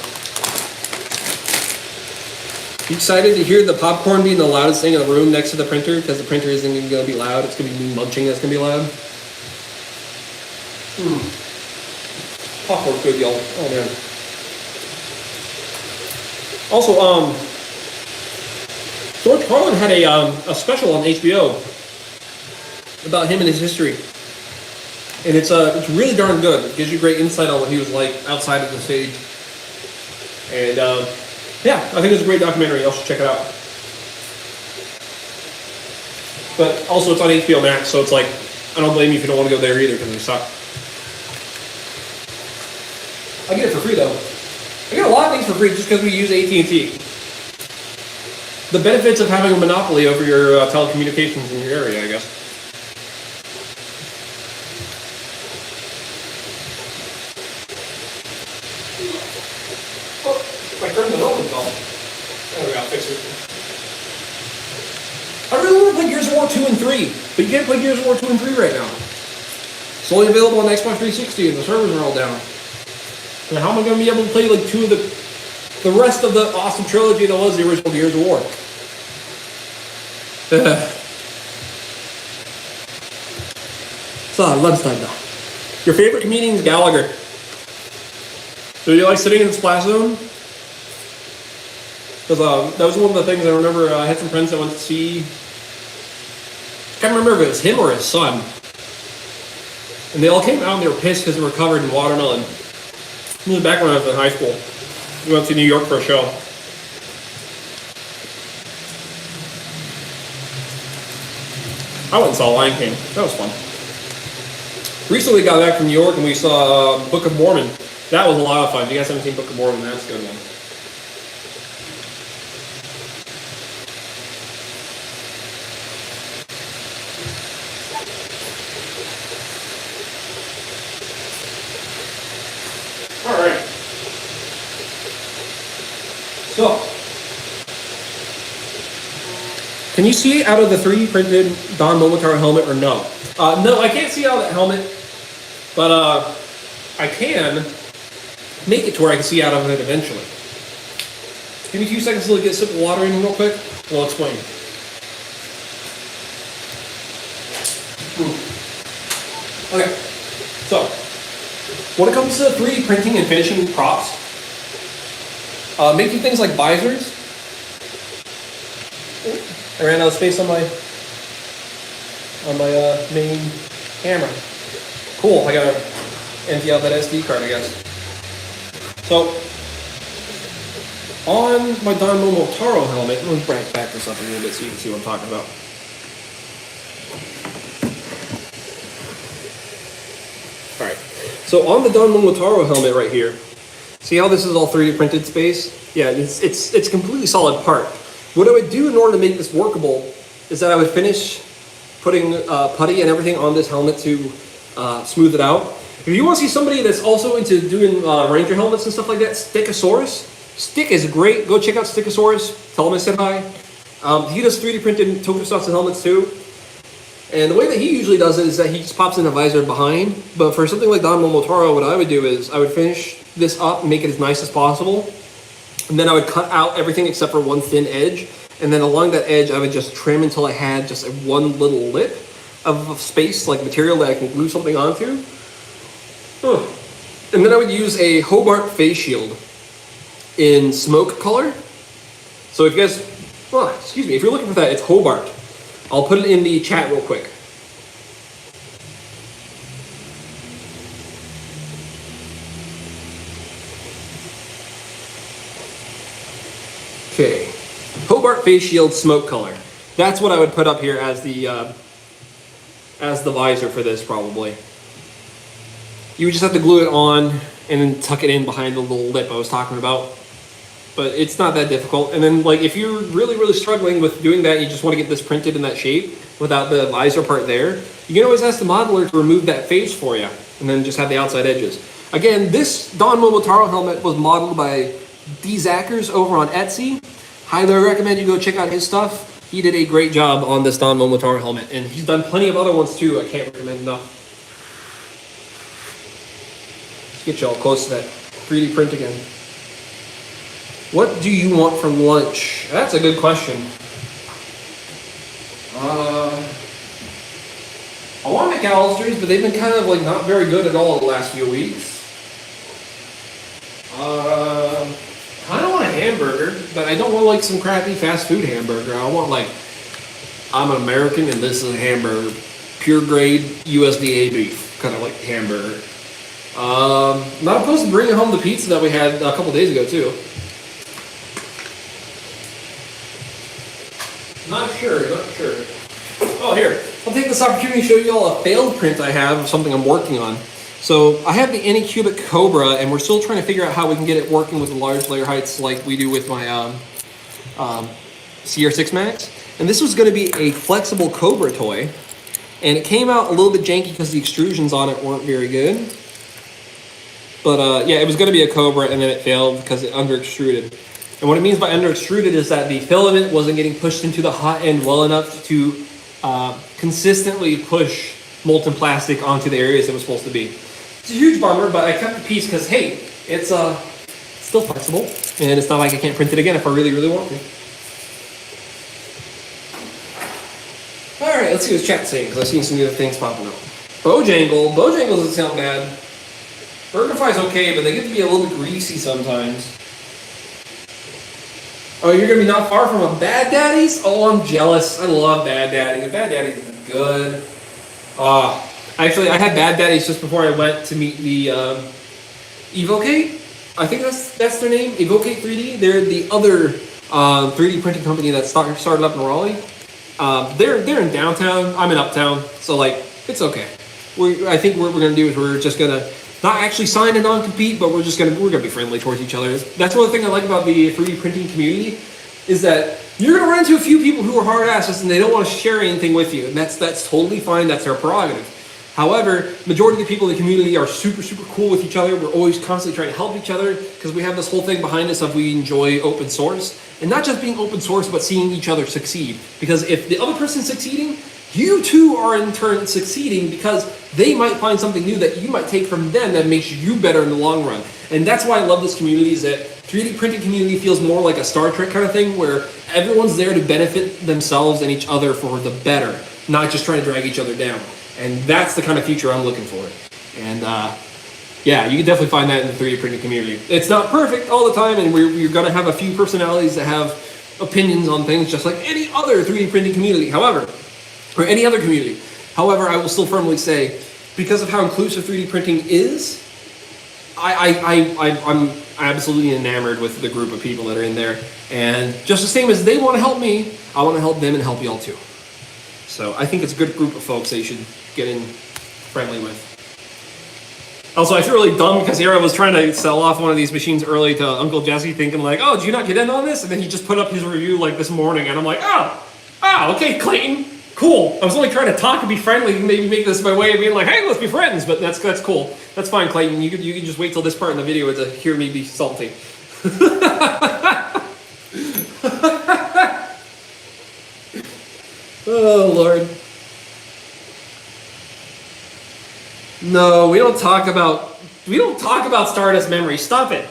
You excited to hear the popcorn being the loudest thing in the room next to the printer? Because the printer isn't going to be loud. It's going to be me munching that's going to be loud. Popcorn's good, y'all. Oh, man. Also, George Carlin had a special on HBO about him and his history. And it's really darn good. It gives you great insight on what he was like outside of the stage. And yeah, I think it's a great documentary. Y'all should check it out. But also it's on HBO Max, so it's like, I don't blame you if you don't want to go there either, because they suck. I get it for free though. I get a lot of things for free just because we use AT&T. The benefits of having a monopoly over your telecommunications in your area, I guess. I really want to play Gears of War 2 and 3, but you can't play Gears of War 2 and 3 right now. It's only available on Xbox 360 and the servers are all down. And how am I going to be able to play like two of the rest of the awesome trilogy that was the original Gears of War? So, lunchtime now. Your favorite comedian is Gallagher. Do you like sitting in the splash zone? Because that was one of the things I remember. I had some friends that went to see. I can't remember if it was him or his son. And they all came out and they were pissed because they were covered in watermelon. This was back when I was in high school. We went to New York for a show. I went and saw Lion King. That was fun. Recently got back from New York and we saw Book of Mormon. That was a lot of fun. If you guys haven't seen Book of Mormon, that's a good one. All right. So, can you see out of the 3D printed Don Momotaro helmet or no? No, I can't see out of that helmet, but I can make it to where I can see out of it eventually. Give me a few seconds to get a sip of water in real quick, and I'll explain. Okay, so when it comes to 3D printing and finishing props, making things like visors, I ran out of space on my main camera. Cool, I gotta empty out that SD card, I guess. So, on my Don Momotaro helmet, let me back this up a little bit so you can see what I'm talking about. Alright, so on the Don Momotaro helmet right here, see how this is all 3D printed space? Yeah, it's a completely solid part. What I would do in order to make this workable is that I would finish putting putty and everything on this helmet to smooth it out. If you want to see somebody that's also into doing Ranger helmets and stuff like that, Stickosaurus. Stick is great. Go check out Stickosaurus. Tell him I said hi. He does 3D printed tokusatsu helmets too. And the way that he usually does it is that he just pops in a visor behind. But for something like Don Momotaro, what I would do is I would finish this up and make it as nice as possible. And then I would cut out everything except for one thin edge. And then along that edge, I would just trim until I had just one little lip of space, like material that I can glue something onto. And then I would use a Hobart face shield in smoke color. So if you guys, excuse me, if you're looking for that, it's Hobart. I'll put it in the chat real quick. Okay, Hobart face shield smoke color. That's what I would put up here as the visor for this probably. You would just have to glue it on and then tuck it in behind the little lip I was talking about. But it's not that difficult. And then like if you're really struggling with doing that, you just want to get this printed in that shape without the visor part there, you can always ask the modeler to remove that face for you and then just have the outside edges. Again, this Don Momotaro helmet was modeled by D. Zackers over on Etsy. Highly recommend you go check out his stuff. He did a great job on this Don Momotaro helmet, and he's done plenty of other ones too. I can't recommend enough. Let's get y'all close to that 3D print again. What do you want for lunch? That's a good question. I want McAllister's, but they've been kind of like not very good at all the last few weeks. Kind of want a hamburger, but I don't want like some crappy fast food hamburger. I want like, I'm an American and this is a hamburger. Pure grade USDA beef, kind of like hamburger. Not opposed to bringing home the pizza that we had a couple days ago too. Not sure. Oh, here. I'll take this opportunity to show you all a failed print I have of something I'm working on. So I have the Anycubic Cobra, and we're still trying to figure out how we can get it working with the large layer heights like we do with my CR6 Max. And this was going to be a flexible Cobra toy, and it came out a little bit janky because the extrusions on it weren't very good. But yeah, it was going to be a Cobra, and then it failed because it under extruded. And what it means by under extruded is that the filament wasn't getting pushed into the hot end well enough to consistently push molten plastic onto the areas it was supposed to be. It's a huge bummer, but I kept the piece because, hey, it's still flexible, and it's not like I can't print it again if I really want to. All right, let's see what chat's saying, because I've seen some other things popping up. Bojangle doesn't sound bad. BurgerFi's okay, but they get to be a little bit greasy sometimes. Oh, you're gonna be not far from a Bad Daddy's? Oh, I'm jealous. I love Bad Daddy's. Bad Daddy's is good. Actually, I had Bad Daddy's just before I went to meet the Evocate. I think that's their name, Evocate 3D. They're the other 3D printing company that started up in Raleigh. They're in downtown. I'm in uptown, so like it's okay. I think what we're gonna do is we're just gonna not actually sign a non-compete, but we're gonna be friendly towards each other. That's one thing I like about the 3D printing community, is that you're gonna run into a few people who are hard asses and they don't want to share anything with you, and that's totally fine. That's their prerogative. However, majority of the people in the community are super cool with each other. We're always constantly trying to help each other because we have this whole thing behind us of we enjoy open source, and not just being open source, but seeing each other succeed. Because if the other person's succeeding, you too are in turn succeeding, because they might find something new that you might take from them that makes you better in the long run. And that's why I love this community, is that 3D printing community feels more like a Star Trek kind of thing, where everyone's there to benefit themselves and each other for the better, not just trying to drag each other down. And that's the kind of future I'm looking for. And yeah, you can definitely find that in the 3D printing community. It's not perfect all the time, and we're going to have a few personalities that have opinions on things just like any other 3D printing community. However, or any other community. However, I will still firmly say, because of how inclusive 3D printing is, I'm absolutely enamored with the group of people that are in there. And just the same as they want to help me, I want to help them and help y'all too. So I think it's a good group of folks that you should get in friendly with. Also, I feel really dumb because here I was trying to sell off one of these machines early to Uncle Jesse, thinking like, oh, did you not get in on this? And then he just put up his review like this morning, and I'm like, okay, Clayton. Cool. I was only trying to talk and be friendly, maybe make this my way of being like, hey, let's be friends. But that's cool. That's fine, Clayton. You can just wait till this part in the video to hear me be salty. Oh Lord. No, we don't talk about Stardust Memory. Stop it.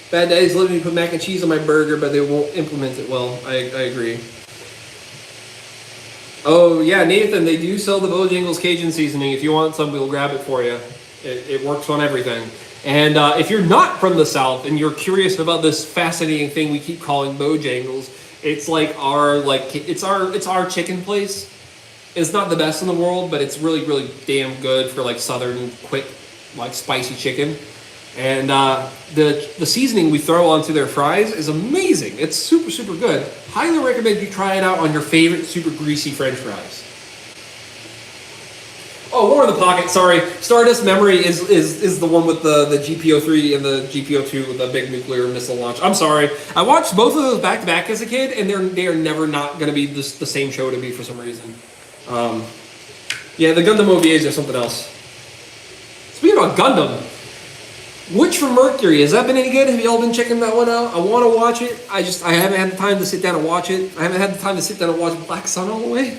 Bad Daddy's letting me put mac and cheese on my burger, but they won't implement it well. I agree. Oh, yeah, Nathan, they do sell the Bojangles Cajun seasoning. If you want some, we'll grab it for you. It works on everything. And if you're not from the South and you're curious about this fascinating thing we keep calling Bojangles, it's like it's our chicken place. It's not the best in the world, but it's really damn good for like southern, quick, like spicy chicken. And the seasoning we throw onto their fries is amazing. It's super good. Highly recommend you try it out on your favorite super greasy French fries. Oh, more in the pocket. Sorry, Stardust Memory is the one with the GPO-3 and the GPO-2 with the big nuclear missile launch. I'm sorry. I watched both of those back to back as a kid, and they are never not going to be the same show to me for some reason. Yeah, the Gundam OVAs are something else. Speaking about Gundam. Witch from Mercury, has that been any good? Have you all been checking that one out? I want to watch it. I haven't had the time to sit down and watch it. I haven't had the time to sit down and watch Black Sun all the way.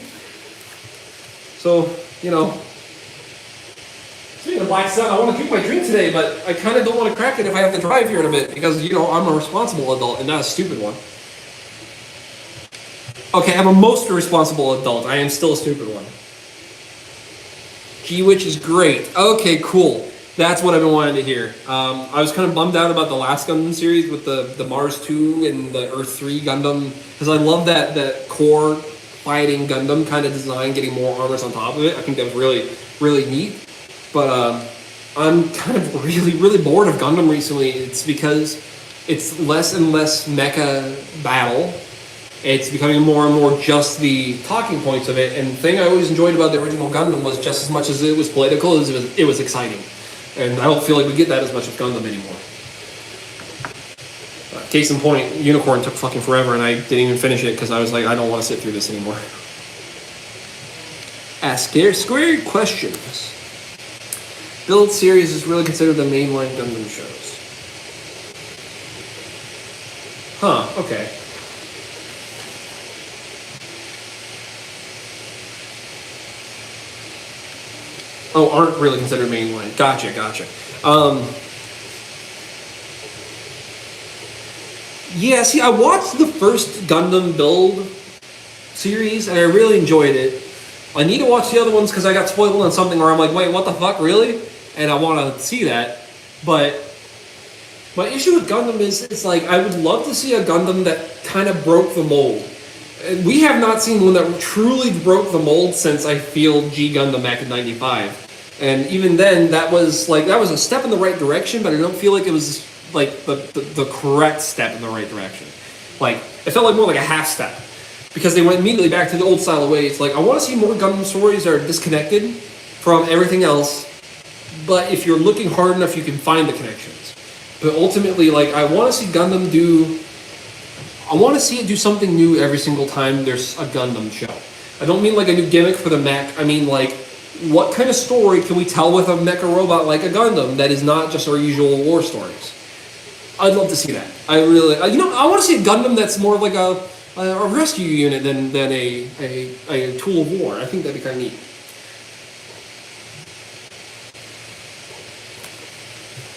So, you know. Speaking of Black Sun, I want to drink my drink today, but I kind of don't want to crack it if I have to drive here in a bit, because, you know, I'm a responsible adult and not a stupid one. Okay, I'm a most responsible adult. I am still a stupid one. G-Witch is great. Okay, cool. That's what I've been wanting to hear. I was kind of bummed out about the last Gundam series with the Mars 2 and the Earth 3 Gundam, because I love that core fighting Gundam kind of design, getting more armors on top of it. I think that was really neat. But I'm kind of really bored of Gundam recently. It's because it's less and less mecha battle. It's becoming more and more just the talking points of it. And the thing I always enjoyed about the original Gundam was, just as much as it was political, as it was exciting. And I don't feel like we get that as much with Gundam anymore. Case in point, Unicorn took fucking forever, and I didn't even finish it because I was like, I don't want to sit through this anymore. Ask square questions. Build series is really considered the mainline Gundam shows. Huh, okay. Oh, aren't really considered mainline. Gotcha. Yeah, see, I watched the first Gundam build series, and I really enjoyed it. I need to watch the other ones because I got spoiled on something where I'm like, wait, what the fuck, really? And I want to see that. But my issue with Gundam is, it's like, I would love to see a Gundam that kind of broke the mold. We have not seen one that truly broke the mold since, I feel, G Gundam back in '95. And even then, that was a step in the right direction, but I don't feel like it was like the correct step in the right direction. Like, it felt like more like a half step. because they went immediately back to the old style of ways. Like, I want to see more Gundam stories that are disconnected from everything else, but if you're looking hard enough, you can find the connections. But ultimately, like, I want to see Gundam I want to see it do something new every single time there's a Gundam show. I don't mean like a new gimmick for the mech. I mean, like, what kind of story can we tell with a mecha robot like a Gundam that is not just our usual war stories? I'd love to see that. I really, I want to see a Gundam that's more like a rescue unit than a tool of war. I think that'd be kind of neat.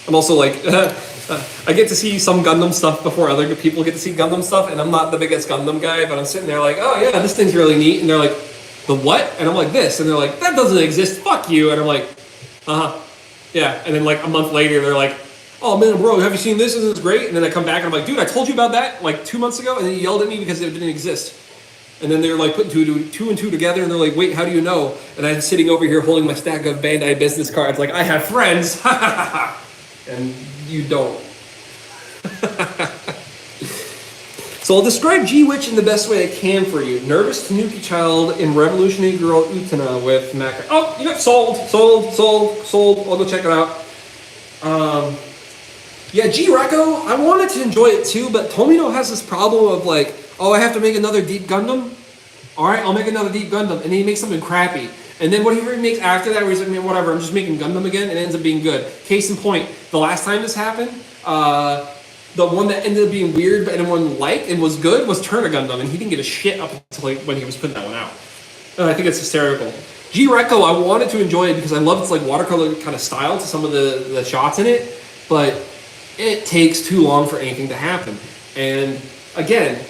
I'm also like, I get to see some Gundam stuff before other people get to see Gundam stuff, and I'm not the biggest Gundam guy, but I'm sitting there like, oh yeah, this thing's really neat, and they're like, the what? And I'm like, this, and they're like, that doesn't exist, fuck you, and I'm like, yeah, and then like a month later, they're like, oh man, bro, have you seen this? Isn't this great? And then I come back and I'm like, dude, I told you about that like 2 months ago, and then you yelled at me because it didn't exist. And then they're like putting two and two together, and they're like, wait, how do you know? And I'm sitting over here holding my stack of Bandai business cards, like, I have friends, and you don't. So I'll describe G-Witch in the best way I can for you. Nervous Tanuki child in Revolutionary Girl Utena with Mac. Oh, you know, sold. I'll go check it out. Yeah, G-Reco, I wanted to enjoy it too, but Tomino has this problem of like, oh, I have to make another Deep Gundam? Alright, I'll make another Deep Gundam. And then he makes something crappy. And then whatever he makes after that, where he's like, man, whatever, I'm just making Gundam again, and it ends up being good. Case in point, the last time this happened, the one that ended up being weird but anyone liked and was good was Turner Gundam, and he didn't get a shit up until like, when he was putting that one out. And I think it's hysterical. G-Reco, I wanted to enjoy it because I love its like watercolor kind of style to some of the shots in it, but it takes too long for anything to happen. And again,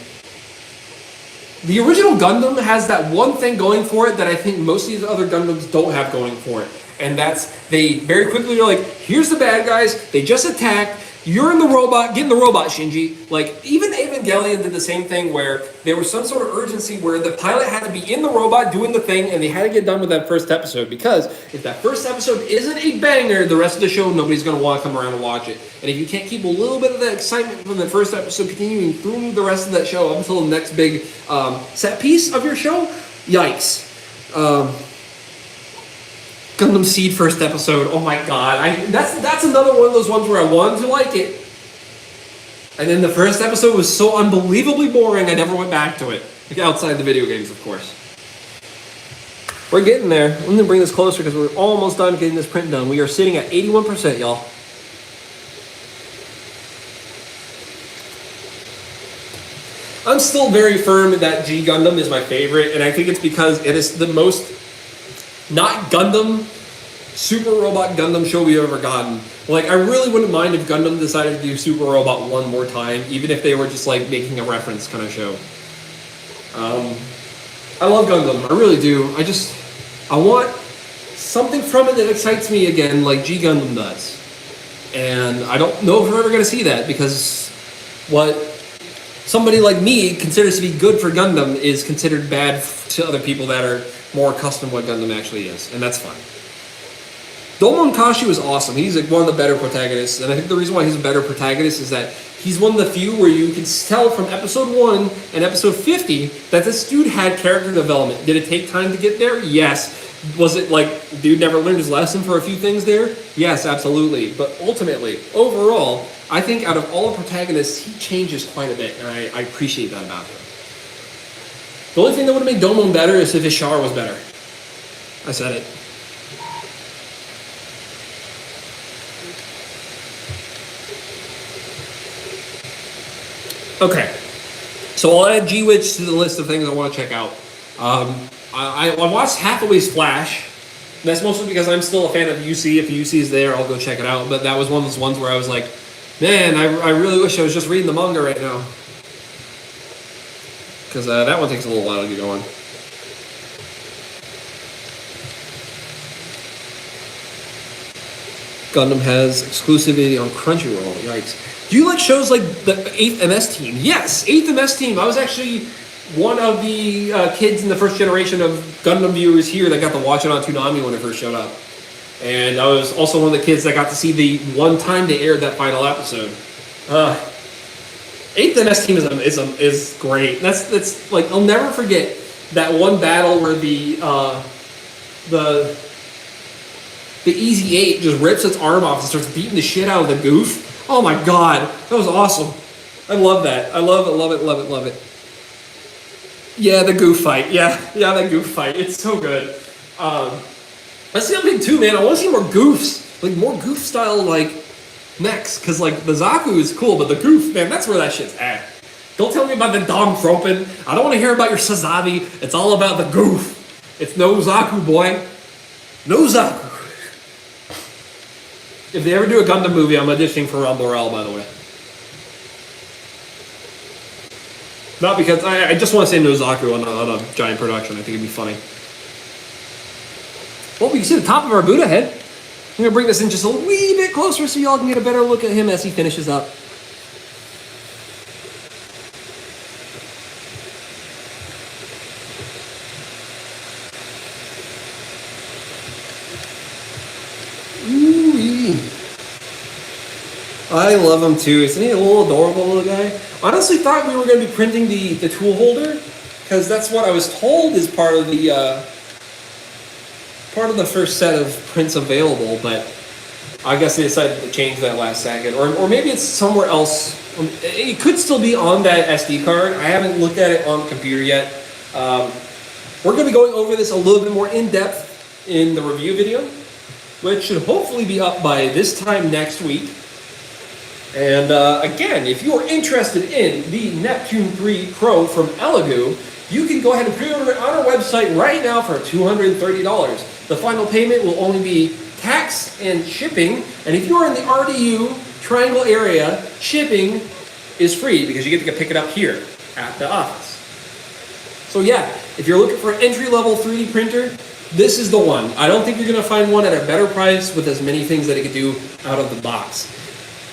the original Gundam has that one thing going for it that I think most of these other Gundams don't have going for it. And that's, they very quickly are like, here's the bad guys, they just attacked, you're in the robot, get in the robot, Shinji. Like, even Evangelion did the same thing where there was some sort of urgency where the pilot had to be in the robot doing the thing, and they had to get done with that first episode, because if that first episode isn't a banger, the rest of the show, nobody's going to want to come around and watch it. And if you can't keep a little bit of that excitement from the first episode continuing through the rest of that show up until the next big set piece of your show, yikes. Gundam Seed first episode, oh my god, that's another one of those ones where I wanted to like it, and then the first episode was so unbelievably boring I never went back to it. Like, outside the video games, of course. We're getting there. I'm gonna bring this closer because we're almost done getting this print done. We are sitting at 81%, y'all. I'm still very firm that G Gundam is my favorite, and I think it's because it is the most not Gundam, Super Robot Gundam show we've ever gotten. Like, I really wouldn't mind if Gundam decided to do Super Robot one more time, even if they were just like making a reference kind of show. I love Gundam, I really do. I want something from it that excites me again, like G Gundam does. And I don't know if we're ever going to see that, because what somebody like me considers to be good for Gundam is considered bad to other people that are more accustomed to what Gundam actually is, and that's fine. Domon Kashi was awesome. He's like one of the better protagonists, and I think the reason why he's a better protagonist is that he's one of the few where you can tell from episode 1 and episode 50 that this dude had character development. Did it take time to get there? Yes. Was it like, dude never learned his lesson for a few things there? Yes, absolutely. But ultimately, overall, I think out of all the protagonists, he changes quite a bit, and I appreciate that about him. The only thing that would have made Domon better is if his Char was better. I said it. Okay, so I'll add G-Witch to the list of things I want to check out. I watched Hathaway's Flash. That's mostly because I'm still a fan of UC. If UC is there, I'll go check it out. But that was one of those ones where I was like, man, I really wish I was just reading the manga right now. Because that one takes a little while to get going. Gundam has exclusivity on Crunchyroll. Yikes. Do you like shows like the 8th MS Team? Yes, 8th MS Team. I was actually one of the kids in the first generation of Gundam viewers here that got to watch it on Toonami when it first showed up. And I was also one of the kids that got to see the one time they aired that final episode. Eighth MS team is great. That's like I'll never forget that one battle where the Easy 8 just rips its arm off and starts beating the shit out of the goof. Oh my god, that was awesome. I love that. I love it, love it, love it, love it. Yeah, the goof fight. Yeah, that goof fight. It's so good. That's the other thing too, man. I want to see more goofs, like more goof style like mechs, because like the Zaku is cool, but the goof, man, that's where that shit's at. Don't tell me about the Dom Tropen. I don't want to hear about your Sazabi. It's all about the goof. It's no Zaku, boy. No Zaku. If they ever do a Gundam movie, I'm auditioning for Ron Borel, by the way. Not because I just want to say no Zaku on a giant production. I think it'd be funny. Well, we can see the top of our Buddha head. I'm gonna bring this in just a wee bit closer so y'all can get a better look at him as he finishes up. Ooh-wee. I love him too. Isn't he a little adorable little guy? Honestly thought we were going to be printing the tool holder, because that's what I was told is part of the first set of prints available, but I guess they decided to change that last second, or maybe it's somewhere else. It could still be on that SD card. I haven't looked at it on the computer yet. We're going to be going over this a little bit more in depth in the review video, which should hopefully be up by this time next week. And again, if you are interested in the Neptune 3 Pro from ELEGOO, you can go ahead and pre-order it on our website right now for $230. The final payment will only be tax and shipping, and if you are in the RDU Triangle area, shipping is free because you get to pick it up here at the office. So yeah, if you're looking for an entry-level 3D printer, this is the one. I don't think you're going to find one at a better price with as many things that it could do out of the box.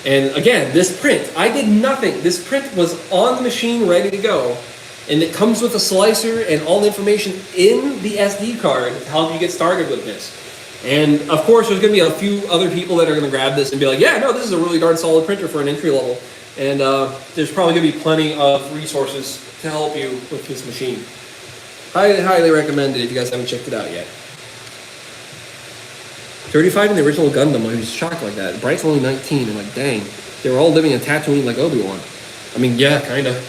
And again, this print, I did nothing. This print was on the machine ready to go. And it comes with a slicer and all the information in the SD card to help you get started with this. And of course, there's going to be a few other people that are going to grab this and be like, yeah, no, this is a really darn solid printer for an entry level. And there's probably going to be plenty of resources to help you with this machine. Highly, highly recommend it if you guys haven't checked it out yet. 35 in the original Gundam, I was shocked like that. Bright's only 19, I'm like, dang. They were all living in Tatooine like Obi-Wan. I mean, yeah, kinda.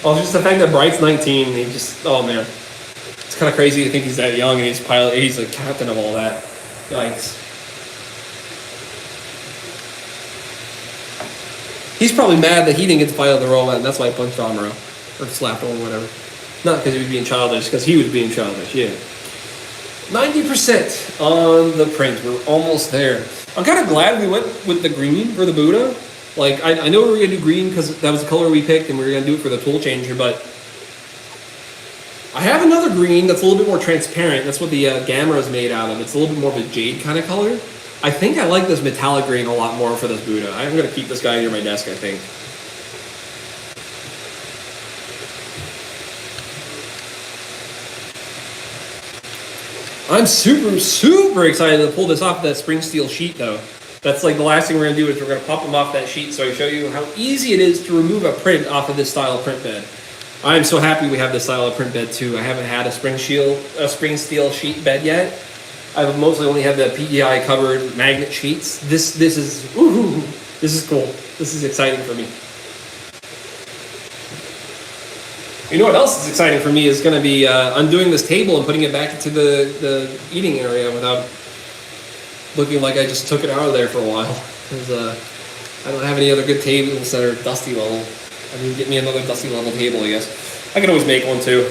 Oh, just the fact that Bright's 19, he just, oh man. It's kind of crazy to think he's that young and he's the captain of all that. Yikes. He's probably mad that he didn't get to pilot the robot, and that's why he punched Amuro. Or slapped him or whatever. Not because he was being childish, because he was being childish, yeah. 90% on the print. We're almost there. I'm kind of glad we went with the green for the Buddha. Like, I know we were going to do green because that was the color we picked and we were going to do it for the tool changer, but I have another green that's a little bit more transparent. That's what the Gamera is made out of. It's a little bit more of a jade kind of color. I think I like this metallic green a lot more for this Buddha. I'm going to keep this guy near my desk, I think. I'm super, super excited to pull this off that spring steel sheet, though. That's like the last thing we're going to do is we're going to pop them off that sheet so I can show you how easy it is to remove a print off of this style of print bed. I'm so happy we have this style of print bed, too. I haven't had a spring steel sheet bed yet. I've mostly only had the PEI covered magnet sheets. This is cool. This is exciting for me. You know what else is exciting for me is going to be undoing this table and putting it back into the eating area without looking like I just took it out of there for a while. Because I don't have any other good tables that are dusty level. I need to get me another dusty level table, I guess. I can always make one too.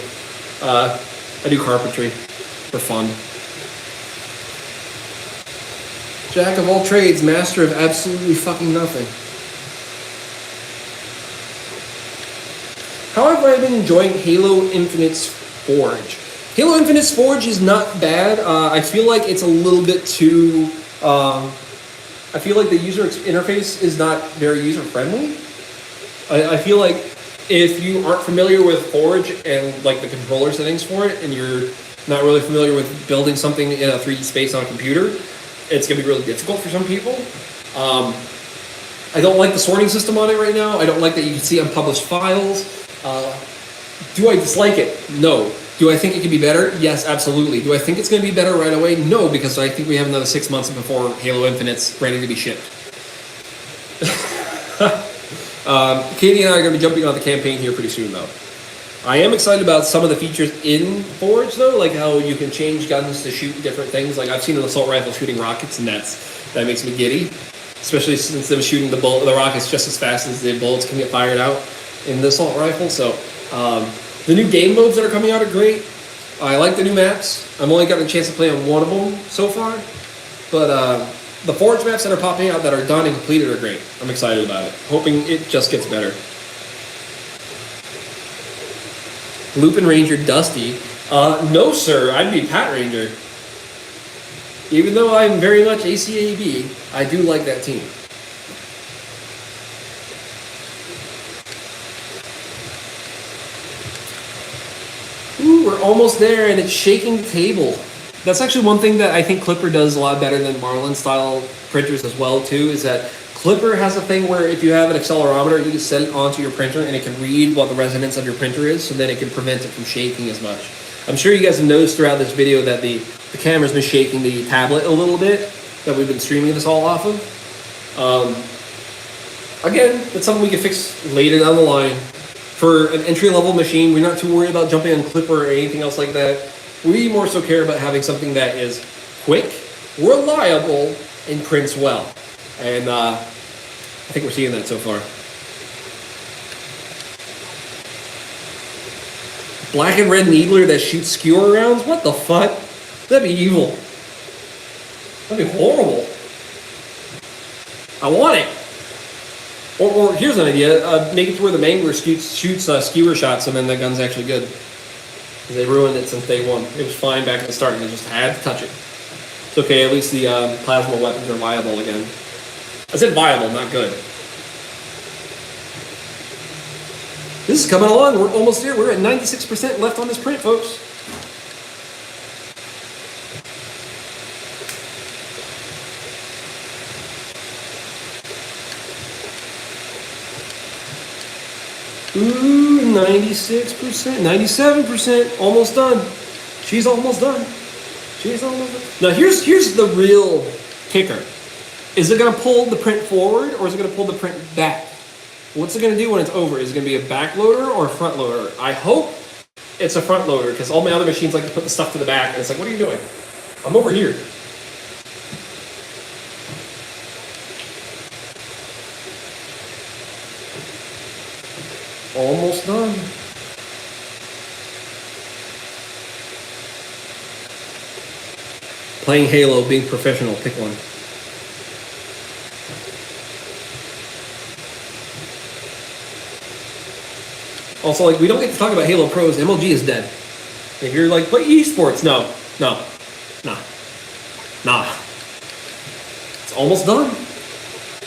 I do carpentry for fun. Jack of all trades, master of absolutely fucking nothing. How have I been enjoying Halo Infinite's Forge? Halo Infinite's Forge is not bad. I feel like it's a little bit too... I feel like the user interface is not very user-friendly. I feel like if you aren't familiar with Forge and like the controller settings for it, and you're not really familiar with building something in a 3D space on a computer, it's going to be really difficult for some people. I don't like the sorting system on it right now. I don't like that you can see unpublished files. Do I dislike it? No. Do I think it can be better? Yes, absolutely. Do I think it's going to be better right away? No, because I think we have another 6 months before Halo Infinite's ready to be shipped. Katie and I are going to be jumping on the campaign here pretty soon, though. I am excited about some of the features in Forge, though, like how you can change guns to shoot different things. Like I've seen an assault rifle shooting rockets, and that makes me giddy, especially since them shooting the rockets just as fast as the bullets can get fired out in the assault rifle. So the new game modes that are coming out are great. I like the new maps. I've only gotten a chance to play on one of them so far, but the Forge maps that are popping out that are done and completed are great. I'm excited about it. Hoping it just gets better. Lupin Ranger Dusty. No, sir. I'd be Pat Ranger. Even though I'm very much ACAB, I do like that team. Ooh, we're almost there, and it's shaking the table. That's actually one thing that I think Clipper does a lot better than Marlin style printers as well too, is that Clipper has a thing where if you have an accelerometer, you can set it onto your printer and it can read what the resonance of your printer is, so then it can prevent it from shaking as much. I'm sure you guys have noticed throughout this video that the camera's been shaking the tablet a little bit that we've been streaming this all off of. Again, that's something we can fix later down the line. For an entry-level machine, we're not too worried about jumping on Clipper or anything else like that. We more so care about having something that is quick, reliable, and prints well. And I think we're seeing that so far. Black and red needler that shoots skewer rounds? What the fuck? That'd be evil. That'd be horrible. I want it. Or here's an idea. Make it to where the Mangler shoots skewer shots and then the gun's actually good. They ruined it since day one. It was fine back at the start and they just had to touch it. It's okay, at least the plasma weapons are viable again. I said viable, not good. This is coming along. We're almost there. We're at 96% left on this print, folks. Ooh, 96%, 97%, almost done. She's almost done. She's almost done. Now here's the real kicker. Is it gonna pull the print forward or is it gonna pull the print back? What's it gonna do when it's over? Is it gonna be a back loader or a front loader? I hope it's a front loader because all my other machines like to put the stuff to the back and it's like, what are you doing? I'm over here. Almost done. Playing Halo, being professional, pick one. Also, like, we don't get to talk about Halo Pros. MLG is dead. If you're like, play esports, no. It's almost done.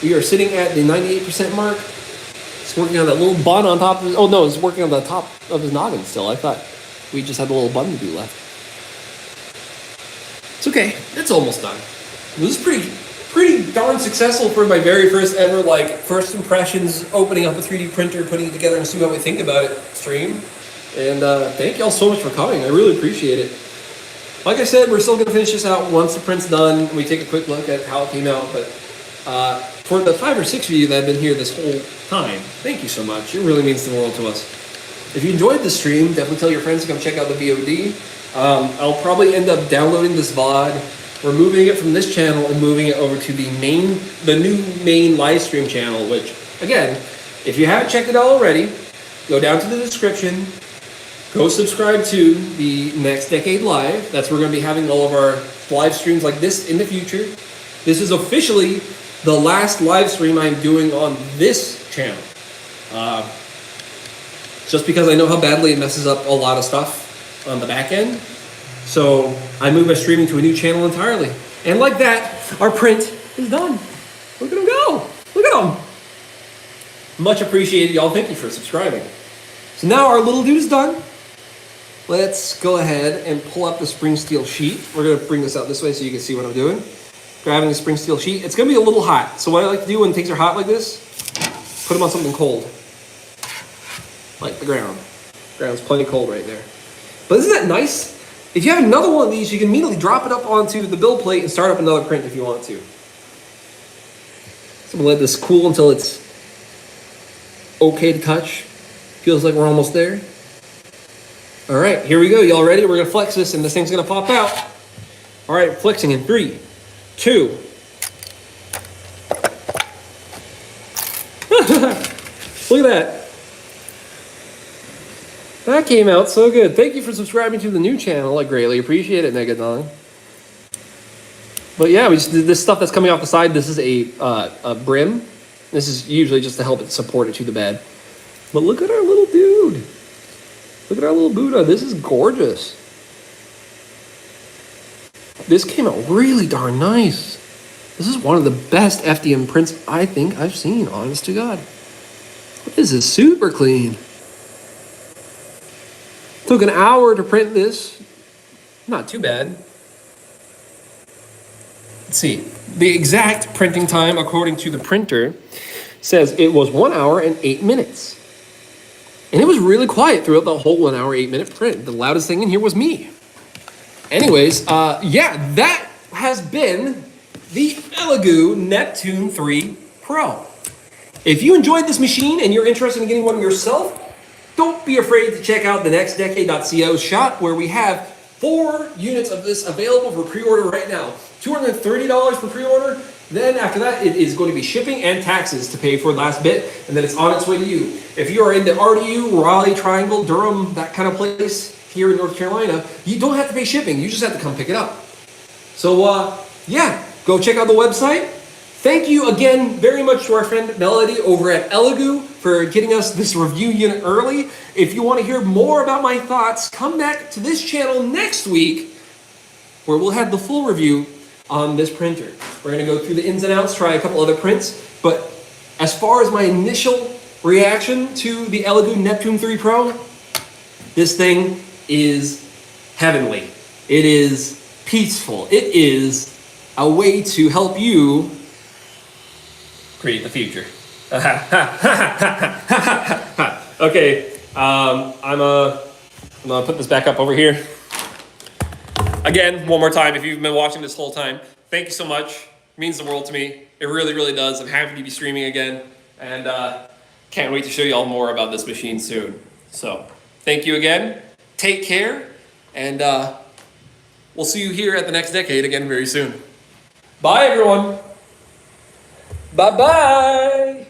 We are sitting at the 98% mark. It's working on that little bun on top of his, oh no, it's working on the top of his noggin still. I thought we just had a little bun to do left. It's okay, it's almost done. This is pretty darn successful for my very first ever, like, first impressions, opening up a 3D printer, putting it together and see what we think about it stream. And thank y'all so much for coming, I really appreciate it. Like I said, we're still gonna finish this out once the print's done, and we take a quick look at how it came out, but for the 5 or 6 of you that have been here this whole time, thank you so much. It really means the world to us. If you enjoyed the stream, definitely tell your friends to come check out the VOD. I'll probably end up downloading this VOD, removing it from this channel, and moving it over to the new main live stream channel, which, again, if you haven't checked it out already, go down to the description, go subscribe to the Next Decade Live. That's where we're going to be having all of our live streams like this in the future. This is officially the last live stream I'm doing on this channel. Just because I know how badly it messes up a lot of stuff on the back end. So I moved my streaming to a new channel entirely. And like that, our print is done. Look at them go. Look at them. Much appreciated, y'all. Thank you for subscribing. So now our little dude is done. Let's go ahead and pull up the spring steel sheet. We're going to bring this out this way so you can see what I'm doing. grabbing the spring steel sheet. It's gonna be a little hot. So what I like to do when things are hot like this, put them on something cold. Like the ground. The ground's plenty cold right there. But isn't that nice? If you have another one of these, you can immediately drop it up onto the build plate and start up another print if you want to. So we'll let this cool until it's okay to touch. Feels like we're almost there. All right, here we go. Y'all ready? We're gonna flex this and this thing's gonna pop out. All right, flexing in 3, 2. Look at that. That came out so good. Thank you for subscribing to the new channel. I greatly appreciate it, Megadon. But yeah, we just did this stuff that's coming off the side. This is a brim. This is usually just to help it support it to the bed. But look at our little dude. Look at our little Buddha. This is gorgeous. This came out really darn nice. This is one of the best FDM prints I think I've seen, honest to God. This is super clean. Took an hour to print this. Not too bad. Let's see. The exact printing time, according to the printer, says it was 1 hour and 8 minutes. And it was really quiet throughout the whole 1 hour, 8 minute print. The loudest thing in here was me. Anyways, yeah, that has been the ELEGOO Neptune 3 Pro. If you enjoyed this machine and you're interested in getting one yourself, don't be afraid to check out TheNextDecade.co's shop, where we have 4 units of this available for pre-order right now. $230 for pre-order. Then after that, it is going to be shipping and taxes to pay for the last bit, and then it's on its way to you. If you are in the RDU, Raleigh, Triangle, Durham, that kind of place here in North Carolina, you don't have to pay shipping. You just have to come pick it up. So, yeah, go check out the website. Thank you again very much to our friend Melody over at ELEGOO for getting us this review unit early. If you want to hear more about my thoughts, come back to this channel next week, where we'll have the full review on this printer. We're going to go through the ins and outs, try a couple other prints, but as far as my initial reaction to the ELEGOO Neptune 3 Pro, this thing is heavenly. It is peaceful. It is a way to help you create the future. Okay, I'm gonna put this back up over here. Again, one more time, if you've been watching this whole time, thank you so much. It means the world to me. It really, really does. I'm happy to be streaming again, and can't wait to show you all more about this machine soon. So, thank you again. Take care, and we'll see you here at the next decade again very soon. Bye, everyone. Bye-bye.